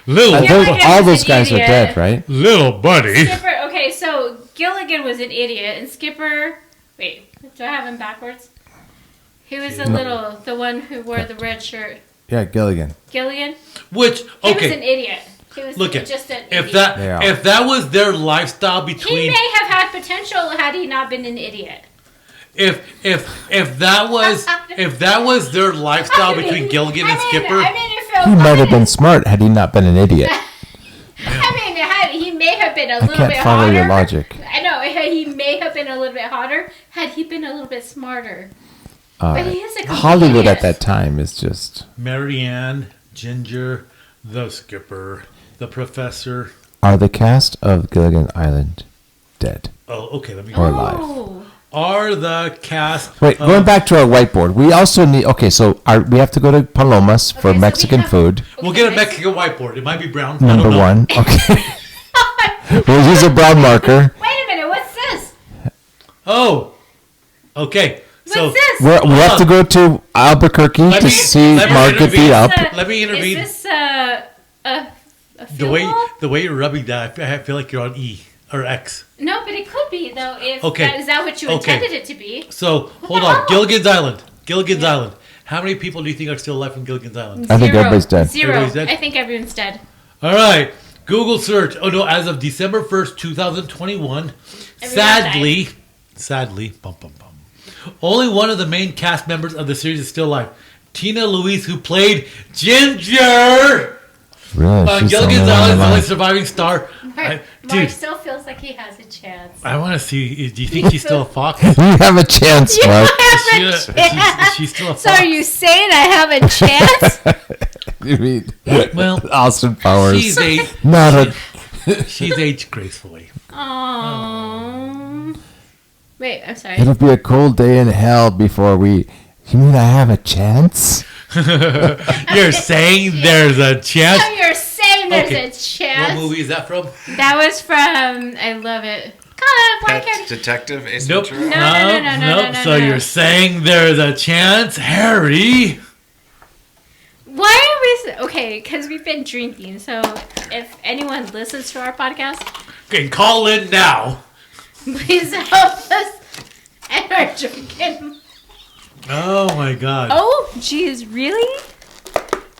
Little, And Gilligan all was those an guys are idiot. dead, right? little buddy. Skipper. Okay, so Gilligan was an idiot, and Skipper. Wait, do I have him backwards? He was the one who wore the red shirt. Yeah, Gilligan. Gilligan. Which, He was an okay, idiot. He was look at just an if idiot. that Yeah. if that was their lifestyle He between may have had potential had he not been an idiot. if that was their lifestyle between Gilligan and Skipper. He might have been smart had he not been an idiot. He may have been a I little can't bit follow hotter. your logic. I know he may have been a little bit hotter had he been a little bit smarter. But he is a complete Hollywood idiot. at that time is just. Marianne, Ginger, the Skipper, the Professor. Are the cast of Gilligan Island dead? Oh, okay. Let me Or go. alive. Oh. Are the cast? Wait, of- going back to our whiteboard, we also need. Okay, so we have to go to Palomas for Okay, so we Mexican have- food. We'll get a Mexican whiteboard. It might be brown. I Number don't know. one. Okay. We'll use a brown marker. Wait a minute, what's this? Oh, okay. So What's this? We have to go to Albuquerque Let to me- see let me Mark get intervene. beat up. Let me intervene. Is this a the field way goal? the way you're rubbing that, I feel like you're on E or X. No, but it could be though. If Okay. is that what you Okay. intended it to be? So hold the on, hell? Gilligan's Island. Gilligan's Island. How many people do you think are still alive from Gilligan's Island? I think everybody's dead. Zero. Everybody's dead? I think everyone's dead. All right. Google search. Oh no, as of December 1st, 2021, Everyone sadly, bum bum bum. Only one of the main cast members of the series is still alive. Tina Louise, who played Ginger Really? on She's the Gilligan's only one Island, the only alive. surviving star. Mark Dude, still feels like he has a chance. I want to see. Do you think she's still a fox? You have a chance, You Mark. have a Is chance. she still a So fox? are you saying I have a chance? You mean Well, Austin Powers? she's Not a. she's aged gracefully. Aww. Wait, I'm sorry. It'll be a cold day in hell before we. You mean I have a chance? You're saying there's a chance? So you're saying there's Okay. a chance? What movie is that from? That was from. I love it. God, why can't? Detective Ace Nope. Ventura? No. So you're saying there's a chance, Harry? Why are we? Okay, because we've been drinking. So if anyone listens to our podcast, Can call in now. please help us and our drinking. Oh my God. Oh, geez, really?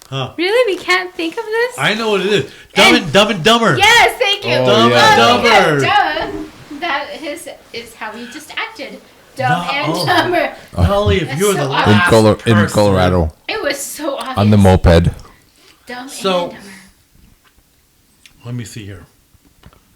Huh. Really? We can't think of this? I know what it is. Dumb and Dumber. Yes, thank you. Oh, Dumb yeah. and Dumber. Duh. That is how he just acted. Dumb No, and oh. dumber. Holly, if you were the That's last so In person- Colorado, It was so obvious. on the moped. Dumb So- and dumber. Let me see here.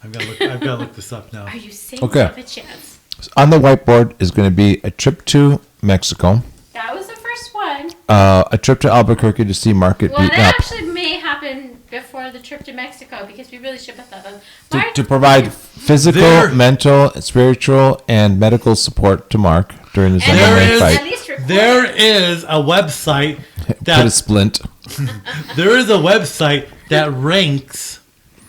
I've got to look this up now. Are you saying Okay. we have a chance? On the whiteboard is going to be a trip to Mexico, That was the first one. a trip to Albuquerque to see Mark get Well, beaten that up, actually may happen before the trip to Mexico because we really should put that on. to provide physical, There- mental, spiritual, and medical support to Mark during his And There MMA is- at fight. least record There it. is a website Put a that splint. ranks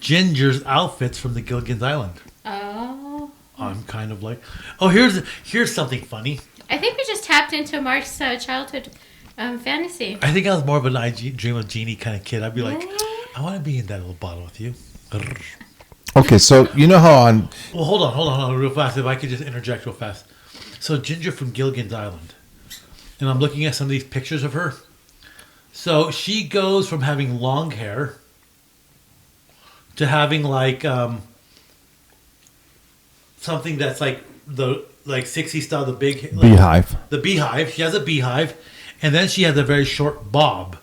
Ginger's outfits from the Gilligan's Island. Oh. I'm kind of like, oh, here's something funny. I think we just tapped into Mark's childhood fantasy. I think I was more of an I Dream of Jeannie kind of kid. I'd be like, Really? I want to be in that little bottle with you. Okay, so you know how on Well, hold on, real fast. If I could just interject real fast. So Ginger from Gilligan's Island, and I'm looking at some of these pictures of her. So she goes from having long hair to having like something that's like the 60s style, the big like, Beehive. the beehive. She has a beehive, and then she had the very short bob.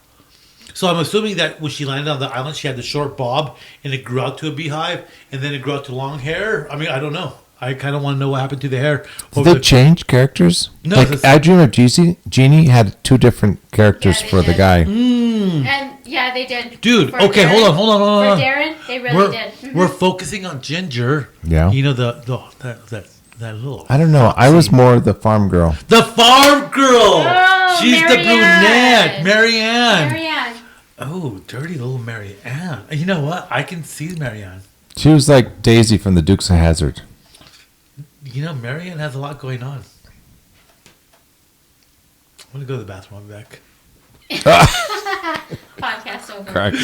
So I'm assuming that when she landed on the island, she had the short bob, and it grew out to a beehive, and then it grew out to long hair. I mean, I don't know. I kind of want to know what happened to the hair. Did they change characters? No, like it's- I Dream of Jeannie had 2 different characters Yeah, they for the did. guy. And yeah, they did. Dude, For okay, Darren- hold on. For Darren, they really did. Mhm. We're focusing on Ginger. Yeah. You know that little. I don't know. I was more the farm girl. The farm girl. Oh, She's the Marianne. brunette, Marianne. Marianne. Oh, dirty little Marianne. You know what? I can see Marianne. She was like Daisy from the Dukes of Hazzard. You know, Marianne has a lot going on. I'm gonna go to the bathroom. I'll be back. Podcast over. Correct.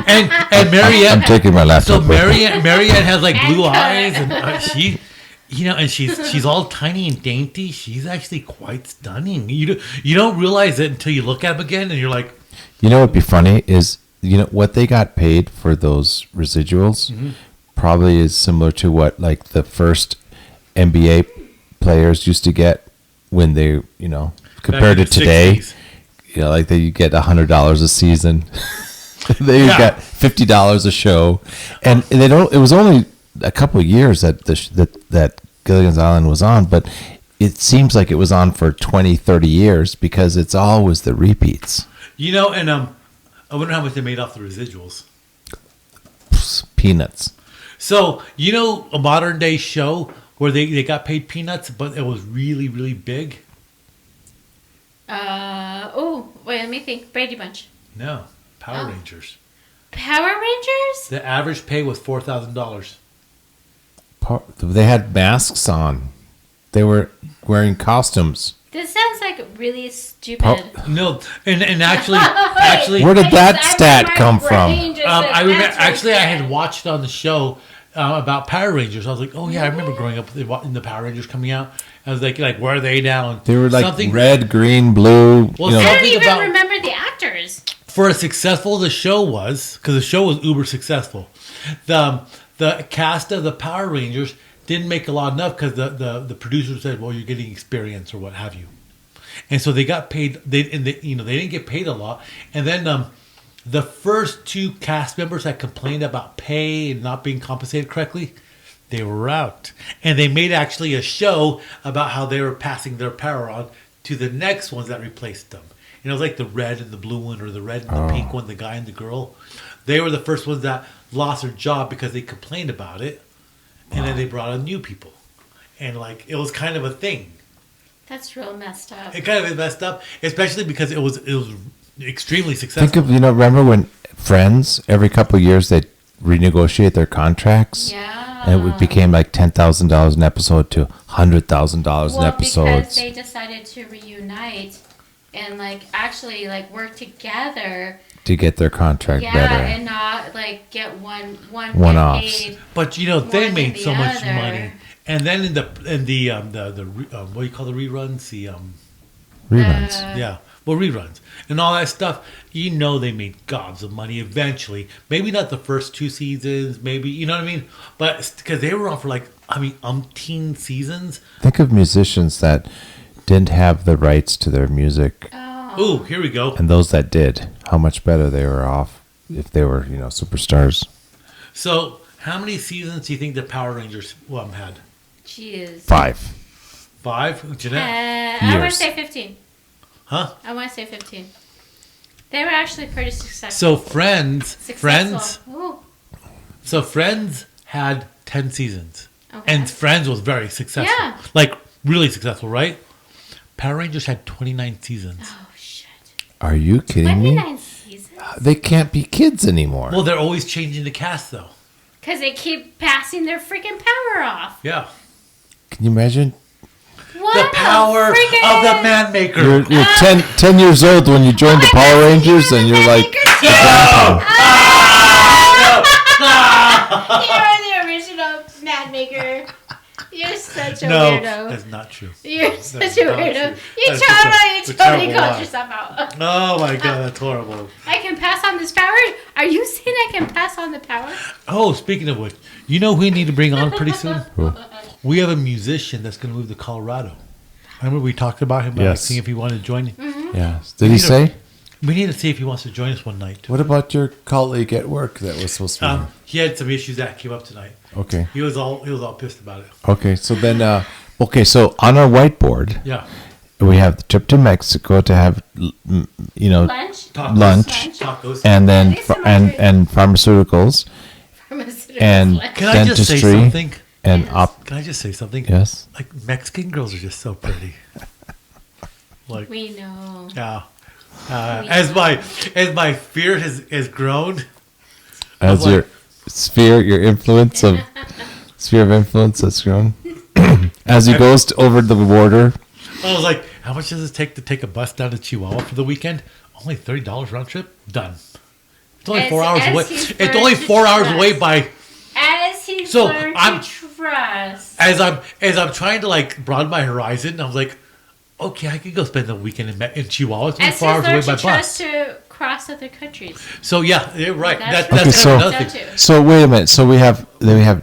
And Marianne. I'm taking my So laptop. with me. Marianne has like blue And cut. eyes, and she, you know, and she's all tiny and dainty. She's actually quite stunning. You don't realize it until you look at them again, and you're like, You know what'd be funny is, you know, what they got paid for those residuals probably is similar to what like the first NBA players used to get when they, you know, compared to back in the today. 60s. You know, like you get $100 a season. They Yeah. got $50 a show, and they don't. It was only a couple of years that that Gilligan's Island was on, but it seems like it was on for 20, 30 years because it's always the repeats. You know, and I wonder how much they made off the residuals. Peanuts. So, you know, a modern day show where they got paid peanuts, but it was really, really big? Wait, let me think. Brady Bunch. No, Power Oh. Rangers. Power Rangers? The average pay was $4,000. They had masks on. They were wearing costumes. This sounds like really stupid. No, and actually, Where did I that just- stat my come brain from? just I said remember that's actually I stupid. had watched on the show about Power Rangers. I was like, oh yeah, I remember growing up in the Power Rangers coming out. I was like where are they now? And They were like something red, green, blue. Well, you know, I don't something even about- remember the actors. for as successful the show was, because the show was uber successful. The cast of the Power Rangers didn't make a lot enough because the producers said, well, you're getting experience or what have you. And so they got paid. They didn't get paid a lot. And then the first 2 cast members that complained about pay and not being compensated correctly, they were out. And they made actually a show about how they were passing their power on to the next ones that replaced them. You know, it was like the red and the blue one, or the red and the pink one, the guy and the girl. They were the first ones that lost their job because they complained about it. And then they brought on new people. And like, it was kind of a thing. That's real messed up. It kind of messed up, especially because it was extremely successful. think of, remember when Friends, every couple of years they'd renegotiate their contracts? Yeah. And it became like $10,000 an episode to $100,000 an Well, episode. because they decided to reunite and actually work together. To get their contract Yeah, better. and not get one One-offs. get paid. But they more than made the so much other. money. And then in the what do you call the reruns? Reruns. Yeah, well, reruns and all that stuff. You know, they made gobs of money eventually. Maybe not the first 2 seasons. Maybe, you know what I mean. But because they were on for umpteen seasons. Think of musicians that didn't have the rights to their music, Ooh, here we go. and those that did, how much better they were off if they were, superstars. So, how many seasons do you think the Power Rangers had? Jeez. 5. 5, Jeanette. I want to Years. say 15. Huh? I want to say 15. They were actually pretty successful. So Friends. Ooh. So Friends had 10 seasons. Okay. And Friends was very successful. Yeah. Really successful, right? Power Rangers had 29 seasons. Oh, shit. Are you kidding me? 29 seasons? They can't be kids anymore. Well, they're always changing the cast, though. Because they keep passing their freaking power off. Yeah. Can you imagine? What The power freaking- of the man maker. You're 10 years old when you joined the Power Rangers, and you're like, You're the original mad maker. You're such a No, weirdo. that's not true. You're such a not weirdo. true. You That's totally just a totally terrible called lie. yourself out. Oh my god, that's horrible. I can pass on this power? Are you saying I can pass on the power? Oh, speaking of which, you know who we need to bring on pretty soon? Who? We have a musician that's going to move to Colorado. Remember we talked about him, Yes. seeing if he wanted to join. Yeah. Did he say? We need to see if he wants to join us one night. What about your colleague at work that was supposed to be here? He had some issues that came up tonight. Okay. He was all pissed about it. Okay. So then, so on our whiteboard, Yeah. we have the trip to Mexico to have, Lunch. lunch, Tacos. and then These are and pharmaceuticals and Can I just say dentistry something? and Yes. Can I just say something? Yes. Like Mexican girls are just so pretty. Like We know. yeah. As my fear has grown. As like- your sphere of influence has grown. As he goes over the border. I was like, how much does it take a bus down to Chihuahua for the weekend? Only $30 round trip. Done. It's only 4 hours away. It's only 4 hours away by. As he's So, learned I'm- to trust. As I'm trying to like broaden my horizon, I was like, okay, I could go spend the weekend in Chihuahua. It's only As 4 hours he's away learned by to bus. trust to cross other countries. So yeah, you're right. That's That's Okay, kind so- of another thing. That too. So wait a minute. So we have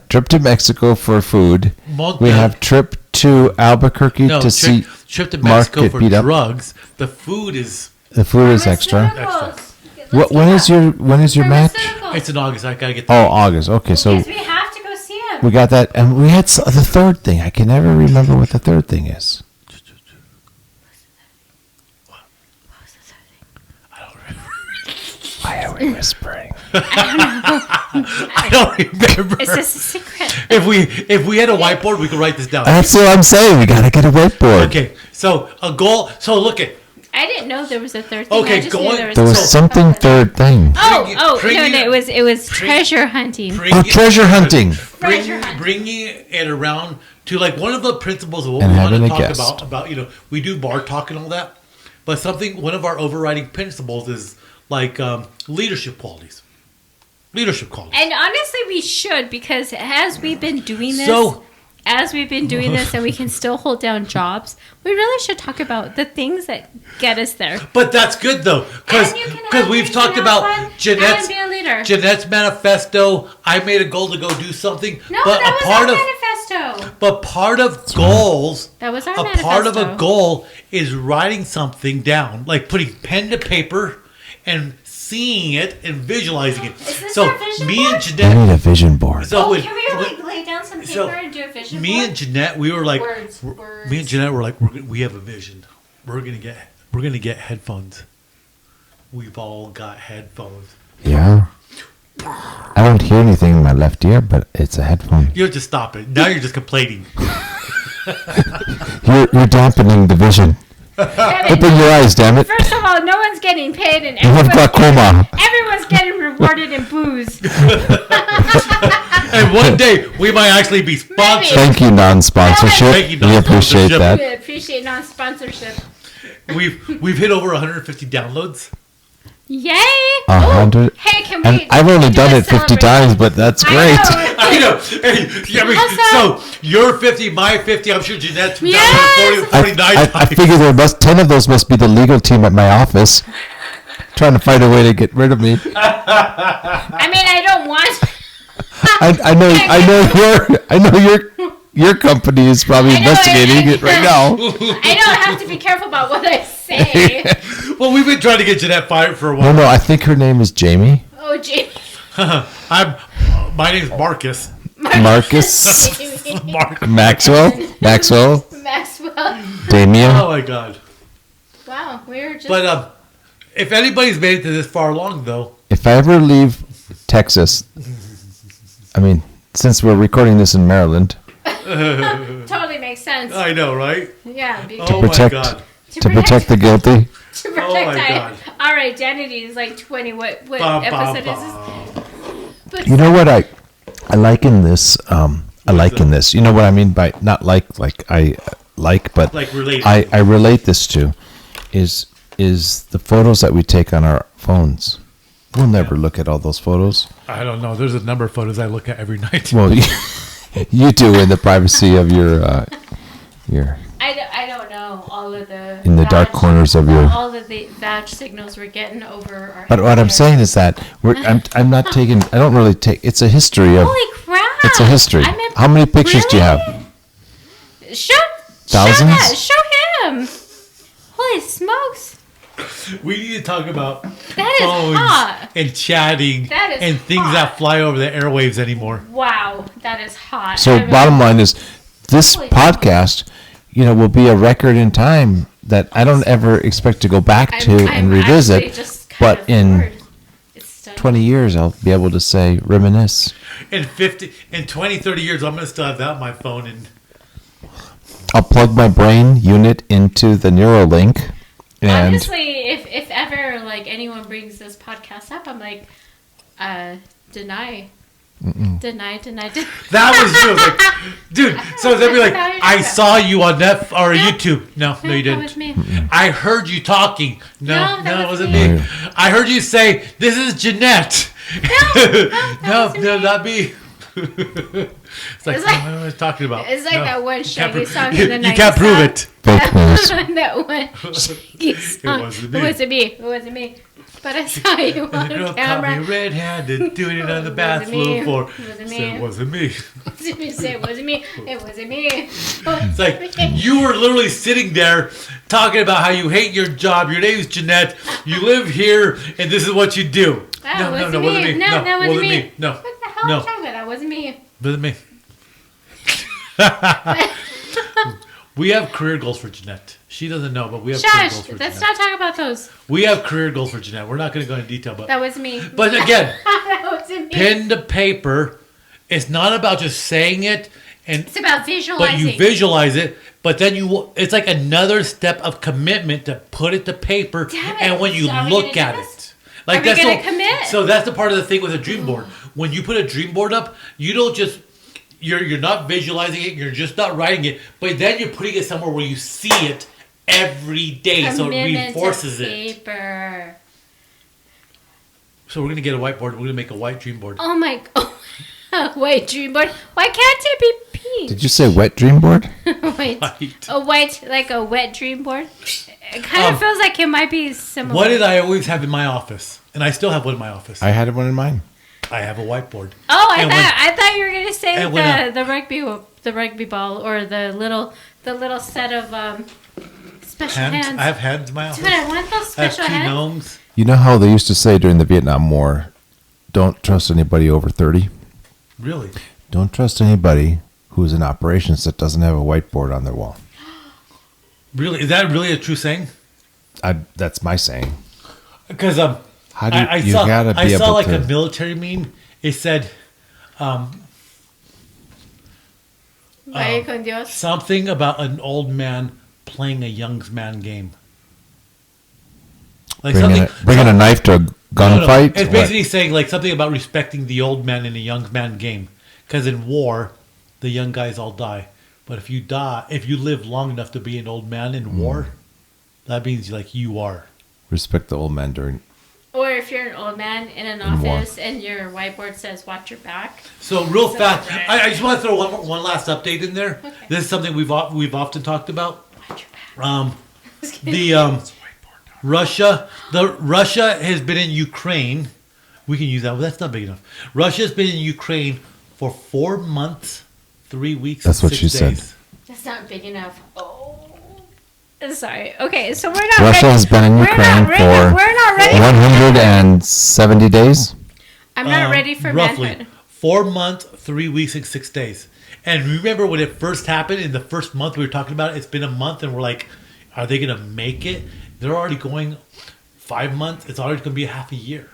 trip to Mexico for food. We have trip to Albuquerque No, to see trip to Mark Mexico get for beat up. drugs. The food is The food is extra. Pharmaceuticals. When is your match? Pharmaceuticals. it's in August. I gotta get. Oh, August. Okay, so Because we have to go see him. we got that, and we had the third thing. I can never remember what the third thing is. Why are we whispering? I don't remember. Is this a secret? If we had a whiteboard, we could write this down. That's what I'm saying. We gotta get a whiteboard. Okay, so a goal. So look at. I didn't know there was a third thing. Okay, I just go knew on. there was There a was third something thing. third thing. Oh, Bring no, it- it was treasure hunting. Oh, treasure hunting. Treasure hunt. Bringing it around to like one of the principles of what And we want having to a talk guest. about we do bar talk and all that, but one of our overriding principles is like leadership qualities. And honestly, we should, because as we've been doing this, So- and we can still hold down jobs, we really should talk about the things that get us there. But that's good though, And you can because have we've things talked and have about fun Jeanette's and be a leader. Jeanette's manifesto. I made a goal to go do something, No, but that a was part our of manifesto. but part of goals. That was our a manifesto. part of a goal is writing something down, like putting pen to paper and seeing it and visualizing it. Is this So our vision me board? and I Jeanette. need a vision board. So when- Can we like lay down some paper so and do a vision me board? and Jeanette, we were like, Words. me and Jeanette were like, we have a vision. We're gonna get headphones. We've all got headphones. Yeah. I don't hear anything in my left ear, but it's a headphone. You have to stop it. Now you're just complaining. You're dampening the vision. Open your eyes, damn it. First of all, no one's getting paid, and You have glaucoma. everyone's getting rewarded in booze. And one day we might actually be sponsored. Thank you, non-sponsorship. Thank you, We appreciate non-sponsorship. that. We appreciate non-sponsorship. We've hit over 150 downloads. Yay! 100. Hey, can And we? I've only do done a it 50 celebration? times, but that's I great. know. I know. Hey, yeah, I mean, Also- so you're 50, my 50. I'm sure Jeanette's Yes! downloaded 49 I times. figure 10 of those must be the legal team at my office trying to find a way to get rid of me. I mean, I don't want. I know your company is probably I know, investigating it right now. I know I have to be careful about what I say. Well, we've been trying to get Jeanette fired for a while. No, I think her name is Jamie. Oh, gee. My name's Marcus. Marcus. Mark. Maxwell. Maxwell. Damien. Oh my God. Wow, we're just. But if anybody's made it to this far along, though, If I ever leave Texas, I mean, since we're recording this in Maryland, totally makes sense. I know, right? Yeah. Because Oh protect- my God. to protect the guilty. To protect Oh my God. our identity is like 20. What Bum, episode bum, is this? But You know what I liken this. I liken this. You know what I mean by not like I like, but Like related. I relate this to is the photos that we take on our phones. We'll never look at all those photos. I don't know. There's a number of photos I look at every night. Well, you do in the privacy of your I don't know all of the in the dark corners of your. all of the badge signals we're getting over our. But what I'm head. saying is that I'm not taking. I don't really take. It's a history of. Holy crap! It's a history. I meant- How many pictures do you Really? have? Show Thousands? Show him. Holy smokes! We need to talk about That is phones hot. and chatting That is and things hot. that fly over the airwaves anymore. Wow, that is hot. So I mean, bottom line is, this Holy podcast, will be a record in time that I don't ever expect to go back to and I'm revisit. actually just kind But of in bored. It's stunning. 20 years, I'll be able to say reminisce. In 20, 30 years, I'm going to still have that on my phone. And I'll plug my brain unit into the Neuralink, and Honestly, if ever like anyone brings this podcast up, I'm like, deny. that was like, dude. So they'll be like, I saw you on Netflix or YouTube. No, you That didn't. was me. I heard you talking. No, that it wasn't wasn't me. I heard you say, "This is Jeanette." No, not me. It's like, It's like- what am I talking about? It's like No, that one you can't Shaggy pro- song you, in the you can't 90s prove song. it. fake news. That one Shaggy song. wasn't me. It wasn't me. It wasn't me. But I saw you on The girl caught camera. me red-handed doing it on the It wasn't bathroom me. floor. It wasn't Said me. it wasn't me. It wasn't me. It wasn't me. It's like you were literally sitting there talking about how you hate your job. Your name's Jeanette. You live here, and this is what you do. That wasn't wasn't me. me. No, that wasn't me. No, What the hell No. are you talking about? That wasn't me. wasn't me. We have career goals for Jeanette. She doesn't know, but we have career Shush. goals for Let's Jeanette. not talk about those. We have career goals for Jeanette. We're not going to go into detail, but That was me. but again, That wasn't me. pen to paper. It's not about just saying it, and It's about but visualizing. you visualize it. But then it's like another step of commitment to put it to paper, Damn it. and when you So are we look gonna at do it. this? Like Are we that's gonna the- commit? So that's the part of the thing with a dream board. When you put a dream board up, you don't just you're not visualizing it, you're just not writing it, but then you're putting it somewhere where you see it every day, so it Commitment reinforces to it. paper. So we're gonna get a whiteboard. We're gonna make a white dream board. Oh my god. Wait, dream board. Why can't it be pink? Did you say wet dream board? Wait. White. A white, like a wet dream board? It kind of feels like it might be similar. What did I always have in my office? And I still have one in my office. I had one in mine. I have a whiteboard. Oh, And I thought you were gonna say and when the rugby ball or the little set of special hands. I have hands in my office. Dude, I want those I have special two hands. gnomes. You know how they used to say during the Vietnam War, don't trust anybody over 30? Really? Don't trust anybody who's in operations that doesn't have a whiteboard on their wall. Really? Is that really a true saying? That's my saying. Because How do you, I you saw, gotta be I saw able like to. a military meme. It said Vaya con Dios. something about an old man playing a young man game. Like Bringing a knife to a gunfight? It's What? basically saying like something about respecting the old man in a young man game. Because in war, the young guys all die. But if you live long enough to be an old man in war, that means like you are. Respect the old man during. Or if you're an old man in an In war. office and your whiteboard says "Watch your back." So real So- fast, I just want to throw one last update in there. Okay. This is something we've often talked about. Watch your back. Russia has been in Ukraine. We can use that, but that's not big enough. Russia's been in Ukraine for 4 months, 3 weeks. That's and what 6 she said. days. That's not big enough. Oh, sorry. Okay, so we're not. Russia ready. has been in We're Ukraine not ready. We're not ready. 170 days. I'm not ready for roughly manhood. 4 months, 3 weeks, and 6 days. And remember when it first happened in the first month we were talking about it, it's been a month and we're like, are they going to make it? They're already going 5 months. It's already going to be half a year.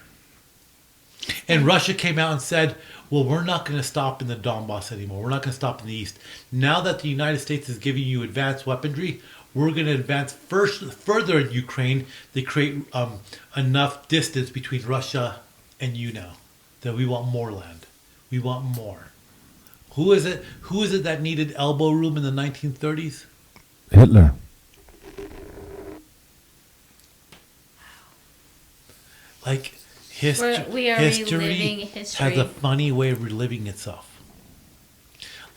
And Russia came out and said, well, we're not going to stop in the Donbass anymore. We're not going to stop in the east. Now that the United States is giving you advanced weaponry, we're going to advance further in Ukraine. They create enough distance between Russia and you now that we want more land. We want more. Who is it? Who is it that needed elbow room in the 1930s? Hitler. Like history, We are reliving history. has a funny way of reliving itself.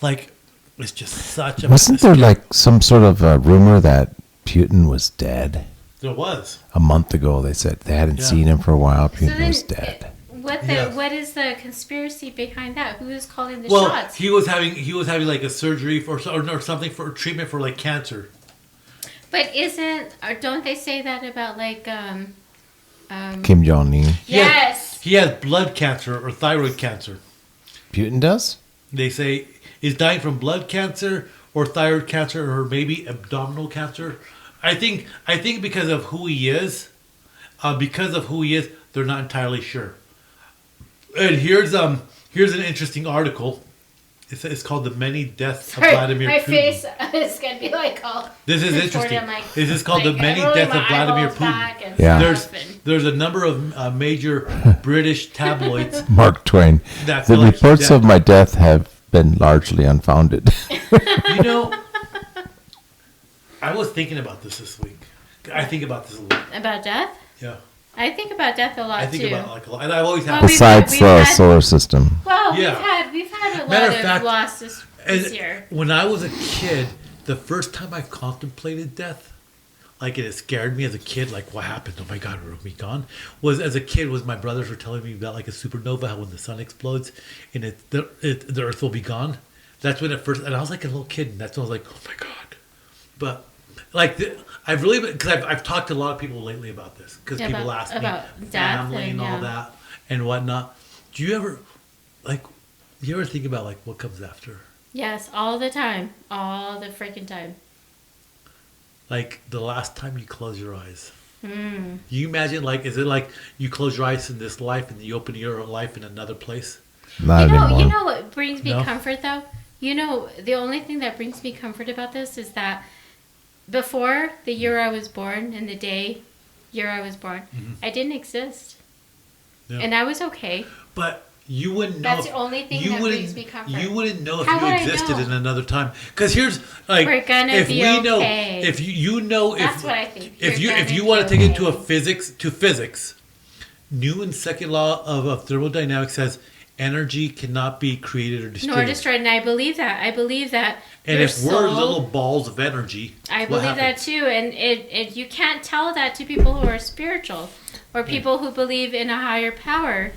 Like it's just such a. Wasn't there like some sort of rumor that Putin was dead? There was. A month ago, they said they hadn't Yeah. seen him for a while. So Putin then, was dead. Yeah. what is the conspiracy behind that? Who is calling the Well, shots? he was having like a surgery or something for treatment for like cancer. But don't they say that about like Kim Jong-un. yes. He has blood cancer or thyroid cancer. Putin does? They say he's dying from blood cancer or thyroid cancer or maybe abdominal cancer. I think because of who he is, they're not entirely sure. And here's an interesting article. It's called "The Many Deaths of Vladimir My Putin." face is gonna be like all. This is interesting. Like, This is called "The Many rolling Deaths my of Vladimir eyeballs back Putin." and Yeah. stuff, and- There's a number of major British tabloids Mark Twain. that The feel like he's reports dead. of my death have been largely unfounded. You know, I was thinking about this week. I think about this a lot. about death. Yeah, I think about death a lot I think too. about it like a lot, and I always have. Well, Besides we've the had- solar system. Well, Yeah. we've had a Matter lot of of fact, losses And this year. when I was a kid, the first time I contemplated death, like it scared me as a kid, like what happened? Oh my God, we're we gone. Was my brothers were telling me about like a supernova, how when the sun explodes and the Earth will be gone. That's when it first, and I was like a little kid, and that's when I was like, oh my God. But like I've really because I've talked to a lot of people lately about this because Yeah, people about- ask me about death family and and, all yeah. that and whatnot. Do you ever think about like what comes after? Yes, all the time, all the freaking time. Like the last time you close your eyes. Mm. You imagine like is it like you close your eyes in this life and you open your life in another place? Not anymore. You know what brings me No? comfort though? You know, the only thing that brings me comfort about this is that before the year I was born and the year I was born, I didn't exist. Yeah. And I was okay. But you wouldn't know. That's if- the only thing you that wouldn't- brings me comfort. You wouldn't know if How you would I existed know? in another time. Because here's like We're gonna if be we know okay. if you know if That's what I think. if You're you gonna want to be take it to okay. physics, Newton's second law of thermodynamics says energy cannot be created or destroyed. Nor destroyed, and I believe that. I believe that. And your if we're soul- little balls of energy, I what believe that happens? too, and it you can't tell that to people who are spiritual or people who believe in a higher power.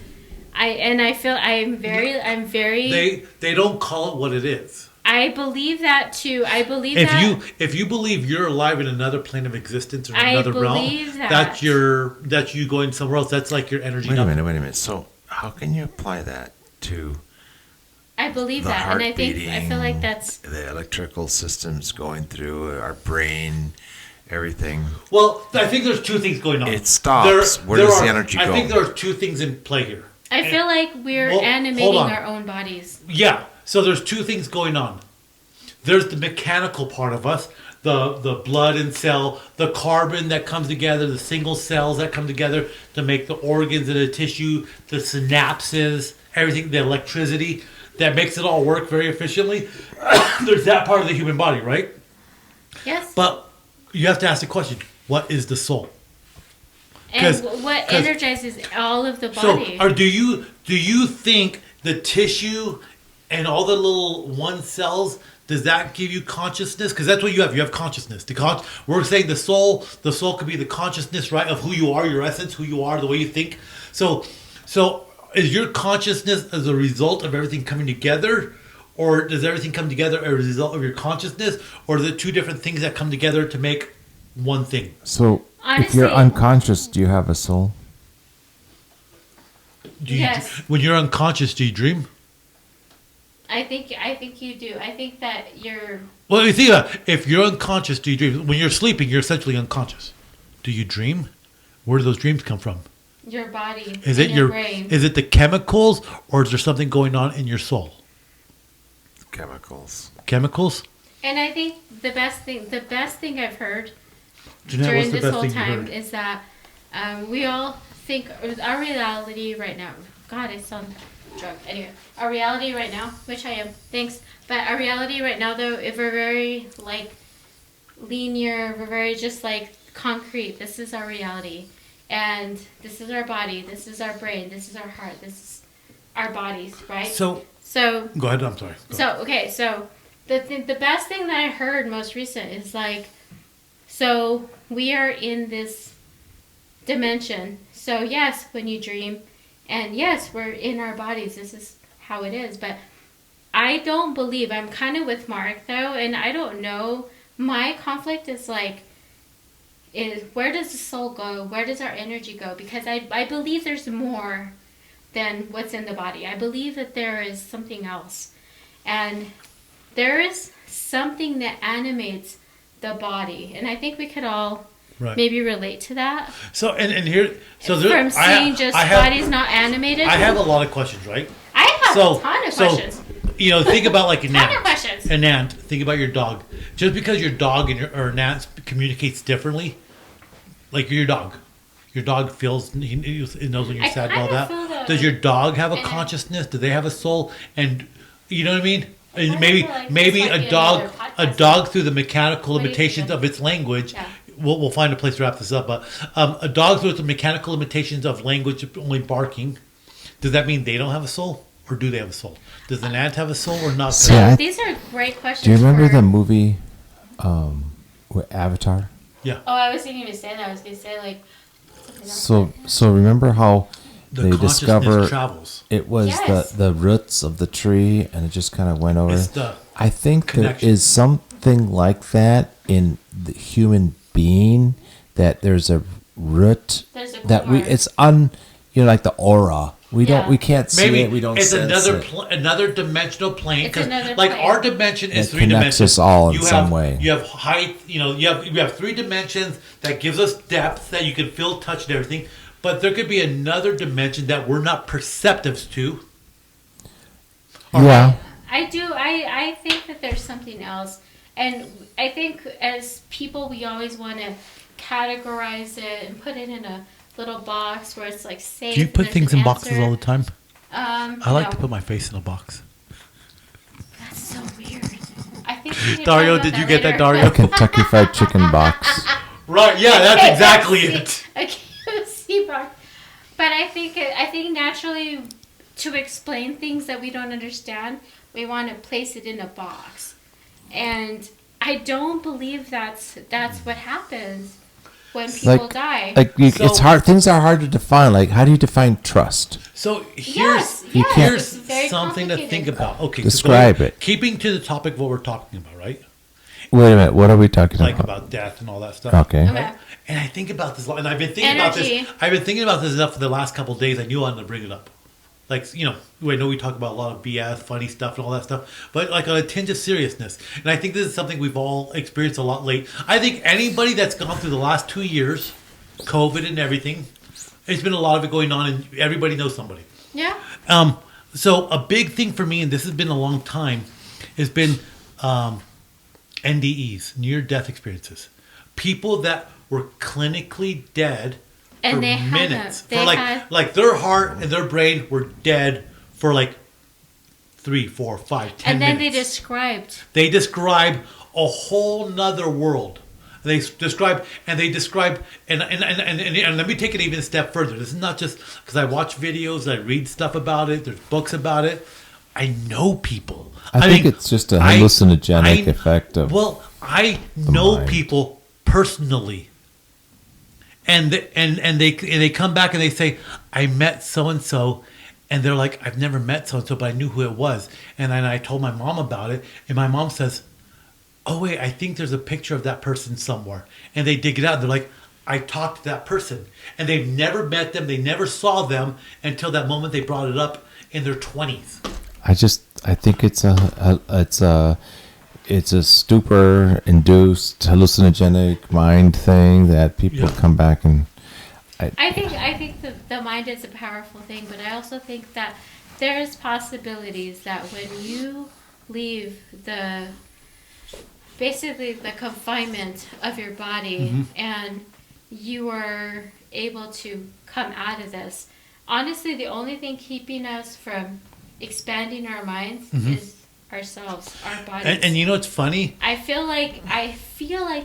I feel I'm very. They don't call it what it is. I believe that too. I believe that. If you believe you're alive in another plane of existence or I another realm, believe that. that's you going somewhere else. That's like your energy. Wait a minute. So how can you apply that to I believe the that, heart and beating? I feel like that's. the electrical systems going through our brain, everything. Well, I think there's two things going on. It stops. Where does the energy I go? think there are two things in play here. I feel like we're Well, hold animating on. our own bodies. Yeah. So there's two things going on. There's the mechanical part of us, the blood and cell, the carbon that comes together, the single cells that come together to make the organs and the tissue, the synapses, everything, the electricity that makes it all work very efficiently. There's that part of the human body, right? Yes. But you have to ask the question, what is the soul? And 'cause- what 'cause- energizes all of the So, body? do you think the tissue and all the little one cells, does that give you consciousness? Because that's what you have. You have consciousness. We're saying the soul could be the consciousness, right, of who you are, your essence, who you are, the way you think. So is your consciousness as a result of everything coming together, or does everything come together as a result of your consciousness, or is it two different things that come together to make one thing? So, if Honestly- you're unconscious, do you have a soul? Yes. When you're unconscious, do you dream? I think you do. I think that you're. Well, you think about it. If you're unconscious, do you dream? When you're sleeping, you're essentially unconscious. Do you dream? Where do those dreams come from? Your body. Is and it your brain? Is it the chemicals, or is there something going on in your soul? Chemicals. Chemicals. And I think the best thing I've heard Jeanette, during what's the this best whole thing you time heard? is that we all think our reality right now. God, I sound drunk. Anyway, our reality right now, which I am. Thanks. But our reality right now, though, if we're very like linear, we're very just like concrete. This is our reality, and this is our body. This is our brain. This is our heart. This is our bodies, right? So go ahead. I'm sorry. Go ahead. So the best thing that I heard most recent is like, so we are in this dimension. So yes, when you dream, and yes, we're in our bodies. This is how it is. But I don't believe, I'm kind of with Mark though, and I don't know. My conflict is like, is where does the soul go? Where does our energy go? Because I believe there's more than what's in the body. I believe that there is something else. And there is something that animates the body. And I think we could all maybe relate to that. So, and here, so there, From seeing bodies not animated. I have a lot of questions, right? I have a ton of questions. You know, think about like an Ton ant. of questions. An ant. Think about your dog. Just because your dog or an ant communicates differently, like your dog. Your dog feels, it knows when you're sad and all that. Does your dog have a consciousness? Do they have a soul? And you know what I mean? And maybe a dog through the mechanical limitations of its language. Yeah. We'll find a place to wrap this up. But a dog through the mechanical limitations of language, only barking. Does that mean they don't have a soul, or do they have a soul? Does an ant have a soul or not? These are great questions. Do you remember the movie with Avatar? Yeah. Oh, I was thinking to say that. I was going to say like. So remember how they discover travels. It was the roots of the tree, and it just kind of went over. I think there is something like that in the human being, that there's a root it's like the aura. We can't see it. We don't. It's sense another dimensional plane. It's another like plane. Our dimension is that 3 connects dimensions. us all in some way. You have height. You have 3 dimensions that gives us depth that you can feel, touch, and everything. But there could be another dimension that we're not perceptives to. Yeah. I do. I think that there's something else, and I think as people we always want to categorize it and put it in a little box where it's like safe. Do you put things in boxes all the time? I like no. to put my face in a box. That's so weird. I think Dario, did you get that, Dario? Kentucky Fried Chicken box. Right. Yeah, that's exactly it. A KFC box. But I think naturally, to explain things that we don't understand, we want to place it in a box, and I don't believe that's what happens when people die. It's hard. Things are hard to define. Like, how do you define trust? So here's something to think about. Okay, describe it. Keeping to the topic of what we're talking about, right? Wait a minute. What are we talking about? Like about death and all that stuff. Okay. Right? And I think about this, and I've been thinking about this. I've been thinking about this enough for the last couple of days. I knew I wanted to bring it up. Like, I know we talk about a lot of BS, funny stuff, and all that stuff, but like on a tinge of seriousness. And I think this is something we've all experienced a lot late. I think anybody that's gone through the last 2 years, COVID and everything, there's been a lot of it going on, and everybody knows somebody. Yeah. So a big thing for me, and this has been a long time, has been NDEs, near-death experiences. People that were clinically dead. And for they minutes, for like their heart and their brain were dead for like 3, 4, 5, 10 minutes. And then they describe a whole nother world. And let me take it even a step further. This is not just because I watch videos, I read stuff about it, there's books about it. I know people. I think it's just a hallucinogenic effect of. Well, I know people personally. And they come back and they say, I met so and so, and they're like, I've never met so and so, but I knew who it was. And then I told my mom about it, and my mom says, oh wait, I think there's a picture of that person somewhere. And they dig it out. And they're like, I talked to that person, and they've never met them. They never saw them until that moment they brought it up in their 20s. I think it's a stupor-induced hallucinogenic mind thing that people come back and. I think the mind is a powerful thing, but I also think that there's possibilities that when you leave the confinement of your body and you are able to come out of this. Honestly, the only thing keeping us from expanding our minds is ourselves, our bodies. And you know what's funny? I feel like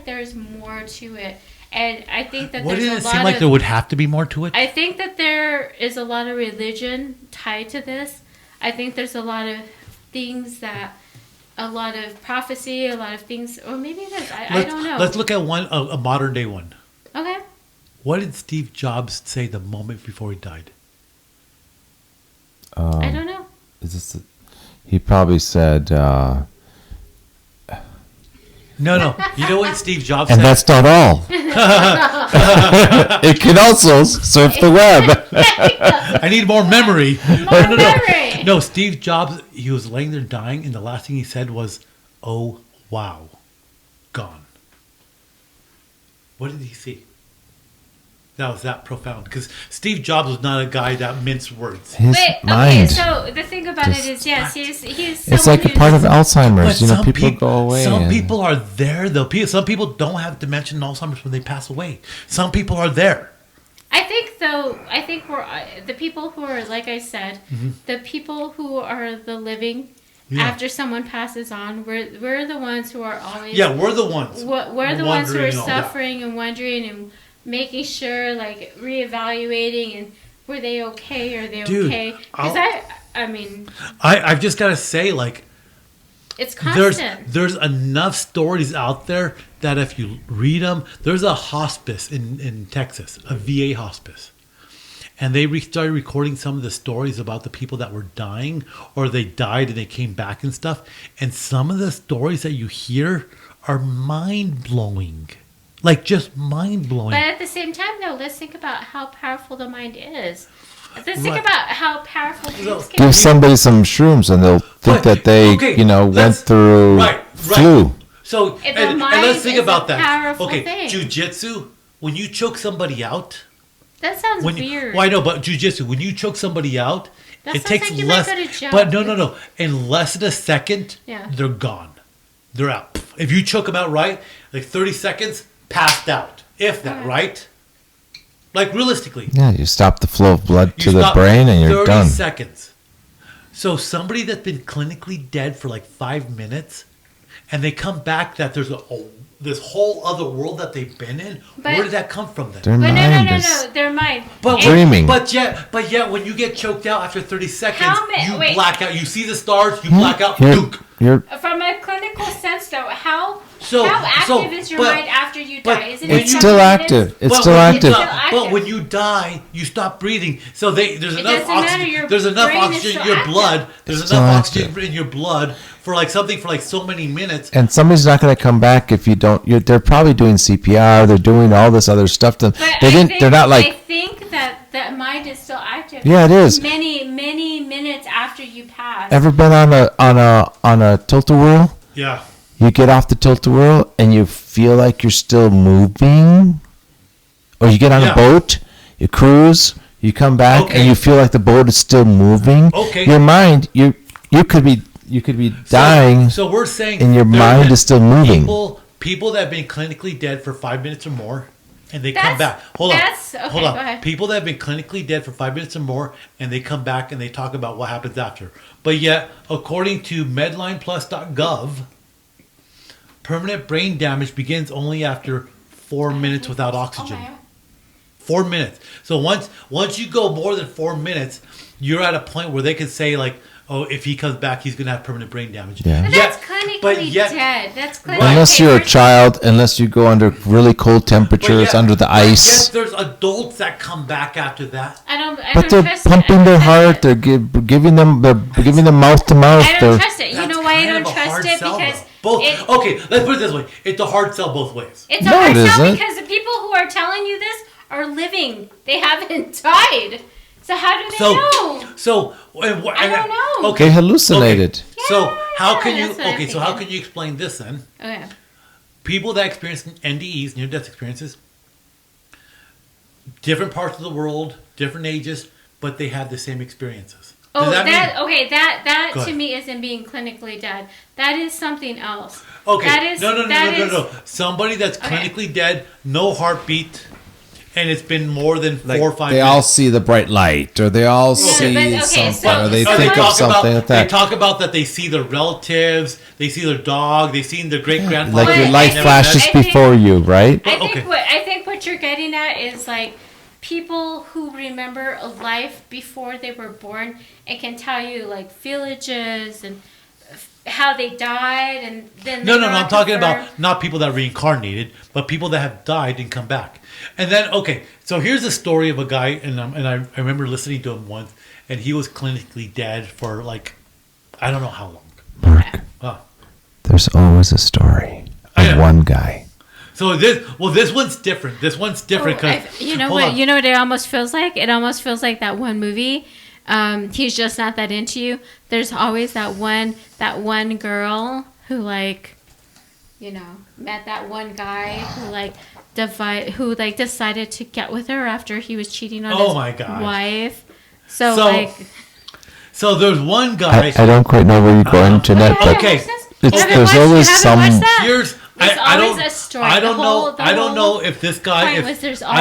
there's more to it. And I think that What does it seem like there would have to be more to it? I think that there is a lot of religion tied to this. I think there's a lot of things a lot of prophecy, a lot of things, or maybe there's, I don't know. Let's look at a modern day one. Okay. What did Steve Jobs say the moment before he died? I don't know. He probably said, No. You know what Steve Jobs And said? that's not all. It can also surf the web. I need more memory. More memory. No, Steve Jobs, he was laying there dying, and the last thing he said was, "Oh, wow, gone." What did he see? That was that profound. Because Steve Jobs was not a guy that minced words. His But, okay, mind. so the thing about it is, yes, he's It's like a someone part of who's- Alzheimer's. You know, some people go away. Some and- people are there, though. Some people don't have dementia and Alzheimer's when they pass away. Some people are there. I think we're the people who are, like I said, the people who are the living Yeah. after someone passes on. We're the ones who are always We're the ones. we're the ones who are wondering all that. suffering and wondering and making sure, like, reevaluating and were they okay? Are they Dude, okay? Because I mean, I've just got to say, like, it's constant. there's enough stories out there that if you read them, there's a hospice in Texas, a VA hospice. And they started recording some of the stories about the people that were dying or they died and they came back and stuff. And some of the stories that you hear are mind-blowing. Like, just mind-blowing. But at the same time, though, let's think about how powerful the mind is. Let's think Right. about how powerful things can Give be. somebody some shrooms and they'll think that they, Okay, went let's- through right. flu. So, If the and mind let's think is about a that. powerful Okay, thing. jujitsu, when you choke somebody out, That sounds when weird. well, I know, but jujitsu, when you choke somebody out, That it sounds takes like you less. might go to jail. But no. In less than a second, Yeah. they're gone. They're out. If you choke them out right, like 30 seconds, passed out. If that, Okay. right? Like, realistically. Yeah, you stop the flow of blood You to the stop brain and you're 30 done. seconds. So somebody that's been clinically dead for like 5 minutes, and they come back that there's this whole other world that they've been in. But- Where did that come from then? Their But mind no, is... their mind. But And- Dreaming. But yet, when you get choked out after 30 seconds, How ma- you wait. black out. You see the stars, you black out. You're, Duke. you're, From a clinical sense, though, how So- active so- is your but- mind after you but die? Isn't when it it's you- still 7 minutes? active. It's But still when you active. Still die- active. But when you die, you stop breathing. So there's It enough doesn't matter, oxygen. your There's enough brain is oxygen in still your active. blood. There's It's enough still oxygen in your blood for like something for like so many minutes. And somebody's not going to come back if you don't. They're probably doing CPR. They're doing all this other stuff. But They didn't. They're not I like. think that mind is still active. Yeah, it is. Many minutes after you pass. Ever been on a tilt-a-whirl? Yeah. You get off the tilt-a-whirl and you feel like you're still moving, or you get on Yeah. a boat, you cruise, you come back, Okay. and you feel like the boat is still moving. Okay. Your mind, you could be dying, So we're saying, and your there mind been is still moving. People that have been clinically dead for 5 minutes or more, and they That's- come back. Hold on. okay, Hold on. go ahead. People that have been clinically dead for 5 minutes or more, and they come back and they talk about what happens after. But yet, according to MedlinePlus.gov, permanent brain damage begins only after 4 minutes without oxygen. Oh my- 4 minutes. So once you go more than 4 minutes, you're at a point where they can say like, oh, if he comes back, he's gonna have permanent brain damage. Yeah. But that's clinically dead. That's clinically Unless you're a child, unless you go under really cold temperatures, under the ice. Yes, there's adults that come back after that. I don't But they're trust it. pumping I their don't heart. trust it. They're giving them mouth to mouth. I don't trust it. You That's know why I kind don't of a trust hard it? sell, Because though. Both. it- Okay, let's put it this way: it's a hard sell both ways. it's a No, hard it sell isn't. because the people who are telling you this are living. They haven't died. So how do they know? So I don't know. Okay, They hallucinated. So how can you? that's what I'm Okay, so how thinking. can you explain this then? Okay. People that experience NDEs, near-death experiences, different parts of the world, different ages, but they have the same experiences. Oh, Does that mean? that Go to ahead. me isn't being clinically dead. That is something else. Okay. That is, No. Somebody that's Okay. clinically dead, no heartbeat, and it's been more than 4 or 5 They minutes. all see the bright light, or they all see but- okay, something, so- or they so think they of talk something like They that. talk about that they see their relatives, they see their dog, they see their great grandfather. Like your But life I think- flashes I think- before you, right? I think what you're getting at is like people who remember a life before they were born and can tell you like villages and how they died and then No, they I'm got talking confirmed. about not people that reincarnated, but people that have died and come back. And then, okay, so here's a story of a guy, and I remember listening to him once, and he was clinically dead for like, I don't know how long. Mark, Huh. there's always a story of that one guy. So this one's different. This one's different because You know what it almost feels like? It almost feels like that one movie. He's just not that into you. There's always that one girl who like, met that one guy who decided to get with her after he was cheating on his wife. So there's one guy. I don't quite know where you're going, Jeanette, but there's always some. I don't know if this guy. I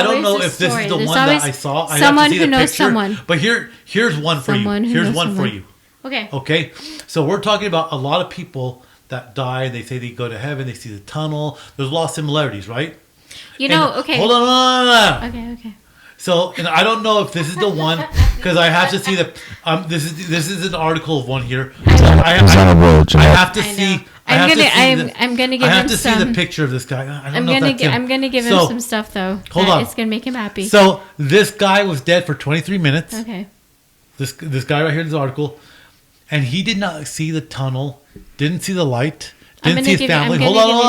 don't know if this is the one that I saw. I have to see the picture. But here's one for you. Here's one for you. Okay. Okay. So we're talking about a lot of people that die. They say they go to heaven. They see the tunnel. There's a lot of similarities, right? Okay. Hold on. Okay. So, and I don't know if this is the one because I have to see the. This is an article of one here. I have to see. I'm gonna give him some. I have to see the picture of this guy. I'm gonna give him some stuff though. Hold on. It's gonna make him happy. So this guy was dead for 23 minutes. Okay. This guy right here in this article, and he did not see the tunnel. Didn't see the light. Didn't see his family. Hold on.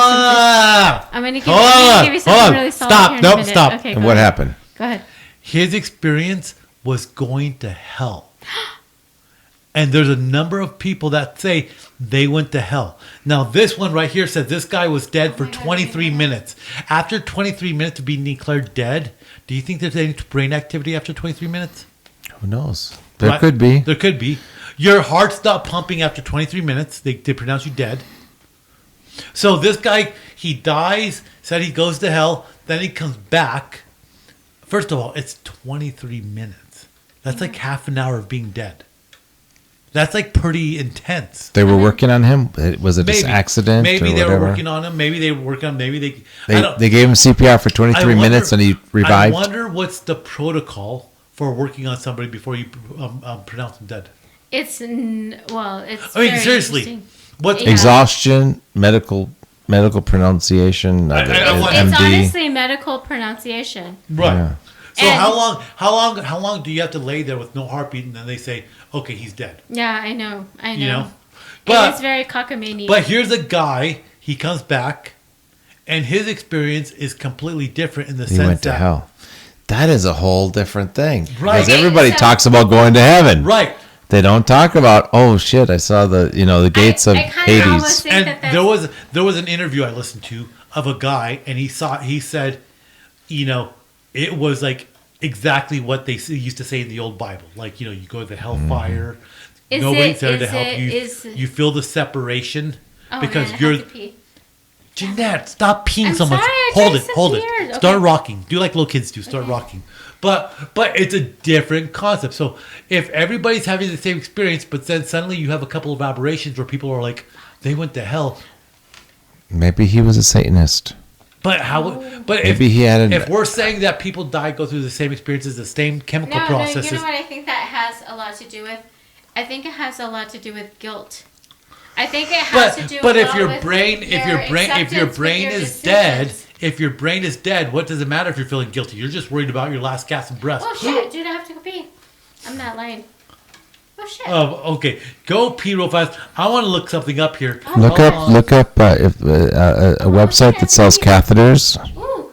I'm gonna give you something really solid. Stop. Here Nope. in a minute. Stop. Okay, And what happened? Go ahead. His experience was going to hell. And there's a number of people that say they went to hell. Now, this one right here says this guy was dead for 23 minutes. After 23 minutes of being declared dead, do you think there's any brain activity after 23 minutes? Who knows? There could be. There could be. Your heart stopped pumping after 23 minutes. They pronounce you dead. So this guy, he dies, said he goes to hell, then he comes back. First of all, it's 23 minutes. That's like half an hour of being dead. That's like pretty intense. They were working on him? Was it just accident Maybe or they whatever? were working on him. Maybe they were working on him. Maybe they gave him CPR for 23 minutes and he revived? I wonder what's the protocol for working on somebody before you pronounce them dead. It's seriously. What's exhaustion, medical pronunciation, it's MD. honestly medical pronunciation. Right. Yeah. So how long do you have to lay there with no heartbeat and then they say, okay, he's dead? Yeah, I know. But it's very cockamamie. But here's a guy, he comes back and his experience is completely different in the sense He went to that hell. That is a whole different thing. Right. Because everybody talks about going to heaven. Right. They don't talk about, oh shit, I saw the gates of Hades. And there was an interview I listened to of a guy, and he said, it was like exactly what they used to say in the old Bible. Like, you go to the hellfire. Nobody's there to help you. You feel the separation because you're. Jeanette, stop peeing so much. Hold it. Start rocking. Do like little kids do. Start rocking. But it's a different concept. So if everybody's having the same experience, but then suddenly you have a couple of aberrations where people are like, they went to hell. Maybe he was a Satanist. But how? But maybe he had. If we're saying that people go through the same experiences, the same chemical processes. No, you know what I think that has a lot to do with? I think it has a lot to do with guilt. I think it has to do. But if your brain is dead, what does it matter if you're feeling guilty? You're just worried about your last gasp of breath. Oh shit, dude, I have to go pee. I'm not lying. Oh shit. Oh, okay. Go pee real fast. I want to look something up here. Look up a website that sells catheters. Ooh.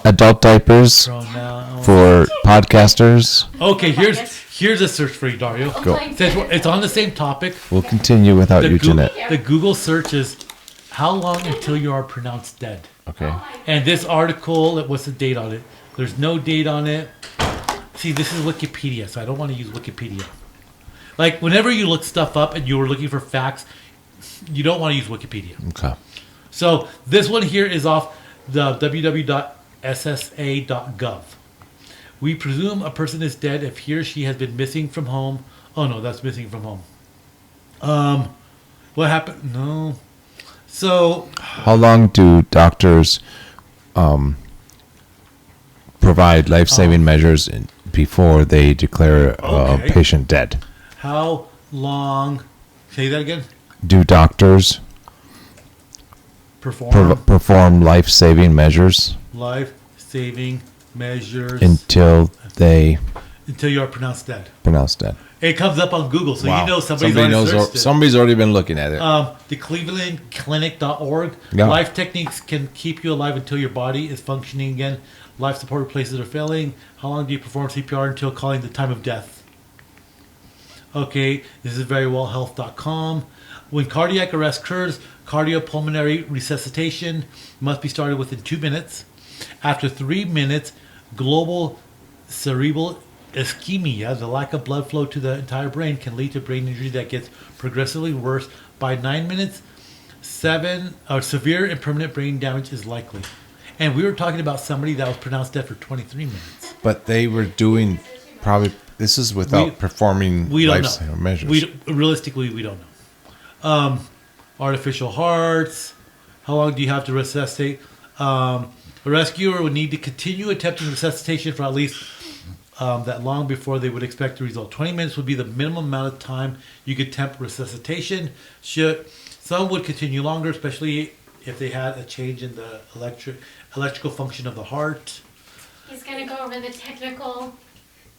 Adult diapers for podcasters. Okay, here's a search for you, Dario. Go. It's on the same topic. We'll continue without you, Jeanette. The Google search is how long until you are pronounced dead. Okay. And this article, what's the date on it? There's no date on it. See, this is Wikipedia, so I don't want to use Wikipedia. Like, whenever you look stuff up and you were looking for facts, you don't want to use Wikipedia. Okay. So this one here is off the www.ssa.gov. We presume a person is dead if he or she has been missing from home. Oh, no, that's missing from home. What happened? No. So... How long do doctors provide life-saving measures before they declare a patient dead? How long... Say that again? Do doctors perform life-saving measures? Life-saving measures... Until you are pronounced dead. It comes up on Google, so Wow. you know somebody's already searched it. Somebody's already been looking at it. The ClevelandClinic.org. Yeah. Life techniques can keep you alive until your body is functioning again. Life support replaces are failing. How long do you perform CPR until calling the time of death? Okay, this is verywellhealth.com. When cardiac arrest occurs, cardiopulmonary resuscitation must be started within 2 minutes. After 3 minutes, global cerebral ischemia, the lack of blood flow to the entire brain, can lead to brain injury that gets progressively worse. By 9 minutes, severe and permanent brain damage is likely. And we were talking about somebody that was pronounced dead for 23 minutes. But they were doing probably, this is without performing We don't lifestyle know. measures. Realistically, we don't know. Artificial hearts. How long do you have to resuscitate? A rescuer would need to continue attempting resuscitation for at least that long before they would expect the result. 20 minutes would be the minimum amount of time you could attempt resuscitation. Some would continue longer, especially if they had a change in the electrical function of the heart. He's going to go over the technical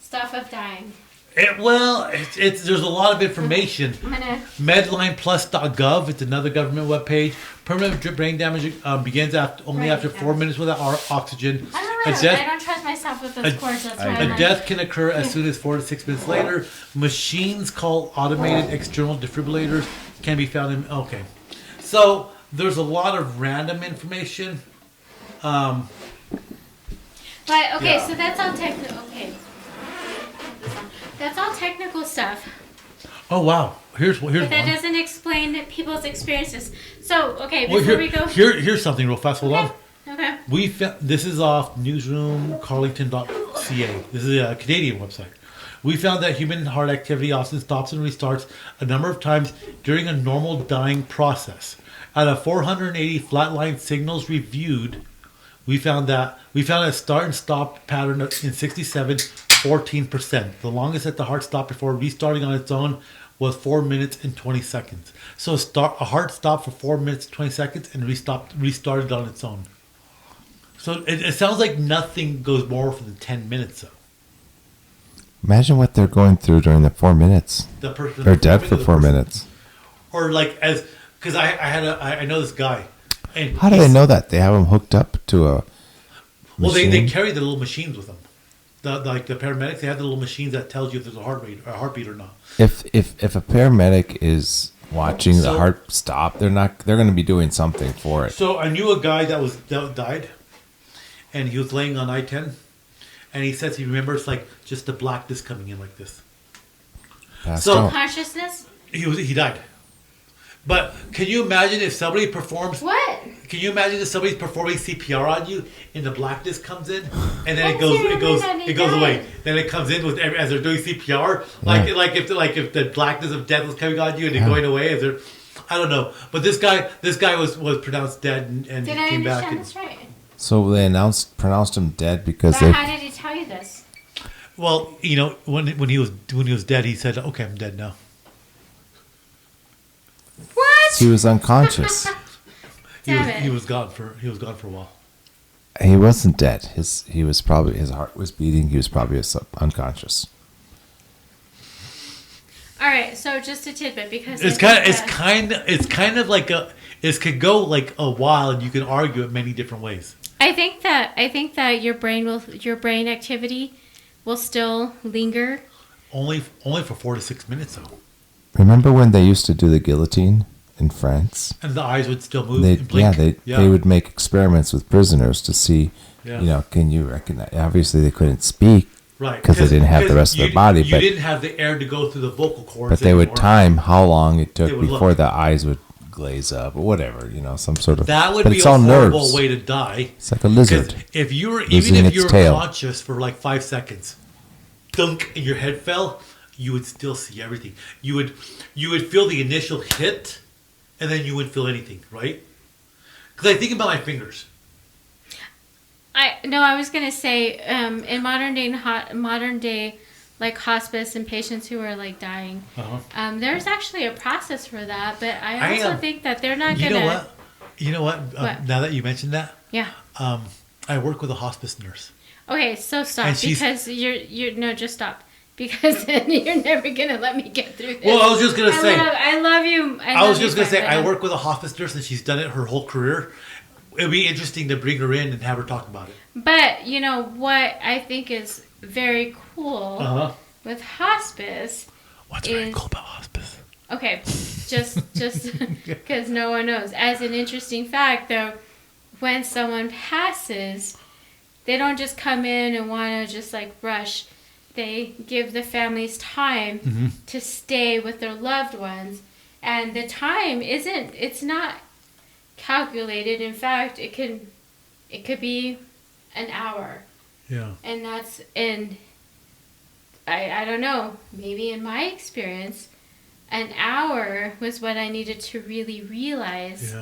stuff of dying. There's a lot of information. Medlineplus.gov, it's another government webpage. Permanent brain damage begins after 4 minutes without oxygen. I don't trust myself with those cords. That's why A death can occur as soon as 4 to 6 minutes later. Machines called automated external defibrillators can be found in. Okay. So there's a lot of random information. But okay, so that's all technical. Okay. That's all technical stuff. Oh wow! Here's But that one. doesn't explain people's experiences. So okay, Well, before we go. here's something real fast. Hold on. Okay. This is off newsroomcarlington.ca. This is a Canadian website. We found that human heart activity often stops and restarts a number of times during a normal dying process. Out of 480 flatline signals reviewed, we found a start and stop pattern in 14%. The longest that the heart stopped before restarting on its own was 4 minutes and 20 seconds. So a heart stopped for 4 minutes and 20 seconds and restarted on its own. So it sounds like nothing goes more than 10 minutes though. Imagine what they're going through during the 4 minutes. They're dead for 4 minutes. Or because I know this guy. And How do they know that? They have them hooked up to a machine? They carry the little machines with them. The paramedics, they have the little machines that tells you if there's a heartbeat or not. If a paramedic is watching the heart stop, they're going to be doing something for it. So I knew a guy that died, and he was laying on I-10, and he says he remembers like just the blackness coming in like this. Passed So- out. Consciousness? He died. But can you imagine if somebody performs? What? Can you imagine if somebody's performing CPR on you and the blackness comes in and then Let's hear that he it goes died. away. Then it comes in as they're doing CPR, like if the blackness of death was coming on you and they're going away. I don't know. But this guy was pronounced dead and Did he I came back. understand this right? So they pronounced him dead because But how did he tell you this? Well, when he was dead, he said, "Okay, I'm dead now." What? he was unconscious. He was gone for a while. He wasn't dead. His heart was beating. He was probably unconscious. All right, so just a tidbit because It could go like a while, and you can argue it many different ways. I think that your brain activity will still linger. Only for 4 to 6 minutes though, Remember when they used to do the guillotine in France? and the eyes would still move. They and blink. they would make experiments with prisoners to see, can you recognize? Obviously, they couldn't speak right because they didn't have the rest of their body, You but didn't have the air to go through the vocal cords. but they would anymore. time how long it took They would before look. the eyes would glaze up or whatever, some sort of. That would but be it's a all horrible nerves. way to die. It's like a lizard. If you were losing even if its you were tail. conscious for like 5 seconds, dunk, and your head fell, you would still see everything. You would feel the initial hit, and then you wouldn't feel anything, right? Because I think about my fingers. I was gonna say in modern day like hospice and patients who are like dying. There's actually a process for that, but I also think that they're not gonna. You know what? What? Now that you mentioned that, Yeah. I work with a hospice nurse. Okay, so stop And she's- because you're no, just stop because then you're never gonna let me get through this. Well, I was just gonna say, I love you. I was just gonna say, I work with a hospice nurse and she's done it her whole career. It'd be interesting to bring her in and have her talk about it. But you know what I think is very cool with hospice. What's very cool about hospice? Okay, just because no one knows. As an interesting fact, though, when someone passes, they don't just come in and want to just like rush. They give the families time to stay with their loved ones, and the time it's not calculated. In fact, it could be an hour. Yeah. And I don't know, maybe in my experience, an hour was what I needed to really realize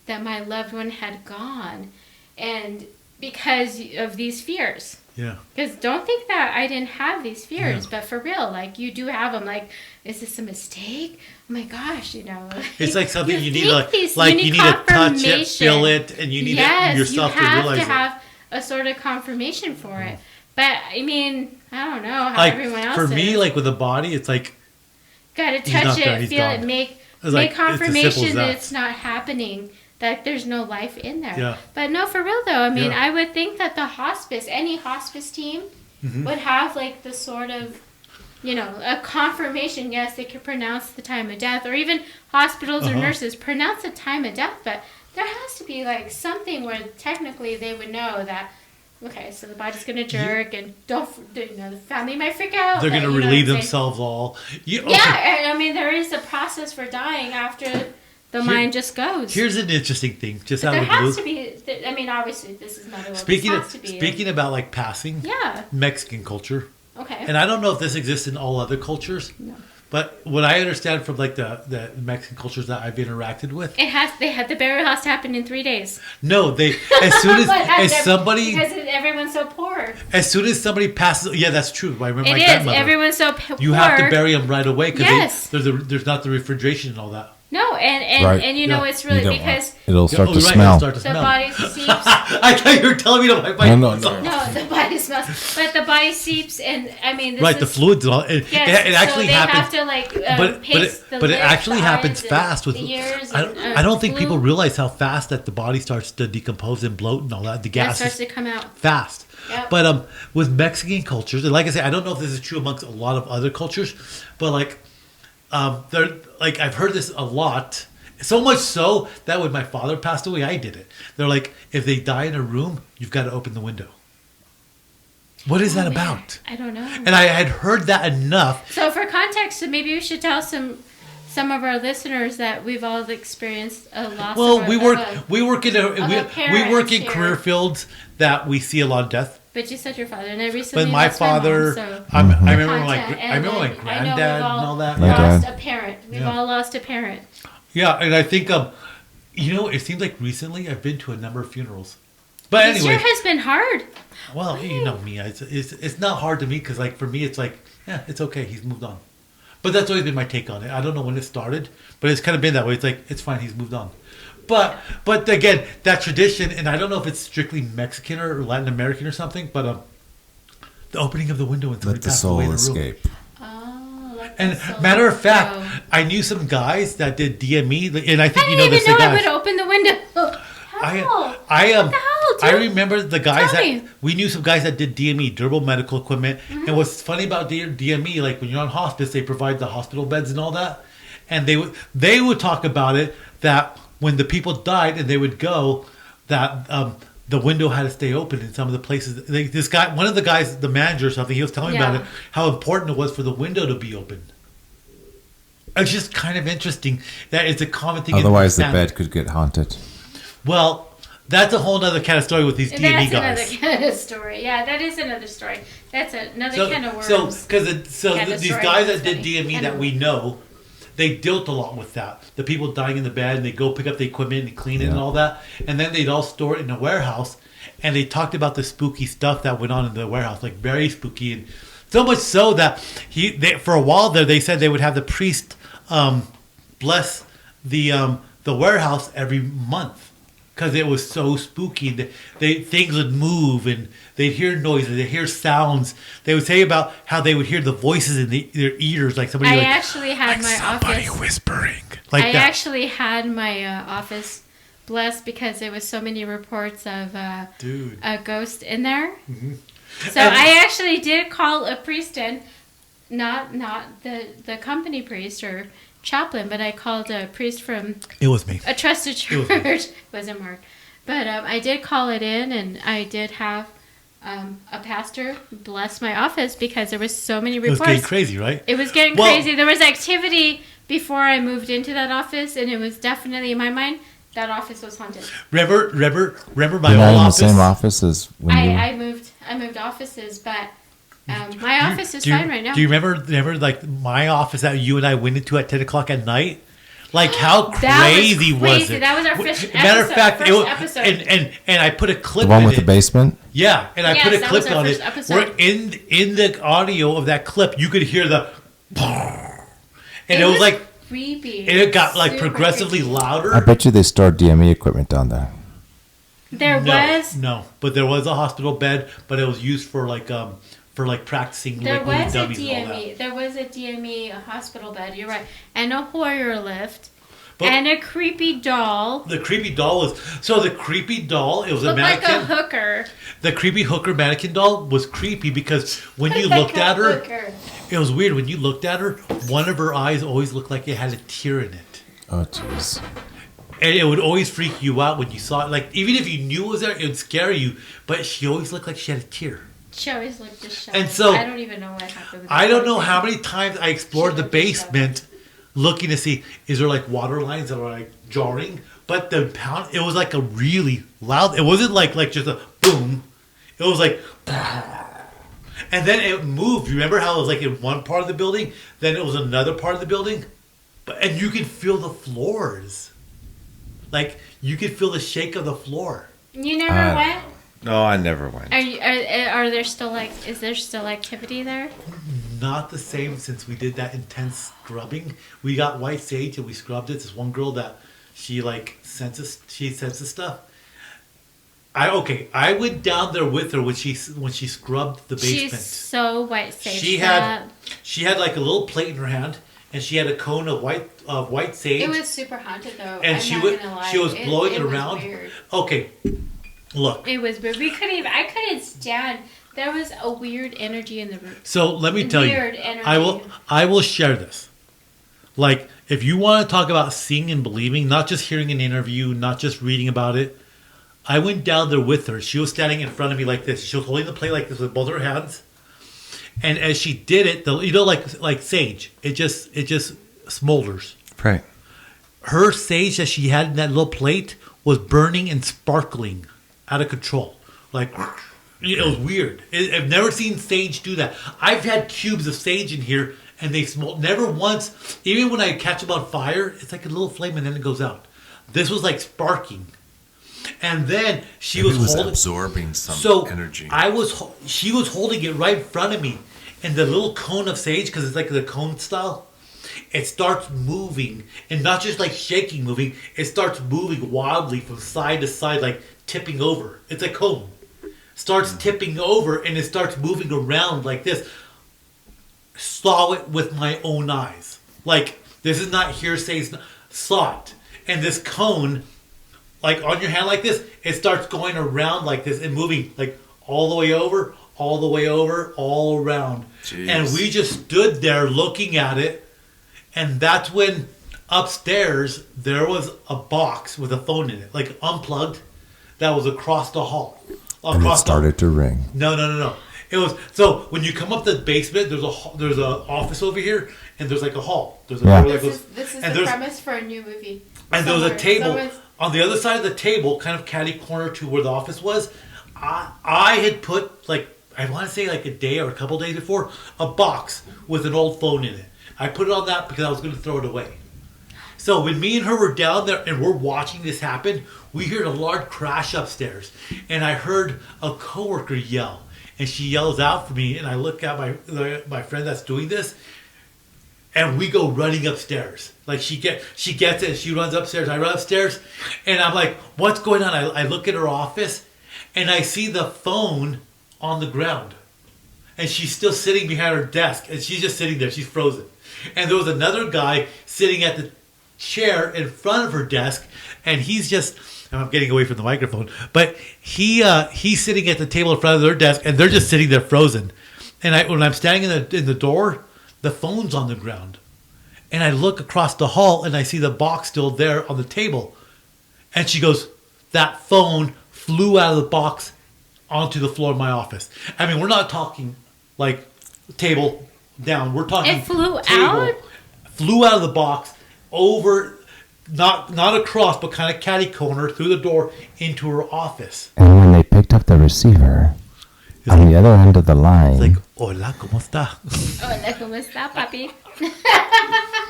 that my loved one had gone. And because of these fears. Yeah. Because don't think that I didn't have these fears, but for real, like you do have them. Like, is this a mistake? Oh my gosh, you know. It's like something you need, you need to touch it, feel it, and you need it yourself to realize it. You have to have a sort of confirmation for it. But I mean, I don't know how like, everyone else for is. me, like with the body, it's like gotta touch it, feel it, make confirmation that that. it's not happening. That there's no life in there. Yeah. But no, for real though, I mean, I would think that the hospice, any hospice team would have like the sort of, you know, a confirmation. Yes, they could pronounce the time of death, or even hospitals or nurses pronounce the time of death, but there has to be like something where technically they would know that, okay, so the body's going to jerk and the family might freak out. They're going to relieve themselves all. Yeah, I mean, there is a process for dying after the mind just goes. Here's an interesting thing. Just but out of the there blue. has to be. I mean, obviously, this is not a Speaking about like passing. Yeah. Mexican culture. Okay. And I don't know if this exists in all other cultures. No. But what I understand from like the Mexican cultures that I've interacted with, the burial has to happen in 3 days. No, as soon as somebody, because everyone's so poor. As soon as somebody passes, yeah, that's true. I remember my grandmother. Everyone's so poor. You have to bury them right away because there's not the refrigeration and all that. No, and you know it's really because it'll start to smell. The body seeps. I thought you were telling me to wipe my No, the body smells, but the body seeps, and I mean, the fluids. It actually happens. They have to paste but it actually happens fast with. I don't think people realize how fast that the body starts to decompose and bloat and all that. The gas starts to come out fast. Yep. But with Mexican cultures, and like I said, I don't know if this is true amongst a lot of other cultures, but like. I've heard this a lot, so much so that when my father passed away, I did it. They're like, if they die in a room, you've got to open the window. What is that about? I don't know. And I had heard that enough. So for context, maybe we should tell some of our listeners that we've all experienced a loss. Well, we work in career fields that we see a lot of death. But you said your father, and I recently But my father, I remember my granddad and all that. Lost a parent. We've all lost a parent. Yeah, and I think it seems like recently I've been to a number of funerals. But this year has been hard. Well, you know me, it's not hard to me because like for me it's like it's okay, he's moved on. But that's always been my take on it. I don't know when it started, but it's kind of been that way. It's like it's fine, he's moved on. But again, that tradition, and I don't know if it's strictly Mexican or Latin American or something, but the opening of the window and let the soul escape. And matter of fact, I knew some guys that did DME, and I think you know this. I would open the window. I remember the guys we knew some guys that did DME, durable medical equipment. Mm-hmm. And what's funny about DME, like when you're on hospice, they provide the hospital beds and all that, and they would talk about it that. When the people died and they would go, that the window had to stay open in some of the places. This guy, one of the guys, the manager or something, he was telling me about it, how important it was for the window to be open. It's just kind of interesting that it's a common thing. Otherwise, the bed could get haunted. Well, that's a whole other kind of story with these DME guys. That's another kind of story. Yeah, that is another story. That's another kind of worms. These guys that did DME that we know, they dealt a lot with that. The people dying in the bed, and they go pick up the equipment and clean it and all that. And then they'd all store it in a warehouse. And they talked about the spooky stuff that went on in the warehouse, like very spooky. And so much so that for a while there, they said they would have the priest bless the warehouse every month. because it was so spooky. Things would move and they'd hear noises, they'd hear sounds. They would say about how they would hear the voices in their ears, like somebody. I like, actually had my somebody office whispering. Like I that. actually had my office blessed because there was so many reports of Dude. a ghost in there. Mm-hmm. So I actually did call a priest in, not the company priest or chaplain, but I called a priest from It was me. a trusted It was me. church. Wasn't Mark, but I did call it in, and I did have a pastor bless my office because there was so many It was reports. getting crazy, right? It was getting Well- crazy. There was activity before I moved into that office, and it was definitely in my mind that office was haunted. Remember my You're old not in the office? same office as when you. I moved offices, but my office is fine right now. Do you remember like my office that you and I went into at 10 o'clock at night? Like how That was crazy was crazy. it? That was our first Matter of episode- fact, first it was, episode. and I put a clip The one in with it. the basement? Yeah, and I Yes, put a that clip was our on it. first episode. Where in the audio of that clip, you could hear the, and it was like, creepy. and it got like Super progressively creepy. louder. I bet you they stored DME equipment down there. There was but there was a hospital bed, but it was used for like practicing. there like, moving was a dummies and all that. DME. There was a DME hospital bed. You're right, and a Hoyer lift, But- and a creepy doll. The creepy doll was the creepy doll. It was a Looked like mannequin. a hooker. The creepy hooker mannequin doll was creepy because when you Like looked a at her, hooker. it was weird. When you looked at her, one of her eyes always looked like it had a tear in it. Oh, jeez. And it would always freak you out when you saw it. Like, even if you knew it was there, it would scare you. But she always looked like she had a tear. She always looked disheveled. And so- I don't even know what happened. With I that don't know thing. how many times I explored She the looked disheveled. basement looking to see, is there like water lines that are like jarring? But the pound, it was like a really loud, it wasn't like just a boom. It was like, and then it moved. You remember how it was like in one part of the building, then it was another part of the building? And you could feel the floors. Like, you could feel the shake of the floor. You never went? No, I never went. Are there still like? Is there still activity there? Not the same since we did that intense scrubbing. We got white sage and we scrubbed it. This one girl that she senses stuff. I went down there with her when she scrubbed the basement. She's so white sage. She had like a little plate in her hand and she had a cone of white sage. It was super haunted though. and I'm she not was gonna lie. she was blowing it was around. weird. Okay, look. It was weird. I couldn't stand. There was a weird energy in the room. So let me tell Weird you, energy. I will share this. Like, if you want to talk about seeing and believing, not just hearing an interview, not just reading about it, I went down there with her. She was standing in front of me like this. She was holding the plate like this with both her hands. And as she did it, like sage, it just smolders. Right. Her sage that she had in that little plate was burning and sparkling out of control. Like, it was weird. I've never seen sage do that. I've had cubes of sage in here and they smolder. Never once, even when I catch them on fire, it's like a little flame and then it goes out. This was like sparking. And then she Maybe was it was holding, absorbing some energy. she was holding it right in front of me. And the little cone of sage, because it's like the cone style, it starts moving. And not just like shaking moving, it starts moving wildly from side to side, like tipping over. It's a cone. Starts tipping over and it starts moving around like this. Saw it with my own eyes. Like, this is not hearsay. Saw it. And this cone, like on your hand like this, it starts going around like this and moving like all the way over, all the way over, all around. Jeez. And we just stood there looking at it. And that's when upstairs there was a box with a phone in it, like unplugged, that was across the hall. And it started to ring. No. It was so when you come up the basement, there's a office over here, and there's like a hall. There's a Yeah. door that goes. This is and the there's- premise for a new movie. And there was a table Someone's- on the other side of the table, kind of catty corner to where the office was. I had put like I want to say like a day or a couple days before a box with an old phone in it. I put it on that because I was going to throw it away. So when me and her were down there and we're watching this happen, we heard a large crash upstairs, and I heard a coworker yell, and she yells out for me, and I look at my friend that's doing this, and we go running upstairs. Like she gets it, and she runs upstairs. I run upstairs, and I'm like, "What's going on?" I look at her office, and I see the phone on the ground, and she's still sitting behind her desk, and she's just sitting there. She's frozen. And there was another guy sitting at the chair in front of her desk, and he's just. I'm getting away from the microphone, but he's sitting at the table in front of their desk, and they're just sitting there frozen. And when I'm standing in the door, the phone's on the ground, and I look across the hall, and I see the box still there on the table. And she goes, "That phone flew out of the box onto the floor of my office." I mean, we're not talking like table down. We're talking It flew table, out? flew out of the box over. Not across, but kind of catty corner through the door into her office. And when they picked up the receiver, on the other end of the line, It's like, "Hola, ¿cómo está?" Hola, ¿cómo está, papi?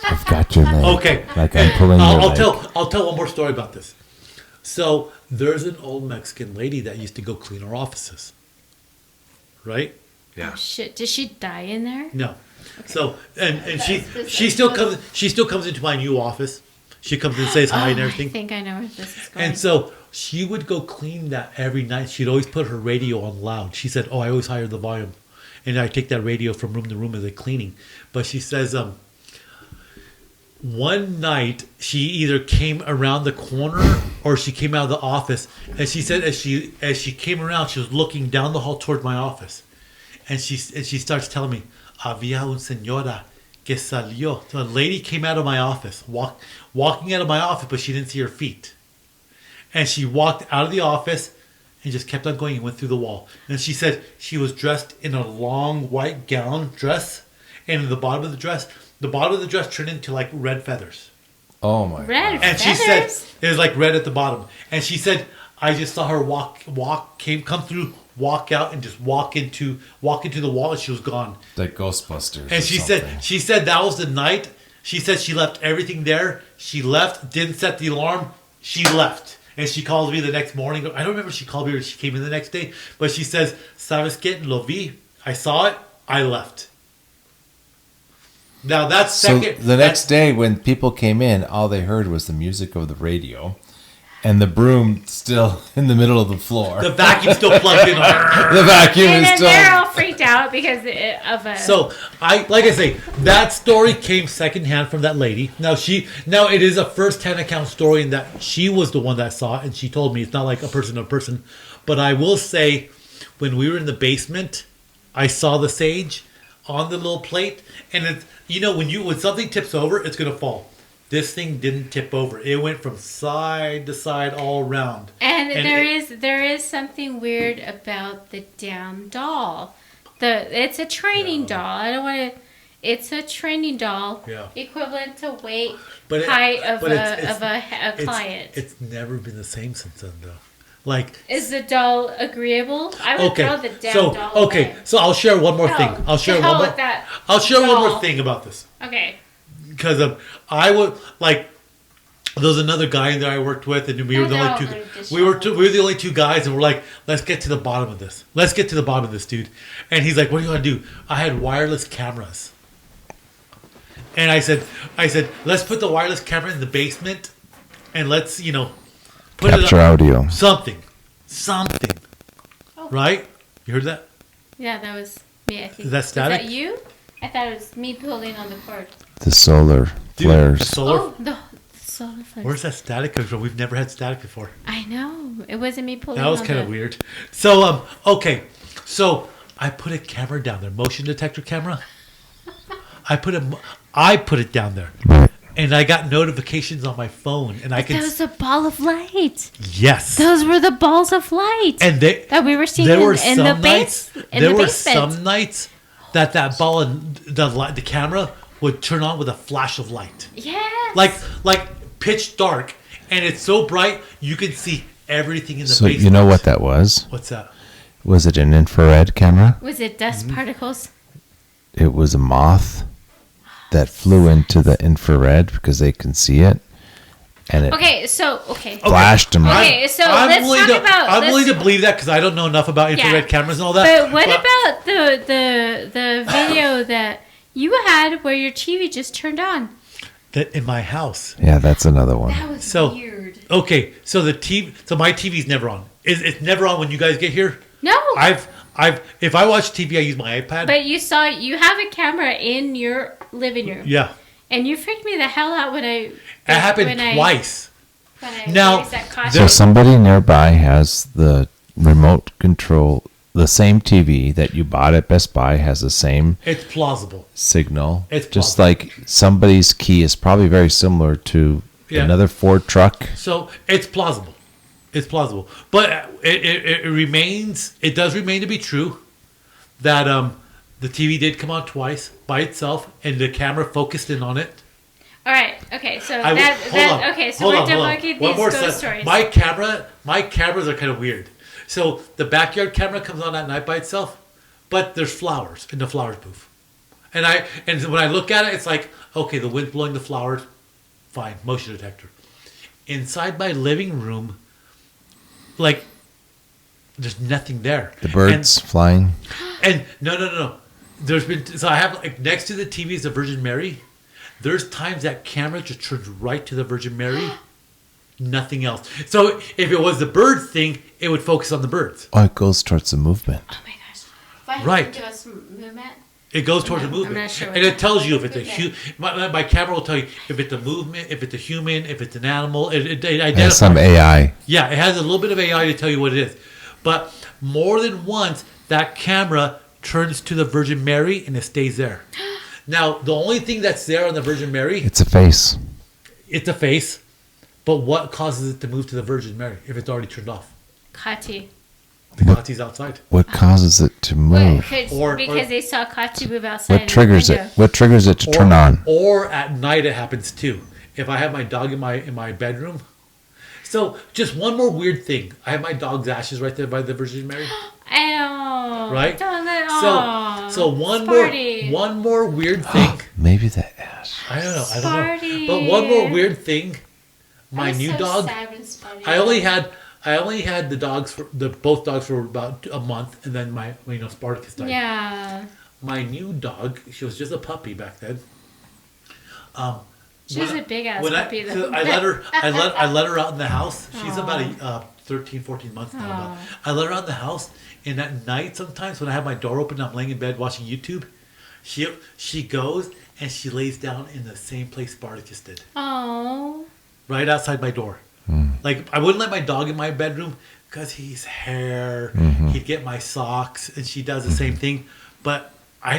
I've got your leg. Okay. Like I'm pulling your I'll leg. tell one more story about this. So there's an old Mexican lady that used to go clean our offices. Right? Yeah. Oh, shit. Did she die in there? No. So and she This still comes into my new office. She comes and says hi and I everything. think I know where this is going. And so she would go clean that every night. She'd always put her radio on loud. She said, "Oh, I always higher the volume." And I take that radio from room to room as they're cleaning. But she says, one night she either came around the corner or she came out of the office. And she said as she came around, she was looking down the hall toward my office. And she starts telling me, "Había una señora que salió." So a lady came out of my office, walking out of my office, but she didn't see her feet. And she walked out of the office and just kept on going and went through the wall. And she said she was dressed in a long white gown dress, and the bottom of the dress turned into like red feathers. Oh my Red God. And she said feathers? it was like red at the bottom. And she said, "I just saw her come through, walk out, and just walk into the wall, and she was gone." Like Ghostbusters. And or she something. said that was the night. She said she left everything there. She left, didn't set the alarm. She left. And she called me the next morning. I don't remember if she called me or she came in the next day. But she says, "Sabes qué? Lo vi. I saw it. I left." Now that's So second. the next day, when people came in, all they heard was the music of the radio, and the broom still in the middle of the floor. The vacuum still plugged in. The vacuum And is then still. they're all freaked out because of a. So like I say, that story came secondhand from that lady. Now it is a first-hand account story in that she was the one that saw it, and she told me it's not like a person to person. But I will say, when we were in the basement, I saw the sage on the little plate, and it's when something tips over, it's gonna fall. This thing didn't tip over. It went from side to side all around. And there is something weird about the damn doll. It's a training doll. I don't want to. It's a training doll, equivalent to weight, height of a client. It's never been the same since then, though. Like, is the doll agreeable? I would throw the damn doll away. So I'll share one more thing. I'll share one more thing about this. Okay. Because I would like. There was another guy in there I worked with, and we were the only two. We were the only two guys, and we're like, "Let's get to the bottom of this. Let's get to the bottom of this, dude." And he's like, "What do you want to do?" I had wireless cameras, and I said, "Let's put the wireless camera in the basement, and let's put Capture it up, audio. something, Oh. right? You heard that? Yeah, that was me. I think. Is that static? Was that you? I thought it was me pulling on the cord. The solar Dude, flares. solar. Oh, the solar flares. Where's that static coming from? We've never had static before. I know. It wasn't me pulling. That was kind of weird. So, okay. So I put a camera down there, motion detector camera. I put it down there, and I got notifications on my phone, and I could. That was a ball of light. Yes. Those were the balls of light. And that we were seeing there were in some the nights. basement. Were some nights that ball and the camera would turn on with a flash of light. Yes. Like pitch dark, and it's so bright you can see everything in the So basement. you know what that was? What's that? Was it an infrared camera? Was it dust Mm-hmm. particles? It was a moth that flew into the infrared because they can see it, and it Okay. flashed them. Okay, so let's talk about. I'm willing to believe that because I don't know enough about infrared cameras and all that. But what about the video that you had where your TV just turned on. That in my house. Yeah, that's another one. That was So weird. okay, so my TV's never on. It's never on when you guys get here. No. If I watch TV, I use my iPad. But you have a camera in your living room. Yeah, And you freaked me the hell out when I. it happened twice. Now, So somebody nearby has the remote control. The same TV that you bought at Best Buy has the same It's plausible. signal. It's just plausible. like somebody's key is probably very similar to Yeah. another Ford truck. So it's plausible. It's plausible, but it does remain to be true that the TV did come on twice by itself, and the camera focused in on it. All right. Okay. So Hold on. okay. So Hold we're on, hold on. debunking One these more ghost set. stories. My cameras are kind of weird. So the backyard camera comes on at night by itself, but there's flowers in the flowers booth, and when I look at it, it's like, okay, the wind's blowing the flowers, fine, motion detector. Inside my living room, like, there's nothing there. The birds flying. And no. There's been, so I have, like, next to the TV is the Virgin Mary. There's times that camera just turns right to the Virgin Mary. Nothing else. So if it was the bird thing, it would focus on the birds. Oh, it goes towards the movement. Oh my gosh. If I Right. had to do a movement. It goes towards the I'm movement. not sure what And it tells you if it's my camera will tell you if it's a movement, if it's a human, if it's an animal. It It has identifies. some AI. Yeah, it has a little bit of AI to tell you what it is. But more than once, that camera turns to the Virgin Mary and it stays there. Now, the only thing that's there on the Virgin Mary, It's a face. it's a face. But what causes it to move to the Virgin Mary if it's already turned off? Kati. The Kati's outside. What causes it to move? Because they saw Kati move outside. What triggers it? What triggers it to turn on? Or at night it happens too. If I have my dog in my bedroom. So just one more weird thing. I have my dog's ashes right there by the Virgin Mary. Ow. Right? Don't let, So Sparty. one more weird thing. Maybe the ash. I don't know. Sparty. But one more weird thing. My I'm new so dog. sad when Sparty I only had the dogs for both dogs for about a month, and then my Spartacus died. Yeah. My new dog, she was just a puppy back then. She was a big ass when puppy though. I let her out in the house. She's about 13, 14 months now. But I let her out in the house, and at night sometimes when I have my door open, I'm laying in bed watching YouTube. She goes and she lays down in the same place Spartacus did, Oh. right outside my door. Like, I wouldn't let my dog in my bedroom because he's hair. He'd get my socks, and she does the same thing. But I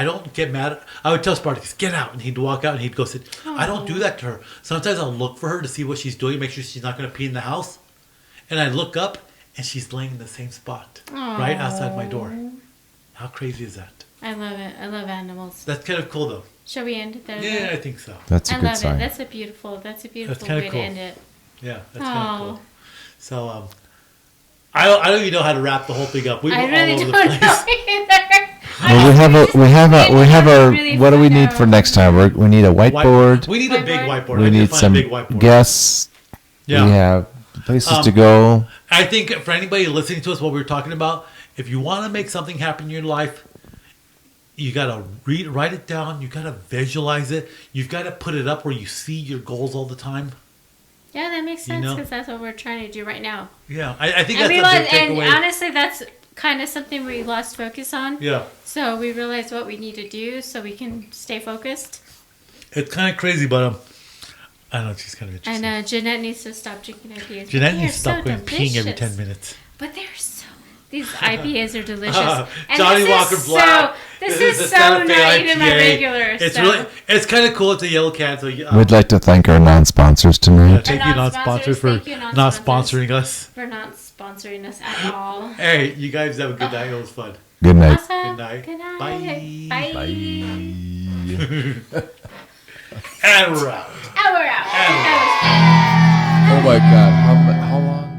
don't get mad. I would tell Spartacus, get out, and he'd walk out and he'd go sit. I don't do that to her. Sometimes I'll look for her to see what she's doing, make sure she's not going to pee in the house. And I look up, and she's laying in the same spot, right outside my door. How crazy is that? I love it. I love animals. That's kind of cool, though. Shall we end it there? Yeah, I think so. That's a I good love sign. it. That's a beautiful kinda way cool. to end it. Yeah, that's kind of Oh. cool. So, I don't even know how to wrap the whole thing up. We were I really all over don't the place. know either. Well, we have a. Really What do we fun need out. for next time? We need a whiteboard. We need a big whiteboard. We I need need to find some a big whiteboard. guests. Yeah. We have places to go. I think for anybody listening to us, what we were talking about, if you want to make something happen in your life, you got to write it down. You got to visualize it. You've got to put it up where you see your goals all the time. Yeah, that makes You sense know? because that's what we're trying to do right now. Yeah, I think And, that's we a lost, big and takeaway. honestly, that's kind of something we lost focus on. Yeah, So we realized what we need to do so we can stay focused. it's kind of crazy, but I don't know. She's kind of interesting. And Jeanette needs to stop drinking IPAs. Jeanette They needs are to stop so going peeing every delicious. 10 minutes. But they're so. These IPAs are delicious. And Johnny this Walker is Black. This is is the so Santa Fe not even my IPA. regular. It's so. really, it's kind of cool. It's a yellow can. So We'd like to thank our non-sponsors tonight. thank Our you, non-sponsors, for thank you, not non-sponsors. sponsoring us. For not sponsoring us at all. Hey, you guys have a good night. It was fun. Good night. Awesome. Good night. Good night. Bye. Bye. And we're out. And we're out. And we're That was Oh my God! How long?